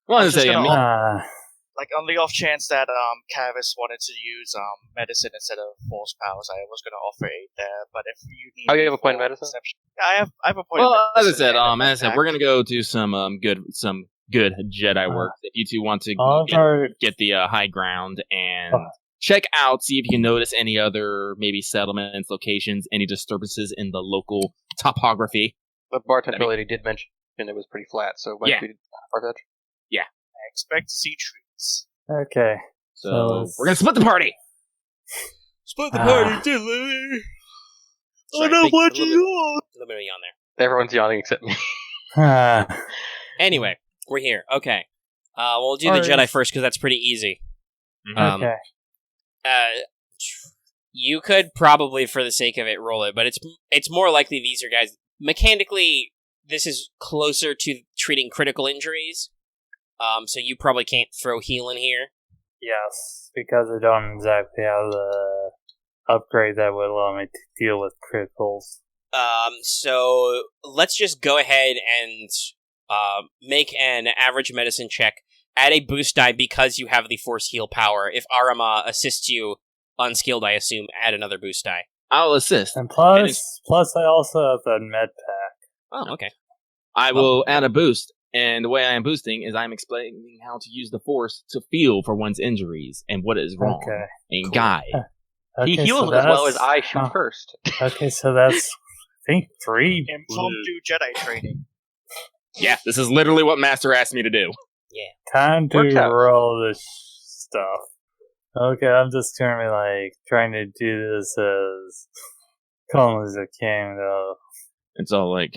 Well, I was just gonna I like on the off chance that Kavis wanted to use medicine instead of force powers, I was going to offer aid there. But if you need, you have a point in medicine? Perception, yeah, I have a point. well, in as I medicine said, we're gonna go do some good Jedi work. If you two want to get the high ground and check out, see if you can notice any other maybe settlements, locations, any disturbances in the local topography. The bartender lady did mention it was pretty flat, so might be Bartend. I expect to see trees. Okay. So we're gonna split the party. Split the party, Dilly. I know what you want. A little bit of yawn there. Everyone's yawning except me. Anyway, we're here. Okay. We'll do the Jedi first because that's pretty easy. Okay. You could probably, for the sake of it, roll it, but it's more likely these are guys. Mechanically, this is closer to treating critical injuries, so you probably can't throw heal in here. Yes, because I don't exactly have the upgrade that would allow me to deal with criticals. So let's just go ahead and make an average medicine check. Add a boost die because you have the force heal power. If Aramaa assists you, unskilled, I assume, add another boost die. I'll assist. And plus I also have the med pack. Oh, okay. I will add a boost, and the way I am boosting is I'm explaining how to use the force to feel for one's injuries and what is wrong. Okay. And guide. He heals as well as I shoot first. Okay, so that's, I think, 3. Impromptu Jedi training. Yeah, this is literally what Master asked me to do. Time to Works out. roll this stuff. Okay, I'm just currently like trying to do this as calm as I can, though. It's all like,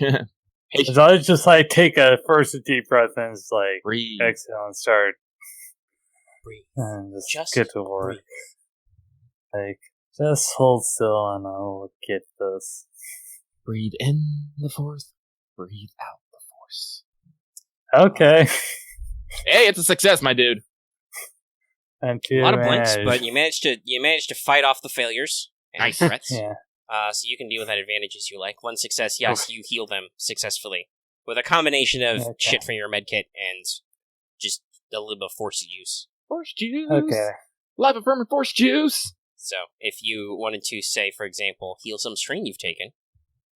So I just like take a first deep breath and just like breathe. exhale and start Breathe. and Just get to work. breathe. Like, just hold still and I'll get this. Breathe in the force. Breathe out the force. Okay. Hey, it's a success, my dude. And A lot of blinks, but you managed to fight off the failures and Nice. threats. Yeah. So you can deal with that advantage as you like. One success, yes, you heal them successfully with a combination of shit from your medkit and just a little bit of force use. Force juice. Okay. Life affirming force juice. So if you wanted to say, for example, heal some strain you've taken.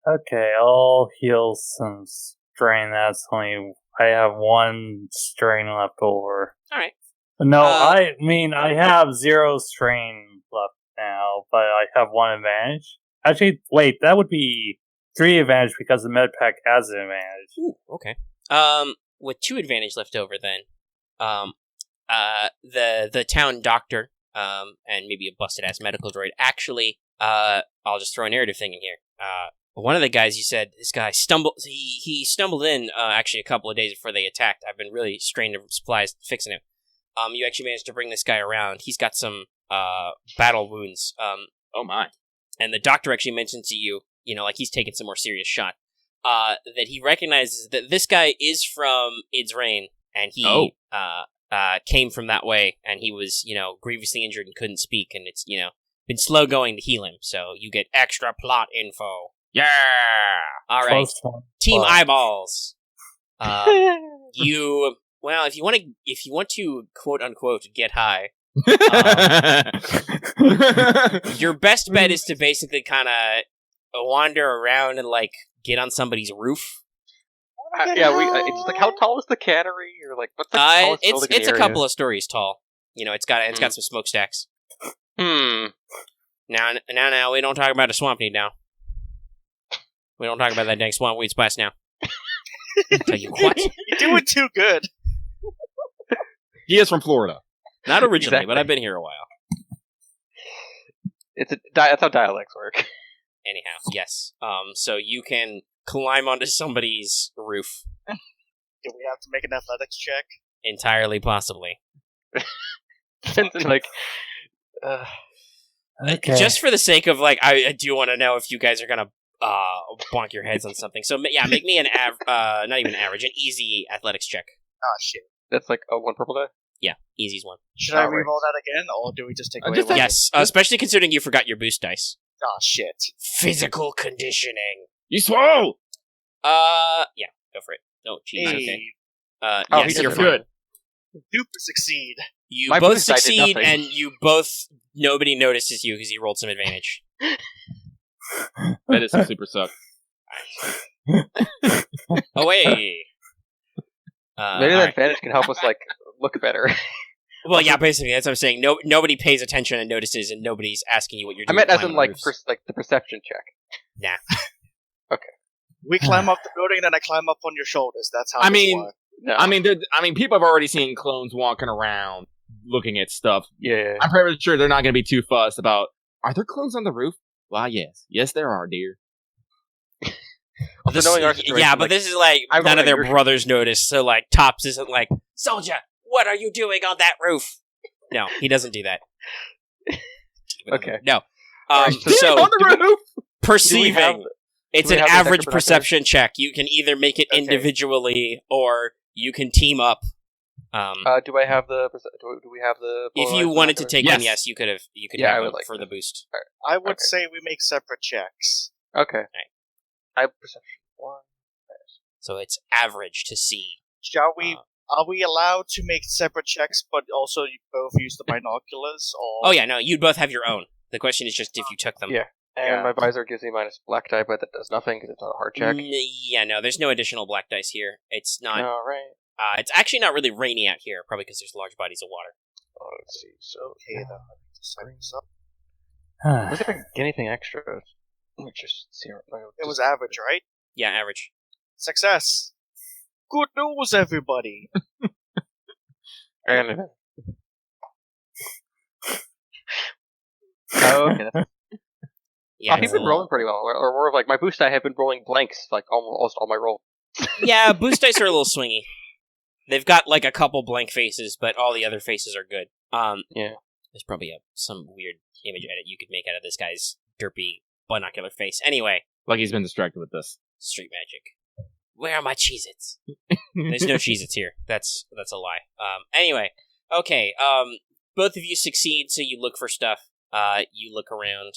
Okay, I'll heal some strain. That's only... I have 1 strain left over. Alright. No, I mean, I have 0 strain left now, but I have 1 advantage. Actually, wait, that would be 3 advantage because the med pack has an advantage. Ooh, okay. With 2 advantage left over then, the town doctor, and maybe a busted-ass medical droid, actually, I'll just throw a narrative thing in here. One of the guys, you said, this guy he stumbled in, actually a couple of days before they attacked. I've been really strained of supplies fixing him. You actually managed to bring this guy around. He's got some, battle wounds. Oh my. And the doctor actually mentioned to you, like he's taken some more serious shot, that he recognizes that this guy is from Id's Reign, and he, came from that way, and he was, grievously injured and couldn't speak, and it's, been slow going to heal him, so you get extra plot info. Yeah. All right, Team Eyeballs. If you want to quote unquote get high, your best bet is to basically kind of wander around and like get on somebody's roof? It's like, how tall is the cannery? Or like, what's the tallest building in it's the a area? couple of stories tall. You know, it's got some smokestacks. Now, we don't talk about a swamp need now. We don't talk about that dang swamp weed splash now. Tell you what? You're doing too good. He is from Florida. Not originally, Exactly. but I've been here a while. That's how dialects work. Anyhow, yes. So you can climb onto somebody's roof. Do we have to make an athletics check? Entirely possibly. And like, Okay. Just for the sake of, like, I do want to know if you guys are gonna bonk your heads on something. So, yeah, make me an not even average, an easy athletics check. Ah, shit. that's like a 1 purple die. Yeah, easy's one. Should I Alright. reroll that again, or do we just take away just one? Yes, especially considering you forgot your boost dice. Ah, shit. Physical conditioning. You swole! Yeah, go for it. Oh, jeez, Hey, okay. Oh, Yes, he you're did fine. good. super succeed. You My both boost die did succeed, nothing. and you both, nobody notices you because you rolled some advantage. That is some super suck. Oh, wait. Maybe that alright. advantage can help us like look better. Well, yeah, basically, that's what I'm saying. Nobody pays attention and notices, and nobody's asking you what you're I doing. meant as climbing in like roofs. like the perception check. We climb up the building, then I climb up on your shoulders. That's how I this mean- works. No. I mean, people have already seen clones walking around looking at stuff. yeah. I'm pretty sure they're not going to be too fussed about, are there clones on the roof? Well, yes. Yes, there are, dear. Also, knowing our situation, yeah, but like, this is like I none of their your- brothers notice. So like Tops isn't like, soldier, what are you doing on that roof? No, he doesn't do that. Okay. No. Alright, So on the roof! perceiving, it's do we an have the average detector perception check. You can either make it Okay. individually or you can team up. Do I have the? Do we have the? If you polarized wanted to binoculars? take Yes. them, yes, you could have. You could Yeah, I have would them like for to. the boost. I would Okay. say we make separate checks. Okay. I have perception 1. So it's average to see. Shall we? Uh, Are we allowed to make separate checks, but also you both use the binoculars? Or Oh yeah, no, you'd both have your own. The question is just if you took them. Yeah. And Yeah. my visor gives me minus black die, but that does nothing because it's not a hard check. Yeah, no, there's no additional black dice here. It's not. All right. It's actually not really rainy out here, probably because there's large bodies of water. Oh, let's see. So okay, then let me just set this up. let's see if I can get anything extra. Let me just see. It was average, right? Yeah, average. Success. Good news, everybody. And oh, okay. Yeah, He's it's been a rolling pretty well. Or more of like my boost die have been rolling blanks like almost all my roll. yeah, boost dice are a little swingy. They've got like a couple blank faces, but all the other faces are good. Yeah. There's probably some weird image edit you could make out of this guy's derpy binocular face. Anyway, Like he's been distracted with this. street magic. Where are my Cheez-Its? There's no Cheez-Its here. That's a lie. Anyway, okay. Both of you succeed, so you look for stuff. You look around.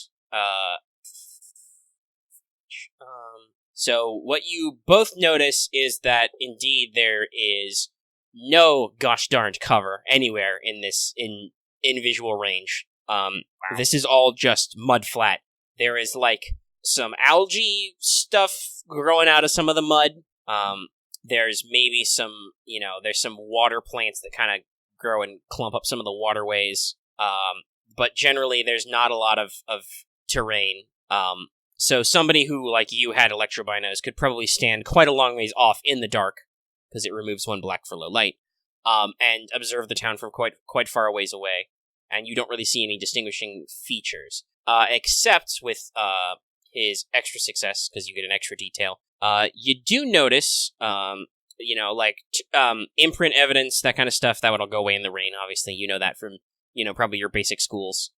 So what you both notice is that indeed there is no gosh darned cover anywhere in this in visual range. This is all just mud flat. There is like some algae stuff growing out of some of the mud. There's maybe some, there's some water plants that kind of grow and clump up some of the waterways. But generally there's not a lot of terrain. So somebody who, like you, had electrobinos could probably stand quite a long ways off in the dark, because it removes one black for low light, and observe the town from quite far a ways away. And you don't really see any distinguishing features, except with his extra success, because you get an extra detail. You do notice, imprint evidence, that kind of stuff, that would all go away in the rain, obviously. You know that from, probably your basic schools,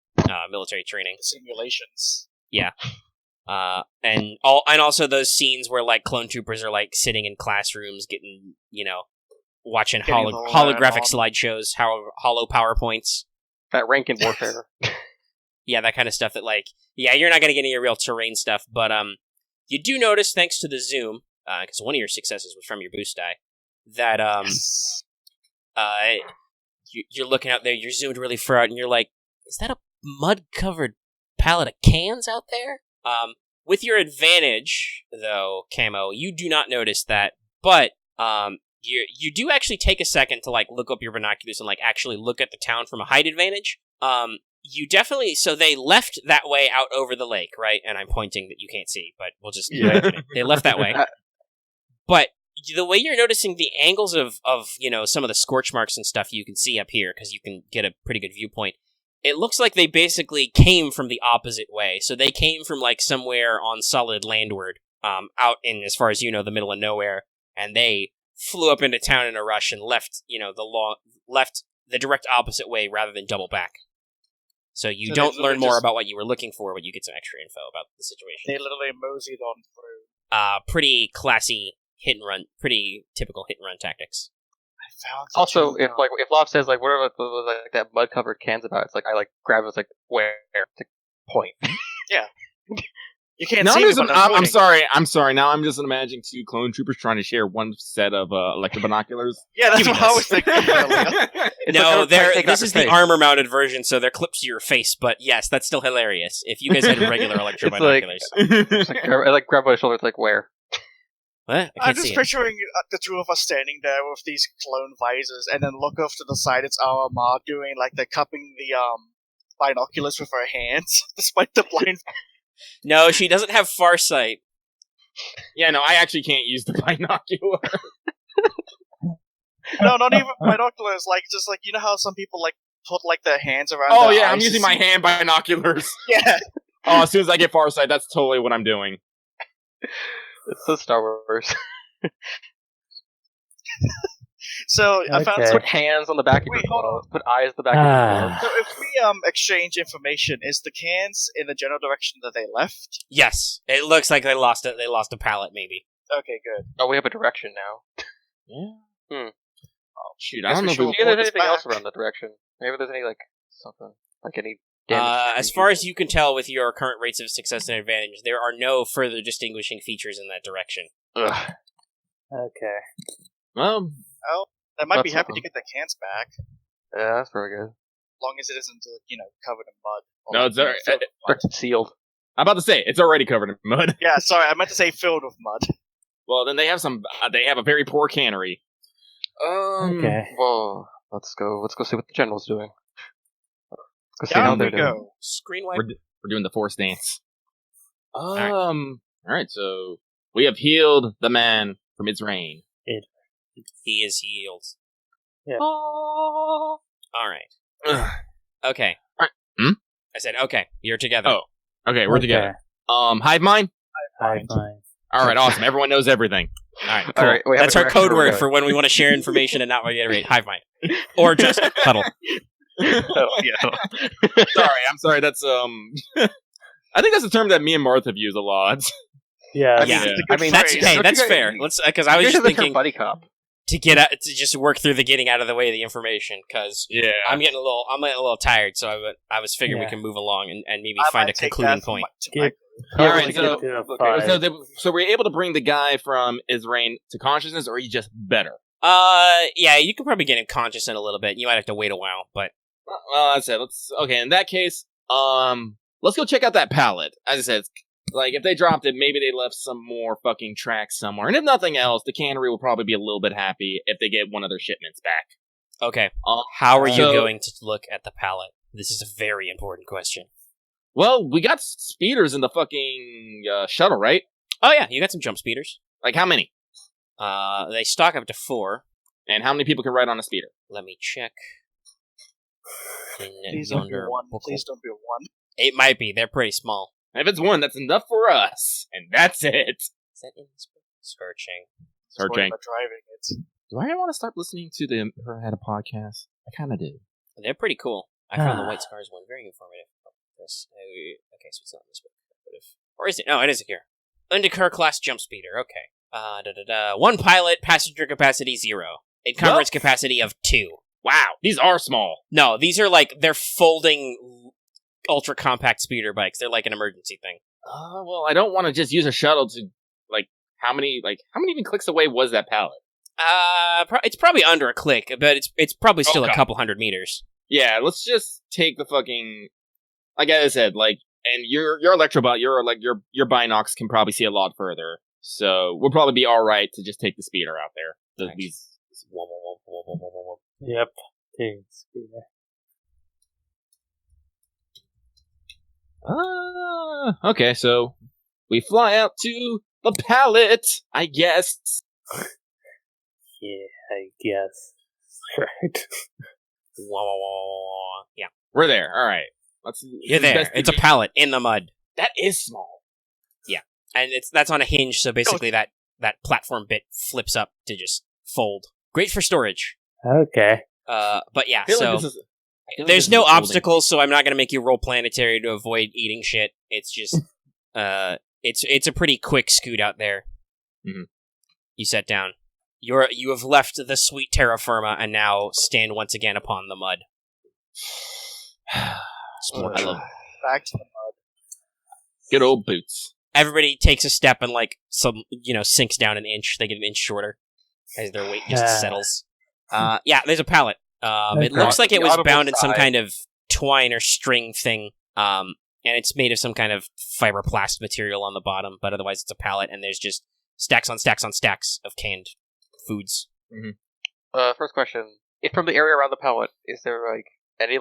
military training. Simulations. And also those scenes where, like, clone troopers are, like, sitting in classrooms getting, watching Getting the holographic on. slideshows, hollow PowerPoints. That rank in warfare. Yeah, that kind of stuff that, like, yeah, you're not going to get any real terrain stuff, but you do notice, thanks to the zoom, because one of your successes was from your boost die, that you're looking out there, you're zoomed really far out, and you're like, is that a mud-covered pallet of cans out there? With your advantage, though, Camo, you do not notice that, but you do actually take a second to like look up your binoculars and like actually look at the town from a height advantage. You definitely, so they left that way out over the lake, right? And I'm pointing that you can't see, but we'll just imagine it. They left that way. But the way you're noticing the angles of some of the scorch marks and stuff you can see up here, because you can get a pretty good viewpoint, it looks like they basically came from the opposite way. So they came from like somewhere on solid landward, out in, as far as you know, the middle of nowhere, and they flew up into town in a rush and left, left the direct opposite way rather than double back. So you don't learn more about what you were looking for, but you get some extra info about the situation. They literally moseyed on through. Pretty classy hit and run, pretty typical hit and run tactics. Also, if Loth says like whatever like that mud covered cans about, it's like I like grab it, it's like where to point. Yeah. You can't now see me, but I'm sorry. Now I'm just imagining two clone troopers trying to share one set of electric binoculars. Yeah, that's what I was thinking. No, this is the armor-mounted version, so they're clipped to your face. But yes, that's still hilarious. If you guys had regular electro binoculars, I like grab my shoulder. It's like where? What? I'm just picturing the two of us standing there with these clone visors, and then look off to the side. It's Aramaa doing like the cupping the binoculars with her hands, despite the blind. No, she doesn't have farsight. Yeah, no, I actually can't use the binocular. No, not even binoculars. Like, just like, you know how some people like put like their hands around. Oh their yeah, eyes I'm using my hand binoculars. Yeah. Oh, as soon as I get farsight, that's totally what I'm doing. It's so Star Wars. So I found some. Put hands on the back of your clothes. Put eyes on the back of your clothes. So if we exchange information, is the cans in the general direction that they left? Yes, it looks like they lost it. They lost a pallet, maybe. Okay, good. Oh, we have a direction now. Yeah. Oh shoot! I I don't know if Maybe there's anything else around the direction. Maybe there's any like something like any. As far as you can tell, with your current rates of success and advantage, there are no further distinguishing features in that direction. Ugh. Okay. Well, I might be happy to get the cans back. Yeah, that's very good. As long as it isn't, covered in mud. no, it's alright. Sealed. I'm about to say it's already covered in mud. Yeah, sorry, I meant to say filled with mud. Well, then they have some. They have a very poor cannery. Okay. Well, let's go see what the general's doing. Let's go see Down how they're we doing. go. Screen wipe. We're doing the force dance. All right. So we have healed the man from its reign. He is healed. Yeah. All right. Okay. All right. I said okay. You're together. Oh. Okay, we're together. Hive mind. Hive mind. All right, awesome. Everyone knows everything. All right. Cool. All right, we have That's a our direction code where we're word going. for when we want to share information and not reiterate. Hive mind, or just huddle. Oh, yeah. I'm sorry. That's I think that's a term that me and Marth have used a lot. Yeah. Yeah. It's a I good mean, That's phrase. okay. That's fair. Let's because I was just thinking buddy cop. to get out, to just work through the getting out of the way of the information because Yeah. I'm getting a little tired. So I was figuring we Yeah. can move along and maybe I find might a take concluding that point. to my- All Yeah, right, we so- get to a okay, five. So we're able to bring the guy from Israel to consciousness, or are you just better? Yeah, you can probably get him conscious in a little bit. You might have to wait a while, but Well, that's it. Okay, in that case, let's go check out that pallet. As I said, it's, like if they dropped it, maybe they left some more fucking tracks somewhere. And if nothing else, the cannery will probably be a little bit happy if they get one of their shipments back. okay. How are you so- going to look at the pallet? This is a very important question. Well, we got speeders in the fucking shuttle, right? Oh yeah, you got some jump speeders. Like how many? They stock up to 4. And how many people can ride on a speeder? Let me check. Please don't be one. Please don't be one. It might be. They're pretty small. If it's one, that's enough for us. And that's it. Is that in this book? Searching. Searching. About driving it. Do I want to start listening to the Her Had a Podcast? I kind of do. They're pretty cool. I found the White Scars one very informative. This. Okay, so it's not in this book. Or is it? No, it is here. Undecur class jump speeder. Okay. One pilot, passenger capacity 0. Encumbrance capacity of 2. Wow, these are small. No, these are they're folding ultra compact speeder bikes. They're like an emergency thing. Well, I don't want to just use a shuttle to, how many even clicks away was that pallet? It's probably under a click, but it's probably still Okay. a couple hundred meters. Yeah, let's just take the fucking, like I said, And your Electrobot, your Binocs can probably see a lot further. So we'll probably be all right to just take the speeder out there. Yep. Take the speeder. Okay, so we fly out to the pallet, I guess. Yeah, I guess. Right. Yeah. We're there. All right. You're there. It's a pallet in the mud. That is small. Yeah. And that's on a hinge, so basically that platform bit flips up to just fold. Great for storage. Okay. But yeah, So there's no obstacles, so I'm not gonna make you roll planetary to avoid eating shit. It's just it's a pretty quick scoot out there. Mm-hmm. You set down. You have left the sweet terra firma and now stand once again upon the mud. Back to the mud. Good old boots. Everybody takes a step and sinks down an inch. They get an inch shorter as their weight just settles. Yeah, there's a pallet. It looks like it was bound in some kind of twine or string thing. And it's made of some kind of fiberplast material on the bottom, but otherwise it's a pallet, and there's just stacks on stacks on stacks of canned foods. Mm-hmm. First question: if from the area around the pallet, is there any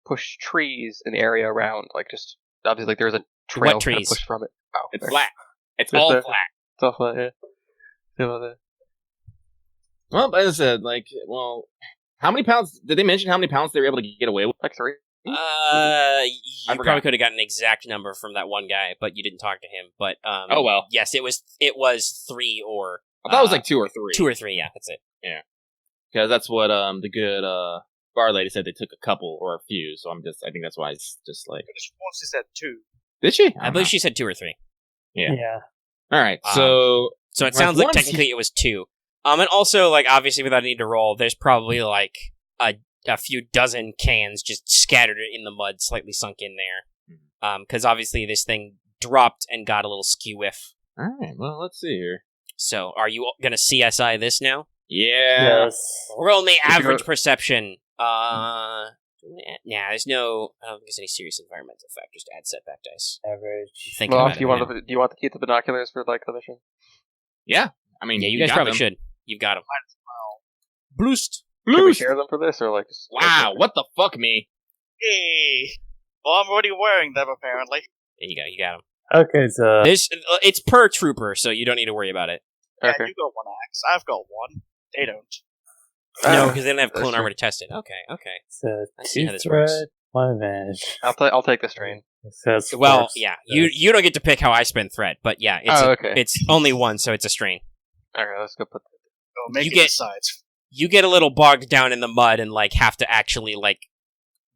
push trees in the area around? Just obviously there's a trail what trees? Pushed from it. Oh, it's there. flat. It's Just all there. flat. It's all flat. Yeah. Well, as I said, how many pounds did they mention? How many pounds they were able to get away with? 3. You forgot. probably could have gotten an exact number from that one guy, but you didn't talk to him. But oh well. Yes, it was 3 or I thought it was 2 or 3. 2 or 3. Yeah, that's it. Yeah, because that's what the good bar lady said. They took a couple or a few, so I think that's why it's just like. Once she said 2. Did she? I believe she said 2 or 3. Yeah. Yeah. All right. So it sounds like technically it was 2. And also obviously without a need to roll, there's probably a few dozen cans just scattered in the mud, slightly sunk in there. Because obviously this thing dropped and got a little skew-whiff. All right. Well, let's see here. So, are you gonna CSI this now? Yeah. Yes. Roll me average perception. There's no. I don't think there's any serious environmental factors to add setback dice. Average. Think Well, about do you want to keep the binoculars for the mission? Yeah. I mean, yeah, you guys probably should. You've got them. Bloost. Can we share them for this, or Wow, what the fuck, me? Hey! Well, I'm already wearing them, apparently. There you go. You got them. Okay, so It's per trooper, so you don't need to worry about it. Yeah, Okay. you got 1 axe. I've got 1. They don't. No, because they don't have that's clone true. armor to test it. Okay. so I see 2 how this threat, works. 1 advantage. I'll take the strain. It says Well, force. yeah. You don't get to pick how I spend threat, but yeah, Okay. it's only 1, so it's a strain. Okay, let's go put. Go make You it get- decides. You get a little bogged down in the mud and have to actually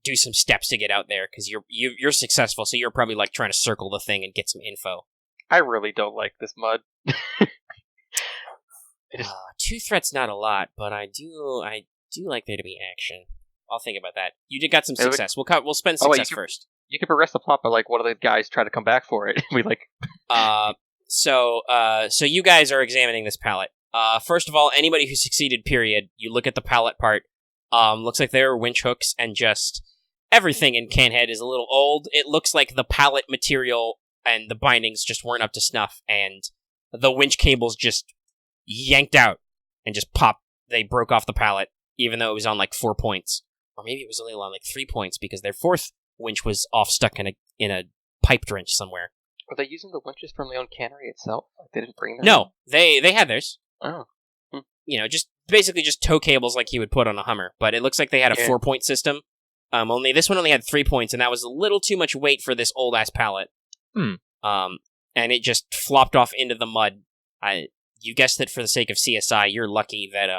do some steps to get out there because you're successful, so you're probably trying to circle the thing and get some info. I really don't like this mud. 2 threats not a lot, but I do like there to be action. I'll think about that. You did got some Hey, success. We'll spend Oh, wait, success first. You can progress the plot by one of the guys try to come back for it. So you guys are examining this pallet. First of all, anybody who succeeded, period, you look at the pallet part. Looks like there are winch hooks and just everything in Canhead is a little old. It looks like the pallet material and the bindings just weren't up to snuff, and the winch cables just yanked out and just popped. They broke off the pallet, even though it was on 4 points. Or maybe it was only on 3 points because their 4th winch was off stuck in a pipe drench somewhere. Were they using the winches from the own cannery itself? They didn't bring them? No, they had theirs. Oh. Just basically just tow cables like you would put on a Hummer, but it looks like they had a 4-point system. Only this one only had 3 points, and that was a little too much weight for this old ass pallet. And it just flopped off into the mud. You guessed that for the sake of CSI, you're lucky that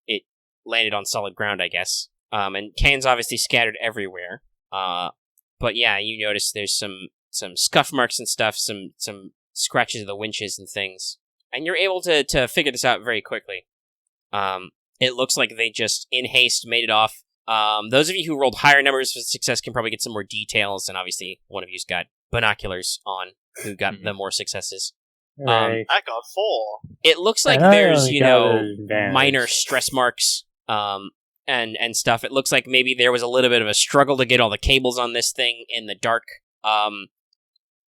it landed on solid ground, I guess. And cans obviously scattered everywhere. But yeah, you notice there's some scuff marks and stuff, some scratches of the winches and things. And you're able to figure this out very quickly. It looks like they just, in haste, made it off. Those of you who rolled higher numbers for success can probably get some more details, and obviously one of you's got binoculars on, who got the more successes. Right. I got 4. It looks like And I there's, only got an advantage. minor stress marks, and stuff. It looks like maybe there was a little bit of a struggle to get all the cables on this thing in the dark.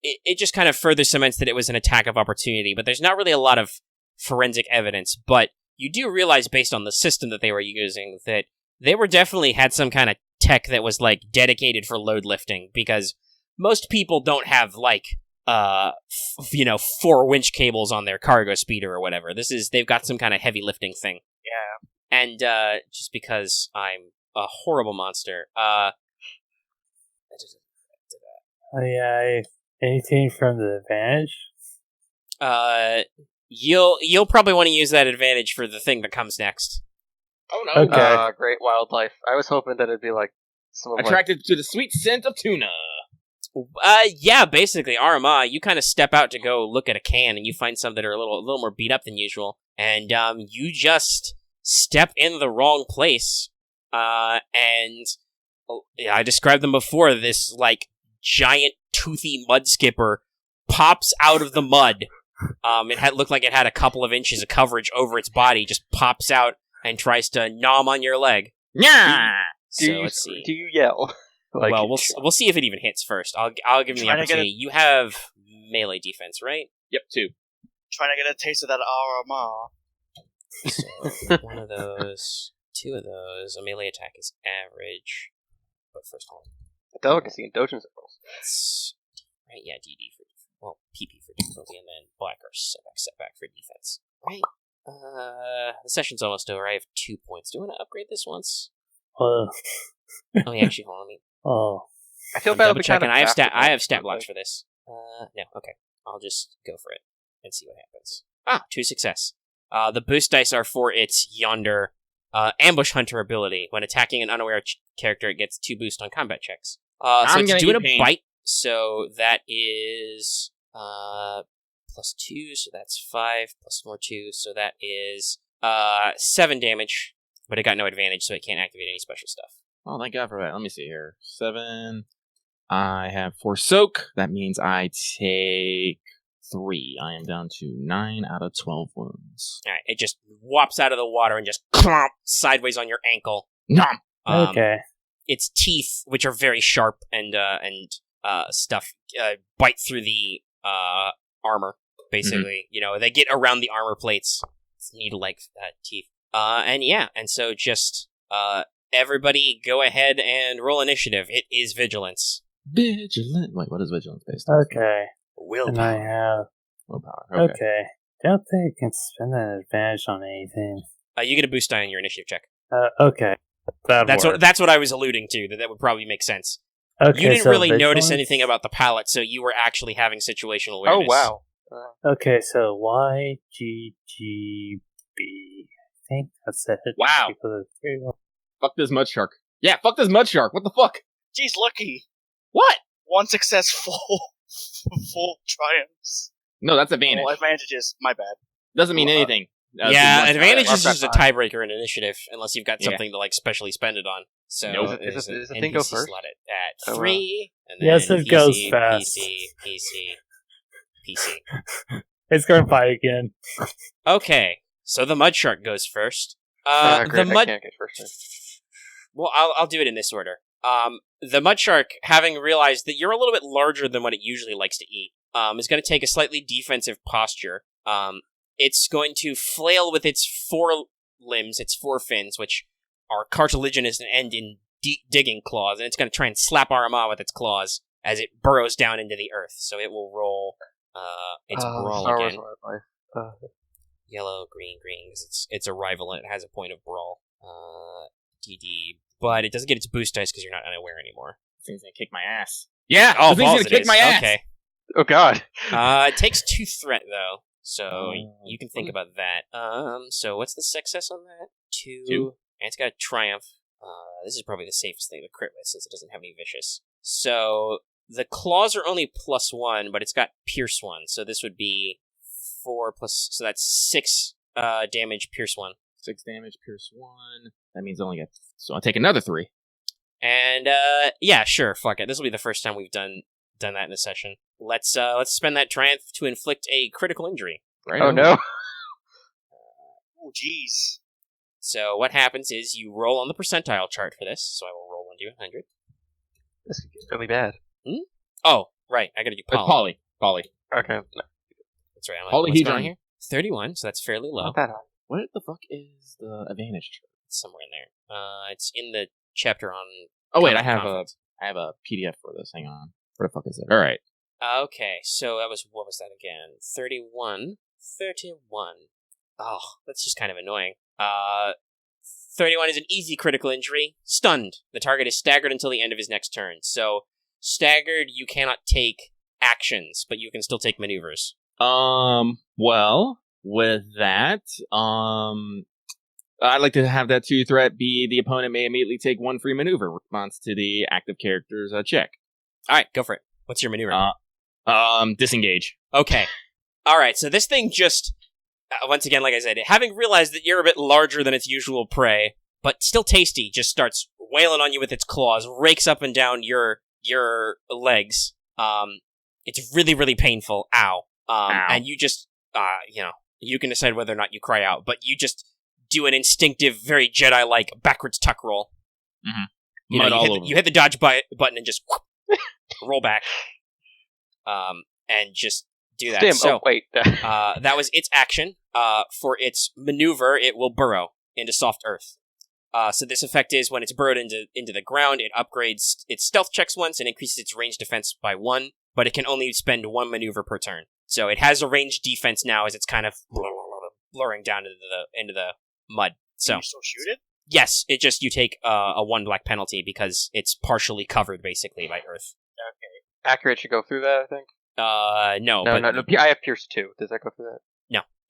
it just kind of further cements that it was an attack of opportunity, but there's not really a lot of forensic evidence. But you do realize, based on the system that they were using, that they were definitely had some kind of tech that was, like, dedicated for load lifting, because most people don't have, like, 4 winch cables on their cargo speeder or whatever. They've got some kind of heavy lifting thing. Yeah. And, just because I'm a horrible monster, anything from the advantage? You'll probably want to use that advantage for the thing that comes next. Oh no! Okay. Great wildlife. I was hoping that it'd be like some of Attracted to the sweet scent of tuna. Yeah, basically, Aramaa, you kind of step out to go look at a can, and you find some that are a little more beat up than usual, and you just step in the wrong place, and I described them before. This, like, giant toothy mud skipper pops out of the mud. It looked like it had a couple of inches of coverage over its body, just pops out and tries to nom on your leg. Yeah. Let's see. Do you yell? Like, well, we'll see if it even hits first. I'll give you the opportunity. You have melee defense, right? Yep, 2. Trying to get a taste of that Aramaa. So, 1 of those, 2 of those. A melee attack is average. But first, hold on. A delicacy and doujin rolls. That's right. Yeah, DD for PP for difficulty, and then black or setback for defense. Right. The session's almost over. I have 2 points. Do you want to upgrade this once? Oh, yeah, actually, hold on. I feel I'm bad. double checking. I have stat blocks for this. No, okay. I'll just go for it and see what happens. 2 success. The boost dice are for its yonder ambush hunter ability. When attacking an unaware character, it gets 2 boost on combat checks. So it's doing a bite. So that is +2, so that's 5, plus more 2, so that is 7 damage, but it got no advantage, so it can't activate any special stuff. Oh, thank God for that. Let me see here. 7. I have 4 soak. That means I take 3. I am down to 9 out of 12 wounds. Alright, it just whops out of the water and just clomp sideways on your ankle. Nom! Okay. Its teeth, which are very sharp and stuff, bite through the armor, basically. Mm-hmm. They get around the armor plates. It's needle-like teeth. And so just everybody go ahead and roll initiative. It is vigilance. Vigilant. Wait, what is vigilance based on? Okay. Willpower. And I have... Willpower. Okay. Don't think I can spend an advantage on anything. You get a boost die on your initiative check. Okay. That's what I was alluding to. That would probably make sense. Okay, you didn't really vigilance? notice anything about the palette, so you were actually having situational awareness. Oh, wow. Okay, so YGGB. I think that's it. Wow. Fuck this mud shark. Yeah, fuck this mud shark. What the fuck? Jeez, lucky. What? 1 success, full triumphs. No, that's advantage. Well, advantages. My bad. Doesn't mean anything. Yeah, advantage is just a tiebreaker in initiative, unless you've got something to, like, specially spend it on. So, nope. Does the thing go first? Slot it at 3, and then yes, it PC, goes fast. PC. It's going to fight again. Okay, so the mud shark goes first. Great, the mud. I can't get first. Well, I'll do it in this order. The mud shark, having realized that you're a little bit larger than what it usually likes to eat, is going to take a slightly defensive posture. It's going to flail with its 4 limbs, its 4 fins, which are cartilaginous and end in digging claws, and it's going to try and slap Aramaa with its claws as it burrows down into the earth. So it will roll its brawl again. Yellow, green, because it's a rival and it has a point of brawl. DD, but it doesn't get its boost dice because you're not unaware anymore. This thing's gonna kick my ass. Yeah, oh, this thing's gonna kick my ass. Okay. Oh God. It takes 2 threat though, so you can think about that. So what's the success on that? 2. And it's got a triumph. This is probably the safest thing to crit with since it doesn't have any vicious. So the claws are only +1, but it's got pierce 1. So this would be 4 plus. So that's 6 damage, pierce 1. 6 damage, pierce 1. That means I only get. So I'll take another 3. And yeah, sure, fuck it. This will be the first time we've done that in a session. Let's spend that triumph to inflict a critical injury. Right. Oh no. Oh jeez. So what happens is you roll on the percentile chart for this. So I will roll 1d100. This could get really bad. Oh, Right, I gotta do It's poly. Poly. Okay. That's right. I'm like, what's going on Polyhedron. here? 31, so that's fairly low. Not that high. What the fuck is the advantage chart? It's somewhere in there. It's in the chapter on. Oh wait, I common have conflict. a PDF for this. Hang on. Where the fuck is it? All right. Okay, so what was that again? 31. Oh, that's just kind of annoying. 31 is an easy critical injury. Stunned. The target is staggered until the end of his next turn. So, staggered, you cannot take actions, but you can still take maneuvers. Well, with that, I'd like to have that 2 threat be the opponent may immediately take 1 free maneuver response to the active character's check. Alright, go for it. What's your maneuver? Disengage. Okay. Alright, so this thing just, once again, like I said, having realized that you're a bit larger than its usual prey, but still tasty, just starts wailing on you with its claws, rakes up and down your legs. It's really, really painful. Ow. Ow. And you just, you can decide whether or not you cry out, but you just do an instinctive, very Jedi-like backwards tuck roll. Mm-hmm. You hit the dodge button and just roll back. And just do that. Stim. So, wait. that was its action. For its maneuver, it will burrow into soft earth. So this effect is when it's burrowed into the ground, it upgrades its stealth checks once and increases its range defense by 1, but it can only spend 1 maneuver per turn. So it has a ranged defense now as it's kind of blurring down into the mud. So Can you still shoot it? yes, it just you take a 1 black penalty because it's partially covered basically by earth. Okay. Accurate should go through that, I think. No, No, but no. I have Pierce 2. Does that go through that?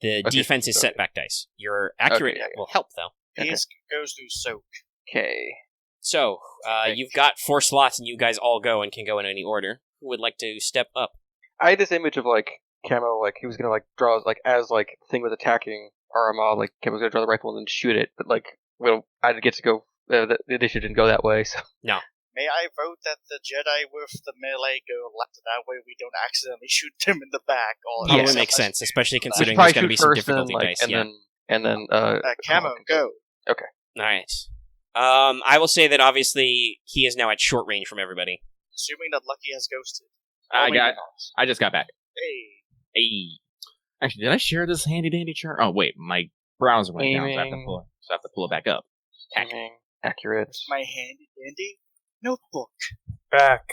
the Okay, defense is okay. setback dice. Your accurate Okay. will help though. Okay. His goes through soak. Okay. So, you've got 4 slots and you guys all go and can go in any order. Who would like to step up? I had this image of like Camo, like he was gonna like draw like as like the thing was attacking Aramaa, like Camo was gonna draw the rifle and then shoot it, but like I didn't get to go. The initiative didn't go that way, so May I vote that the Jedi with the melee go left? That way we don't accidentally shoot them in the back. All Probably Yes. makes sense, especially I should considering probably there's going to shoot be some first difficulty and then, like, dice. and then Camo, go. Alright. I will say that obviously he is now at short range from everybody. Assuming that Lucky has ghosted. I just got back. Hey. Hey. Actually, did I share this handy dandy chart? Oh wait, my browser went down, so I have to pull it back up. aiming, accurate. My handy dandy notebook. Back.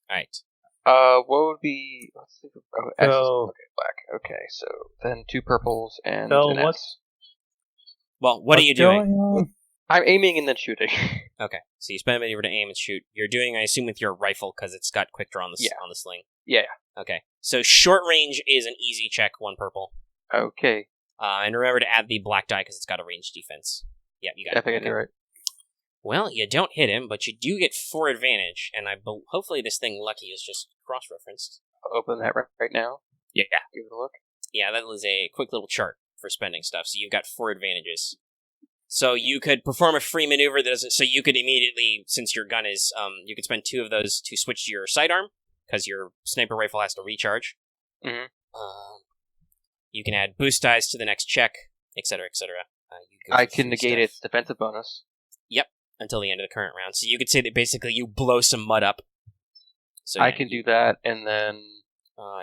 Alright. What would be? Let's see. Oh, S is So- okay, black. Okay, so then 2 purples and So an what's- S. Well, what are you doing? Going on? I'm aiming and then shooting. Okay, so you spend a maneuver to aim and shoot. You're doing, I assume, with your rifle because it's got quick draw on the Yeah. on the sling. Yeah. Okay, so short range is an easy check, 1 purple. Okay. And remember to add the black die because it's got a ranged defense. Yeah, you got I it. think I did right. Well, you don't hit him, but you do get 4 advantage, and hopefully this thing Lucky is just cross-referenced. I'll open that right now. Yeah. Give it a look. Yeah, that was a quick little chart for spending stuff, so you've got 4 advantages. So you could perform a free maneuver that doesn't. So you could immediately, since your gun is, you could spend 2 of those to switch to your sidearm because your sniper rifle has to recharge. Mhm. You can add boost dice to the next check, etc., etc. I can negate its defensive bonus. until the end of the current round. So you could say that basically you blow some mud up. So I yeah, can do that, and then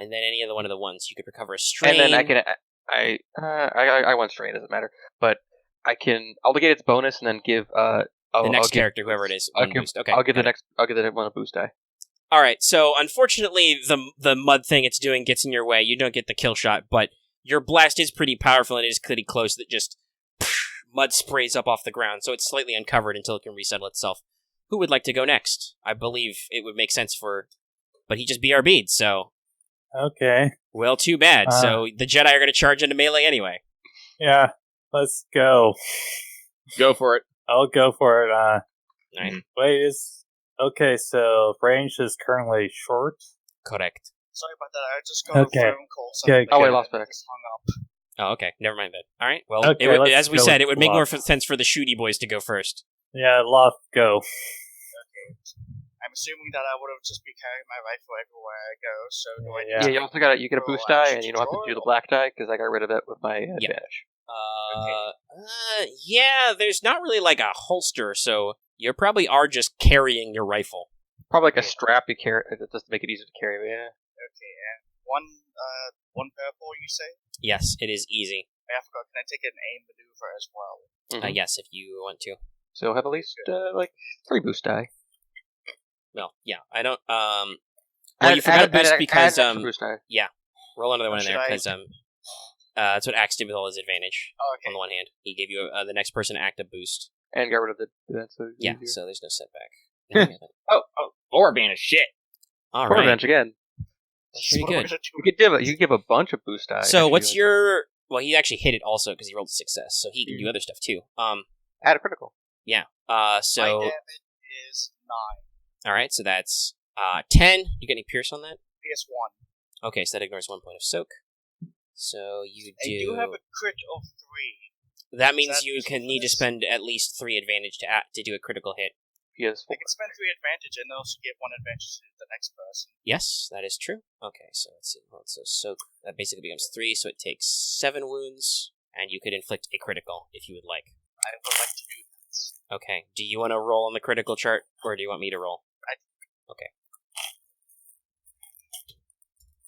any other one of the ones you could recover a strain. and then I can I want strain, doesn't matter, but I'll negate its bonus and then give the next character, whoever it is, one boost. Okay, I'll give got it. I'll give the one a boost die. All right, so unfortunately, the mud thing it's doing gets in your way. You don't get the kill shot, but your blast is pretty powerful and it is pretty close. That just mud sprays up off the ground, so it's slightly uncovered until it can resettle itself. Who would like to go next? I believe it would make sense but he just BRB'd, so Okay. well, too bad. So the Jedi are going to charge into melee anyway. Yeah. Let's go. Go for it. I'll go for it. All right, Wait, okay, so range is currently short. correct. Sorry about that. I just got Okay. a phone call. So Okay, Oh, I good. lost back. just hung up. Oh, okay. Never mind that. All right. Well, Okay, let's as we go said, with it would make more Loth. sense for the shooty boys to go first. Yeah, Loth, go. I'm assuming that I would have just be carrying my rifle everywhere I go. So do I? Yeah. Yeah, you also you get a boost Roll die, action and you don't have to do the draw. black die because I got rid of it with my advantage. Yeah, there's not really like a holster, so you probably are just carrying your rifle. Probably like a strap you carry just to make it easier to carry. But yeah. Okay, and one purple, you say? Yes, it is easy. I forgot. Can I take an aim maneuver as well? Mhm. Yes, if you want to. So have at least 3 boost die. Well, yeah, I don't. Well, you forgot a boost because add extra boost die. roll another one in Should there I- because that's what Axe did with all his advantage. Oh, On okay. the one hand, he gave you the next person active boost. And get rid of the that's Yeah, easier. so there's no setback. Oh, 4 advantage. Shit. All Core right, advantage again. that's pretty What am I good. gonna do? You could give a bunch of boost die. So, if you what's like. your? Well, he actually hit it also because he rolled a success, so he can do other stuff too. Add a critical? My So damage is 9. all right, so that's 10. You get any pierce on that? PS1. Okay, so that ignores 1 point of soak. So you I do have a crit of 3. That means that you useful can for need to this? spend at least 3 advantage to do a critical hit. PS4. I can spend 3 advantage and also give 1 advantage to the next person. Yes, that is true. Okay, so let's see. Well, so soak that basically becomes 3, so it takes 7 wounds, and you could inflict a critical if you would like. I would like to do that. Okay. Do you want to roll on the critical chart, or do you want me to roll? Okay.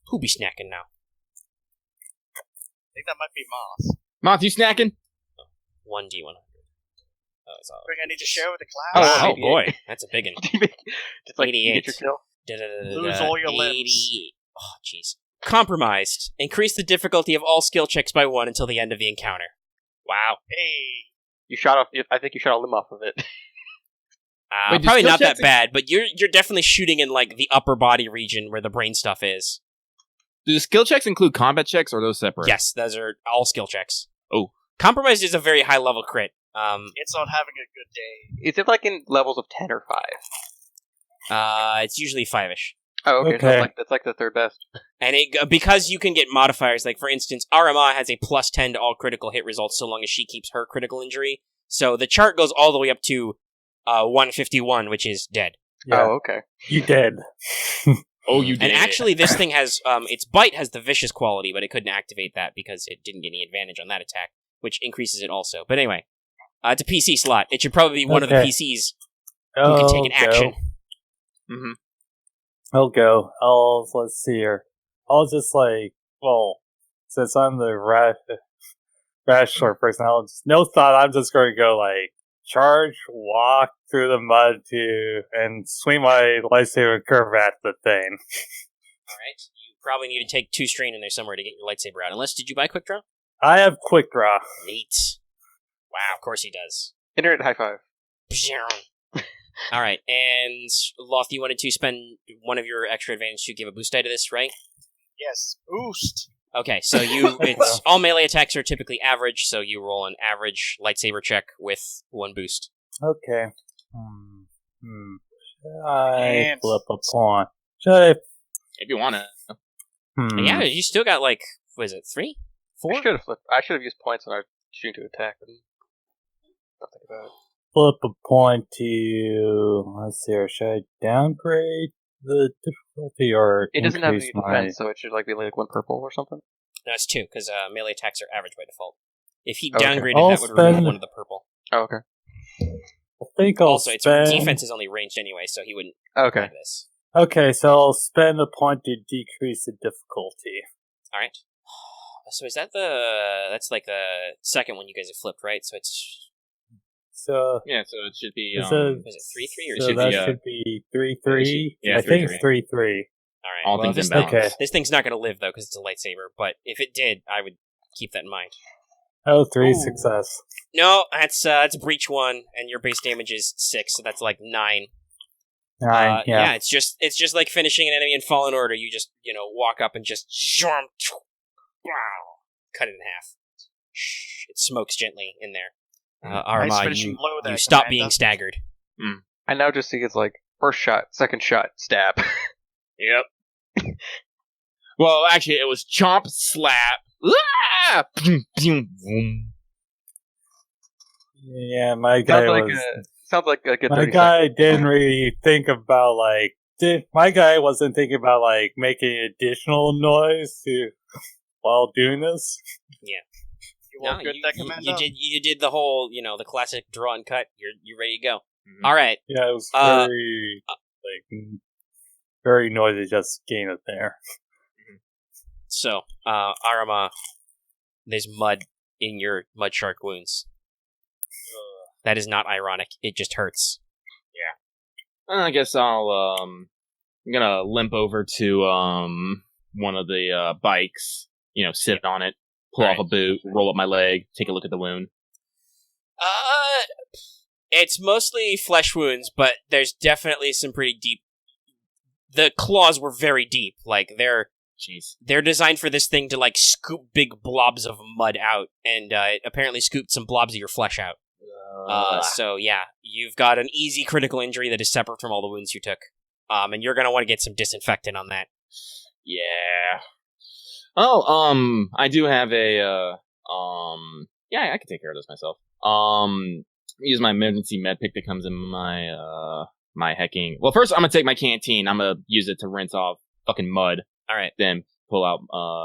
Who be snacking now? I think that might be Marth. Moth, you snacking? 1d100. Oh, it's all. Bring I need to share with the class. Oh, Oh, 88. boy, that's a big one. Just like you 88. get your kill. Lose all your limbs. 80. Oh, jeez. Compromised. Increase the difficulty of all skill checks by 1 until the end of the encounter. Wow. Hey, You shot off. I think you shot a limb off of it. Wait, do Probably skill not that checks- bad, but you're definitely shooting in like the upper body region where the brain stuff is. Do the skill checks include combat checks, or are those separate? Yes, those are all skill checks. Oh. Compromised is a very high level crit. it's not having a good day. Is it like in levels of 10 or 5? It's usually 5ish. Oh, okay. So Okay. that's like the third best. And because you can get modifiers, like for instance, Aramaa has a plus 10 to all critical hit results so long as she keeps her critical injury. So the chart goes all the way up to 151, which is dead. Yeah, Oh, okay. you did. Oh, you did. And actually, this thing has its bite has the vicious quality, but it couldn't activate that because it didn't get any advantage on that attack, which increases it also. But anyway, it's a PC slot. It should probably be one of the Okay. PCs who can take an action. Mm-hmm. I'll go. Let's see here. I'll just since I'm the rash short person, no thought, I'm just going to go charge, walk through the mud and swing my lightsaber curve at the thing. All right, you probably need to take 2 strain in there somewhere to get your lightsaber out. Unless, did you buy quick draw? I have quick draw. Neat. Wow, of course he does. Internet high five. All right, and Loth, you wanted to spend 1 of your extra advantage to give a boost die to this, right? Yes, boost. Okay, so it's all melee attacks are typically average, so you roll an average lightsaber check with 1 boost. Okay. I And- flip a pawn. Should I? If you want to. Yeah, you still got what is it, 3? 4? I should have used points when I was shooting to attack. But nothing about it. Flip a point to. Let's see here. Should I downgrade the difficulty or It doesn't have increase any my? defense, so it should be like 1 purple or something. No, it's 2, because melee attacks are average by default. If he Okay. downgraded, I'll that would remove spend- 1 of the purple. Oh, okay. I think I'll Also, its spend. defense is only ranged anyway, so he wouldn't Okay. have this. Okay, so I'll spend a point to decrease the difficulty. All right. So is that that's like the second one you guys have flipped, right? So it's So Yeah, so it should be. Is it- was it 3-3 or so should that be, should be 3-3. Yeah, I think 3-3. it's 3-3. all right? all well, things this, in balance. Okay. this thing's not going to live though because it's a lightsaber. But if it did, I would keep that in mind. Oh, 3 Ooh. success. No, that's breach 1, and your base damage is 6, so that's like 9. 9, yeah. It's just like finishing an enemy in Fallen Order. You just walk up and just cut it in half. It smokes gently in there. Nice Aramaa, finishing blow there, you stop Commander. being staggered. I now just see it's like first shot, second shot, stab. Yep. Well, actually, it was chomp, slap. Ah! Boom, boom, boom. Yeah, my guy Sounds like a good My 30 guy seconds. didn't really think about my guy wasn't thinking about making additional noise while doing this. You want good there, Commander? you did the whole the classic draw and cut. You're ready to go. Mhm. All right. Yeah, it was Uh, very noisy just getting it there. So, Aramaa, there's mud in your mud shark wounds. That is not ironic. It just hurts. I guess I'm gonna limp over to one of the bikes. Sit on it, pull off a boot, roll up my leg, take a look at the wound. It's mostly flesh wounds, but there's definitely some pretty deep. The claws were very deep. Like they're designed for this thing to like scoop big blobs of mud out, and it apparently scooped some blobs of your flesh out. So yeah, you've got an easy critical injury that is separate from all the wounds you took. And you're gonna want to get some disinfectant on that. Yeah. Oh, I do have a yeah, I can take care of this myself. Use my emergency med pick that comes in my hecking. Well, first I'm gonna take my canteen. I'm gonna use it to rinse off fucking mud. All right. Then pull out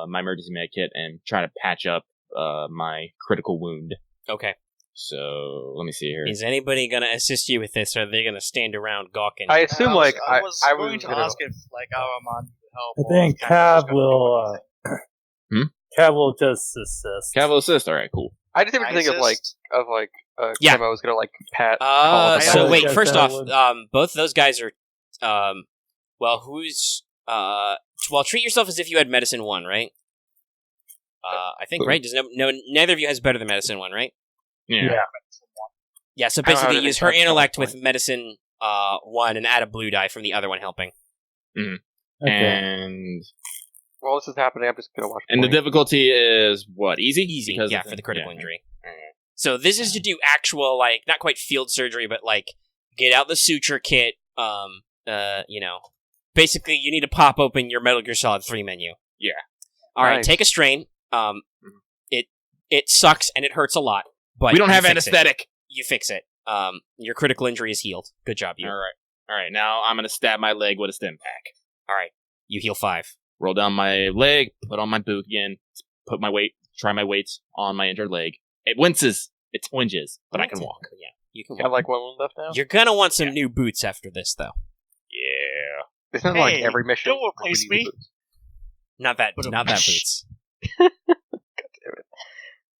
my emergency med kit and try to patch up my critical wound. Okay. So let me see here. Is anybody gonna assist you with this, or are they gonna stand around gawking? I assume, I was going to ask if, Aramaa needed help. I think Cav will. Cav will just assist. Cav will assist. All right, cool. I just didn't think of Yeah. Camo was gonna pat. So Yeah, wait, yeah, first that off, would- both those guys are, who's, treat yourself as if you had medicine 1, right? I think, right? Does neither of you has better than medicine 1, right? Yeah. Yeah, so I don't have basically any use her touch intellect points. with medicine, 1 and add a blue die from the other one helping. Okay. And While this is happening, I'm just gonna watch. the point. difficulty is what? Easy? Easy, Because yeah, of for the critical yeah. injury. Alright. So this is to do actual, like, not quite field surgery, but, like, get out the suture kit, basically you need to pop open your Metal Gear Solid 3 menu. Yeah. Alright, Nice. take a strain. It sucks and it hurts a lot, but We don't you have fix it. anesthetic. You fix it. Your critical injury is healed. Good job, you. All right. Now I'm gonna stab my leg with a stim pack. Alright, you heal 5. Roll down my leg, put on my boot again, try my weights on my injured leg. It winces, it twinges, but I can walk. Yeah, you can Got walk. one left now. You're gonna want some new boots after this, though. Yeah. Isn't Hey, like every mission? don't replace we need me. boots? Not that boots.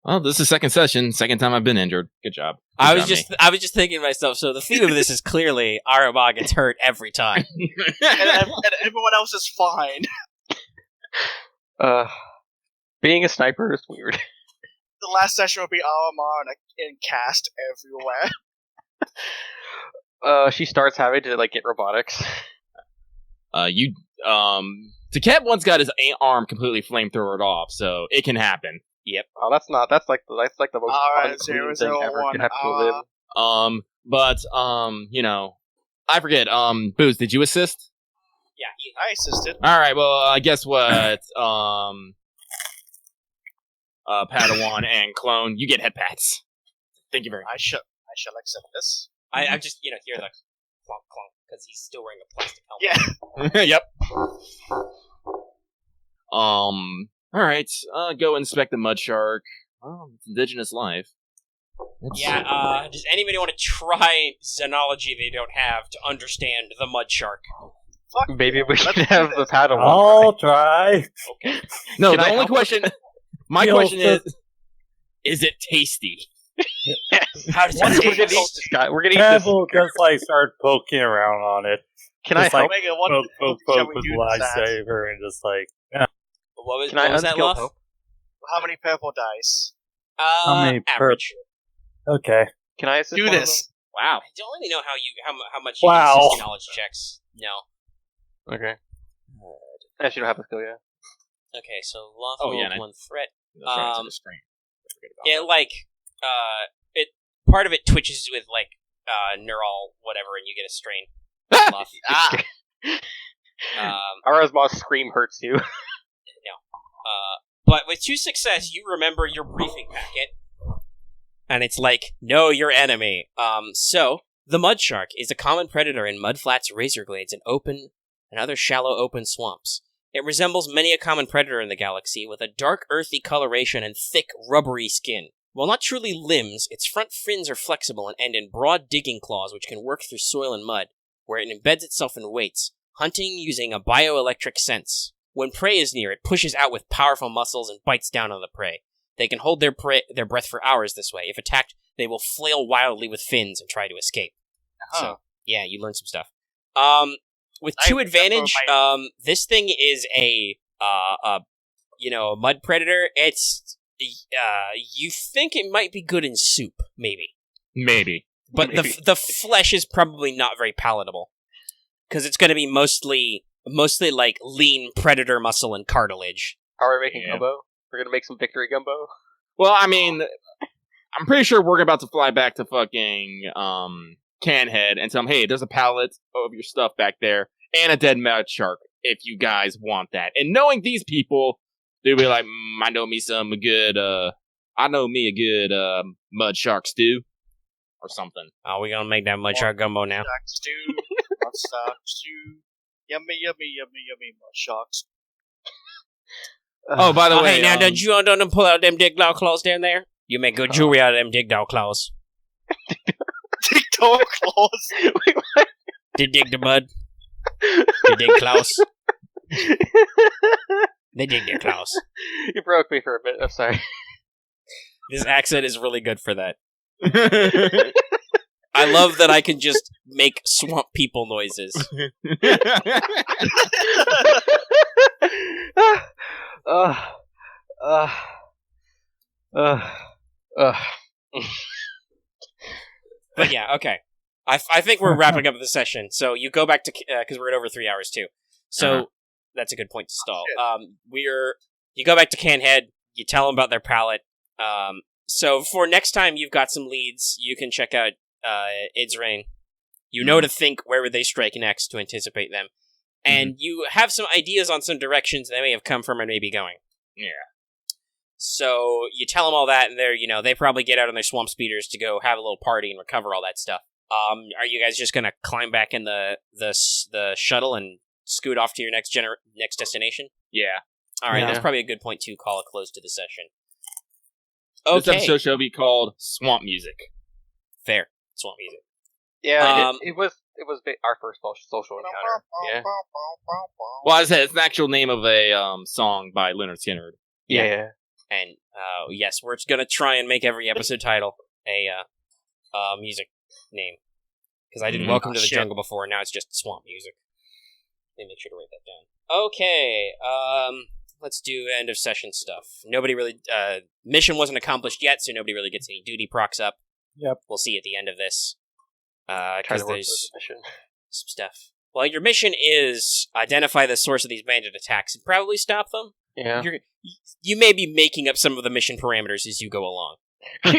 Well, this is the second session, second time I've been injured. Good job. I Good was job, just I was just thinking to myself, so the theme of this is clearly Aramaa gets hurt every time. me. and everyone else is fine. Being a sniper is weird. The last session will be Aramaa and cast everywhere. She starts having to get robotics. Taket once got his arm completely flamethrowered off, so it can happen. Oh, that's like the most Alright, unclean 001, thing ever. You have to live. I forget. Booze, did you assist? Yeah, I assisted. All right. Well, guess what? Padawan and clone, you get head pats. Thank you very much. I shall accept this. I just hear the clunk clunk because he's still wearing a plastic helmet. Yeah. Yep. All right. Go inspect the mud shark. Oh, it's indigenous life. Does anybody want to try xenology they don't have to understand the mud shark? Fuck. Maybe we Let's should do have this. the Padawan. I'll try. Okay. No, Can the I only help? question. My You'll question is it tasty? How does What that We're gonna eat taste? this guy. We're gonna eat Cav this. will just start poking around on it. Can I just help? Omega, what Poke shall we with do with that? lifesaver and just What Can I was that, unskill Loth? hope? How many purple dice? How many Average. okay. Can I assist Do one of this. Wow. I don't really know how much you Wow. can assist knowledge checks. No. them? Okay. Actually, don't have a skill yet. Okay, so Loth Oh, rolled yeah, and I- one threat. That's right, it's a restraint. I forget about Yeah, it part of it twitches with neural whatever, and you get a strain. that. Loth. Ara's scream hurts you. But with 2 success, you remember your briefing packet, and it's like, know your enemy. So the mud shark is a common predator in mudflats, razor glades, and other shallow open swamps. It resembles many a common predator in the galaxy, with a dark earthy coloration and thick, rubbery skin. While not truly limbs, its front fins are flexible and end in broad digging claws which can work through soil and mud, where it embeds itself in weights, hunting using a bioelectric sense. When prey is near, it pushes out with powerful muscles and bites down on the prey. They can hold their breath for hours this way. If attacked, they will flail wildly with fins and try to escape. So, yeah, you learn some stuff. With 2 advantage, this thing is a mud predator. It's, you think it might be good in soup, maybe. Maybe. But the flesh is probably not very palatable. Because it's going to be mostly like lean predator muscle and cartilage. Are we making gumbo? We're going to make some victory gumbo? Well, I mean, I'm pretty sure we're about to fly back to fucking Canhead and tell them, hey, there's a pallet of your stuff back there and a dead mud shark if you guys want that. And knowing these people, they'll be like, I know me a good mud shark stew or something. Oh, we gonna make that mud shark gumbo now? Mud shark stew. Yummy, yummy, yummy, yummy mud sharks. Oh, by the way, hey, now don't you want to pull out them dig dog claws down there? You make good jewelry out of them dig dog claws. Dig dog claws? Wait, what? They dig the mud. They dig claws. They dig their claws. You broke me for a bit. I'm sorry. This accent is really good for that. I love that I can just make swamp people noises. But yeah, okay. I think we're wrapping up the session. So you go back to because we're at over 3 hours too. So that's a good point to stall. You go back to Canhead. You tell them about their pallet. So for next time, you've got some leads. You can check out Id's Reign. You know to think where would they strike next to anticipate them, and you have some ideas on some directions they may have come from or may be going. Yeah. So you tell them all that, and they probably get out on their swamp speeders to go have a little party and recover all that stuff. Are you guys just gonna climb back in the shuttle and scoot off to your next destination? Yeah. All right, that's probably a good point to call a close to the session. Okay. This episode shall be called Swamp Music. Fair. Swamp music. Yeah, it was our first social encounter. Yeah. Well, as I said, it's the actual name of a song by Leonard Skinner. Yeah. And yes, we're gonna try and make every episode title a music name, because I did Welcome to the Jungle before, and now it's just Swamp Music. Let me make sure to write that down. Okay. Let's do end of session stuff. Nobody really mission wasn't accomplished yet, so nobody really gets any duty procs up. Yep. We'll see at the end of this. Because there's some stuff. Well, your mission is identify the source of these bandit attacks and probably stop them. Yeah. You may be making up some of the mission parameters as you go along. We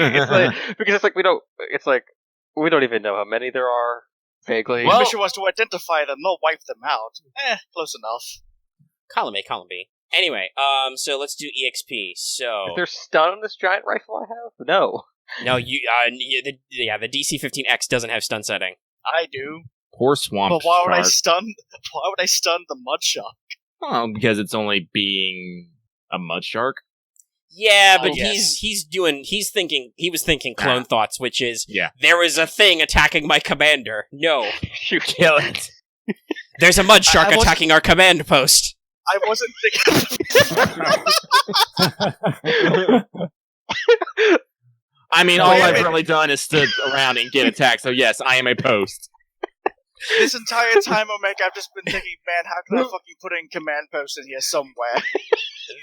don't even know how many there are. Vaguely. The mission was to identify them, not wipe them out. Close enough. Column A, column B. Anyway, so let's do EXP. So is there stun on this giant rifle I have? No. No, the DC-15X doesn't have stun setting. I do. Poor Swamp But why would I Shark. stun? Why would I stun the mud shark? Oh, because it's only being a mud shark. Yeah, but yes. he was thinking clone thoughts, which is there is a thing attacking my commander. No, You kill it. There's a mud shark attacking our command post. I wasn't thinking. I mean, all I've really done is stood around and get attacked. So yes, I am a post. This entire time, Omega, I've just been thinking, man, how can I fucking put in command post in here somewhere?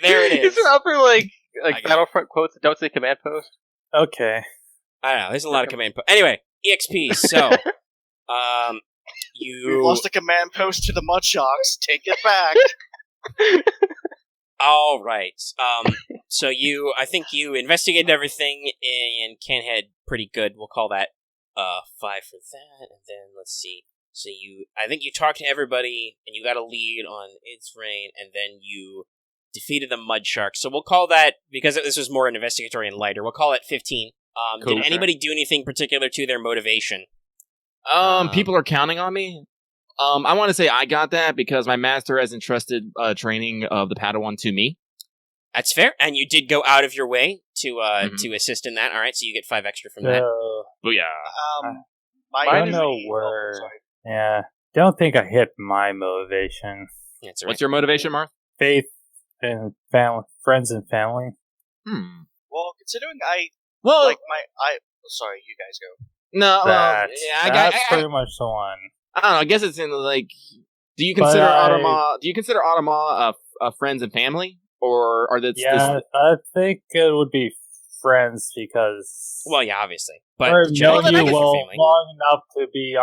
There it is. These are other like Battlefront quotes that don't say command post. Okay. I don't know. There's a lot of command post. Anyway, EXP. So, We've lost a command post to the mud sharks. Take it back. All right. So I think you investigated everything in Canhead pretty good. We'll call that 5 for that, and then let's see. So I think you talked to everybody, and you got a lead on Id's Reign, and then you defeated the mud shark. So we'll call that, because this was more an investigatory and lighter, we'll call it 15. Cool. Did anybody do anything particular to their motivation? People are counting on me. I want to say I got that because my master has entrusted training of the Padawan to me. That's fair, and you did go out of your way to assist in that. All right, so you get 5 extra from that. Booyah. I don't know where. Yeah, don't think I hit my motivation. That's right. What's your motivation, Marth? faith in family, friends and family. Well, considering sorry, you guys go. No, That's pretty much the one. I don't know. I guess it's in like. Do you consider Aramaa? Do you consider Aramaa friends and family, or are this? I think it would be friends because. Well, yeah, obviously, but or Jedi known you is well family. long enough to be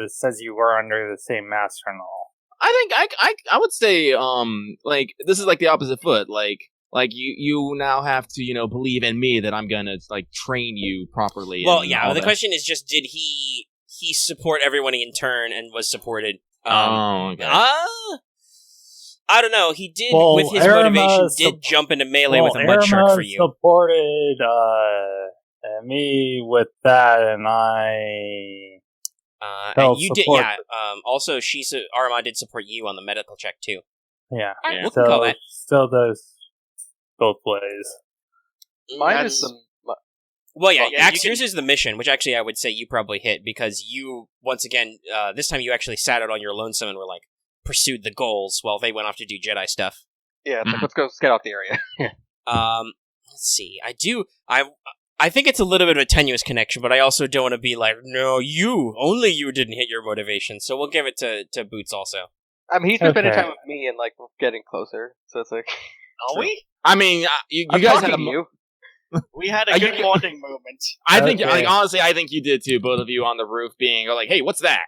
since you were under the same master and all. I think I would say like this is like the opposite foot like you now have to believe in me that I'm gonna like train you properly. Well, yeah. The question is just did he support everyone in turn and was supported? Okay. I don't know. He did with his Aramaa motivation. Jump into melee with a mud shark for you. Supported me with that, and I. And you did, yeah. Also, Aramaa did support you on the medical check too. Yeah, right, we'll call that. Still does both ways. Mine is some. Well, yeah, yours is the mission, which actually I would say you probably hit because you once again this time you actually sat out on your lonesome and were like pursued the goals while they went off to do Jedi stuff. Yeah, it's like, let's go scout out the area. Let's see. I think it's a little bit of a tenuous connection, but I also don't want to be like, no, only you didn't hit your motivation. So we'll give it to Boots also. I mean, he's been spending time with me and like we're getting closer. So it's like, are we? I mean, you guys had we had a good bonding moment. I think, honestly, I think you did too. Both of you on the roof being like, "Hey, what's that?"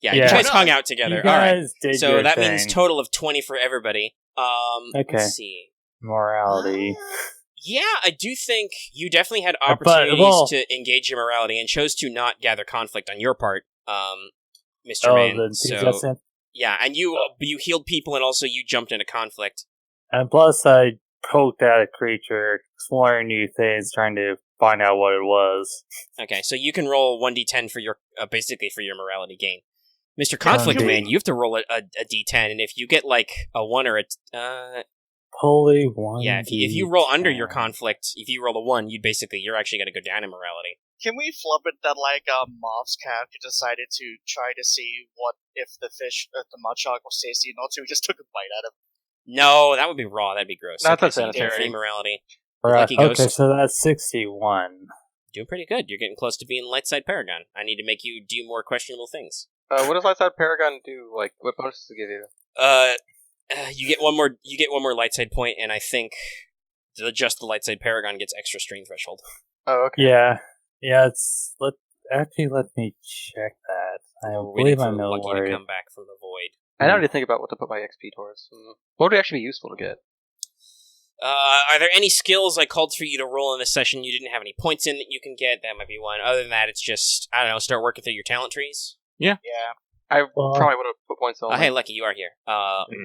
Yeah, you guys hung out together. You all right, did so that thing. means total of 20 for everybody. Let's see. Morality. Yeah, I do think you definitely had opportunities to engage your morality and chose to not gather conflict on your part, Mr. Man. So, yeah, and you healed people and also you jumped into conflict. And plus, I poked at a creature, exploring new things, trying to find out what it was. Okay, so you can roll 1d10 for your basically for your morality gain. Mr. Conflict Man, you have to roll a d10, and if you get like a 1 or a Holy one. Yeah, if you roll under your conflict, if you roll a 1, you're actually going to go down in morality. Can we flip it that like Marth's character decided to try to see what if the mud shark was tasty or not, so he just took a bite out of it? No, that would be raw. That'd be gross. That's unsanitary. Morality. Right. Okay, so that's 61. Doing pretty good. You're getting close to being Lightside Paragon. I need to make you do more questionable things. What does Lightside Paragon do? Like, what bonuses does it give you? You get one more. You get one more Lightside point, and I think just the Lightside Paragon gets extra strain threshold. Oh, okay. Yeah. Let me check that. I believe I know Lucky where to come back from the void. I don't need to think about what to put my XP towards. What would actually be useful to get? Are there any skills I called for you to roll in this session you didn't have any points in that you can get? That might be one. Other than that, it's just, I don't know, start working through your talent trees. Yeah. I probably would have put points on. Hey, Lucky, you are here.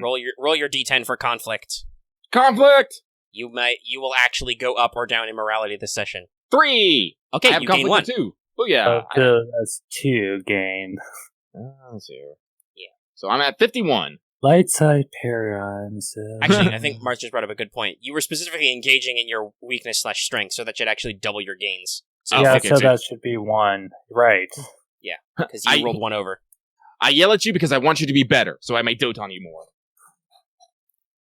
Roll your d10 for conflict. Conflict! You will actually go up or down in morality this session. 3! Okay, I have you gain 1. 2. Oh, yeah. That's 2 gain. Let's see here. Yeah. So I'm at 51. Lightside Paragons. Actually, I think Marth just brought up a good point. You were specifically engaging in your weakness/strength, so that should actually double your gains. So that should be 1. Right. Yeah, because you rolled 1 over. I yell at you because I want you to be better, so I may dote on you more.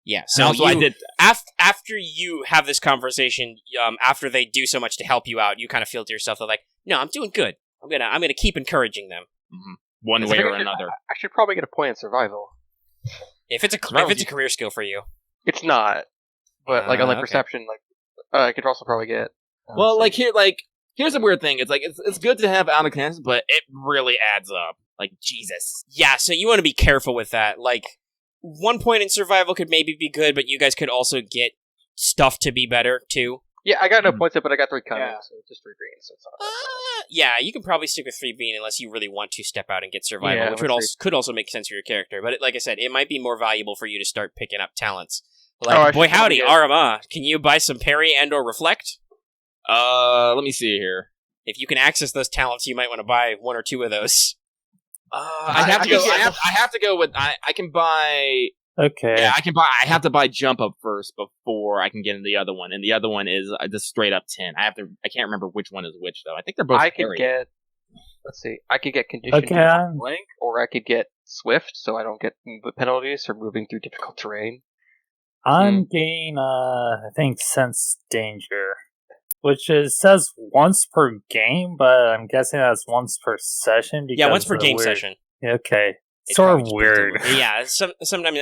Yeah, so I did. After you have this conversation, after they do so much to help you out, you kind of feel to yourself that like, no, I'm doing good. I'm gonna keep encouraging them. Mm-hmm. One way or another. I should probably get a point in survival. If it's a career skill for you, it's not. But like on perception, I could also probably get. Well, here's a weird thing. It's like it's good to have out of class, but it really adds up. Like Jesus. Yeah, so you want to be careful with that. Like 1 point in survival could maybe be good, but you guys could also get stuff to be better too. Yeah, I got no points up, but I got 3 cunning, so it's just 3 green, so it's not yeah, you can probably stick with 3 being unless you really want to step out and get survival, which could also make sense for your character. But like I said, it might be more valuable for you to start picking up talents. Like, boy howdy, Aramaa, can you buy some parry and or reflect? Let me see here. If you can access those talents, you might want to buy 1 or 2 of those. I have to go with. I can buy. Okay. Yeah, I can buy. I have to buy jump up first before I can get in the other one, and the other one is just straight up 10. I can't remember which one is which though. I think they're both. Could get. Let's see. I could get conditioned blank, or I could get swift, so I don't get the penalties for moving through difficult terrain. I'm getting, I think, Sense Danger. Which says once per game, but I'm guessing that's once per session. Yeah, once per of game weird. session. Okay. It's Sort probably of just weird. built in. Yeah,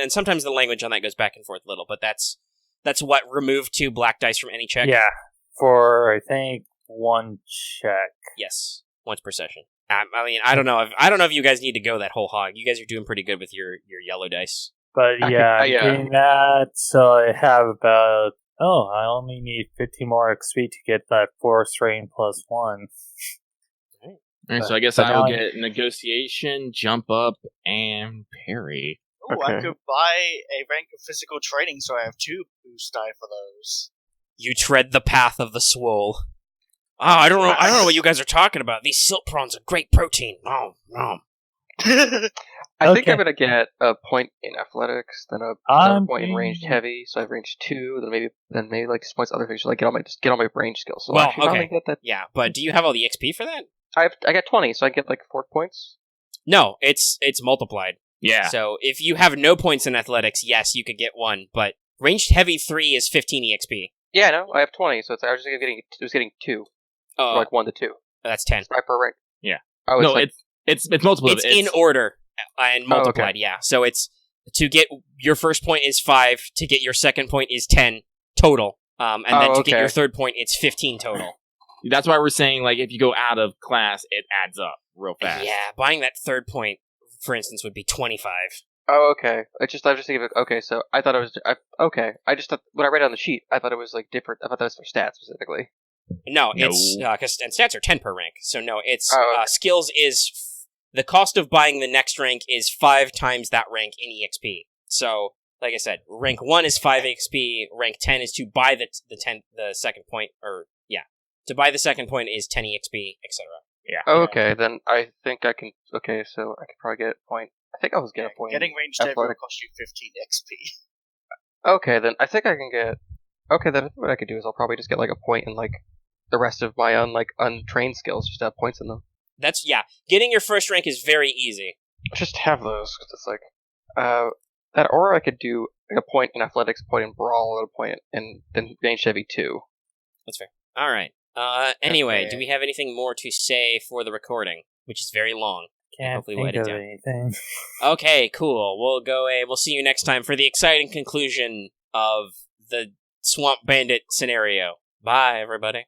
sometimes the language on that goes back and forth a little, but that's what remove 2 black dice from any check. Yeah, for I think 1 check. Yes, once per session. I mean, I don't know if you guys need to go that whole hog. You guys are doing pretty good with your yellow dice. But yeah, I'm getting that. So I have about. Oh, I only need 50 more XP to get that Force Rain plus 1. Alright, so I guess I will get Negotiation, Jump Up, and Parry. Ooh, I could buy a rank of physical training, so I have 2 boost die for those. You tread the path of the Swoll. Oh, I don't know what you guys are talking about. These silk prawns are great protein. No. I think I'm gonna get a point in athletics, then another point in ranged heavy. So I've ranged 2, then maybe like points other things, so like get all my range skills. So well, okay. Get that. Yeah, but do you have all the XP for that? I got 20, so I get like 4 points. No, it's multiplied. Yeah. So if you have no points in athletics, yes, you could get 1, but ranged heavy 3 is 15 EXP. Yeah, no, I have 20, so I was just getting 2. So like 1 to 2. That's 10. Right per rank. Yeah. Oh, no, it's multiple. It's in order and multiplied. Yeah. So it's to get your first point is 5. To get your second point is 10 total. And then to get your third point, it's 15 total. That's why we're saying, like, if you go out of class, it adds up real fast. Yeah, buying that third point, for instance, would be 25. Oh, okay. I was just thinking of it. Okay, so I thought it was. I just thought when I read it on the sheet, I thought it was like different. I thought that was for stats specifically. No, it's because and stats are 10 per rank. So no, it's okay. Skills is the cost of buying the next rank is 5 times that rank in EXP. So, like I said, rank 1 is 5 EXP. Rank 10 is to buy the second point, or yeah, to buy the second point is 10 EXP, etc. Yeah. Oh, okay, then I think I can. Okay, so I could probably get a point. I think I was getting a point. Getting ranged heavy will cost you 15 XP. Okay, then I think I can get. Okay, then what I could do is I'll probably just get like a point in like the rest of my untrained skills, just to have points in them. Getting your first rank is very easy. Just have those, because it's like that, or I could do like a point in athletics, a point in brawl, and a point in then range heavy 2. That's fair. All right. Anyway, do we have anything more to say for the recording, which is very long? Can't think of anything. Okay, cool. We'll see you next time for the exciting conclusion of the Swamp Bandit scenario. Bye, everybody.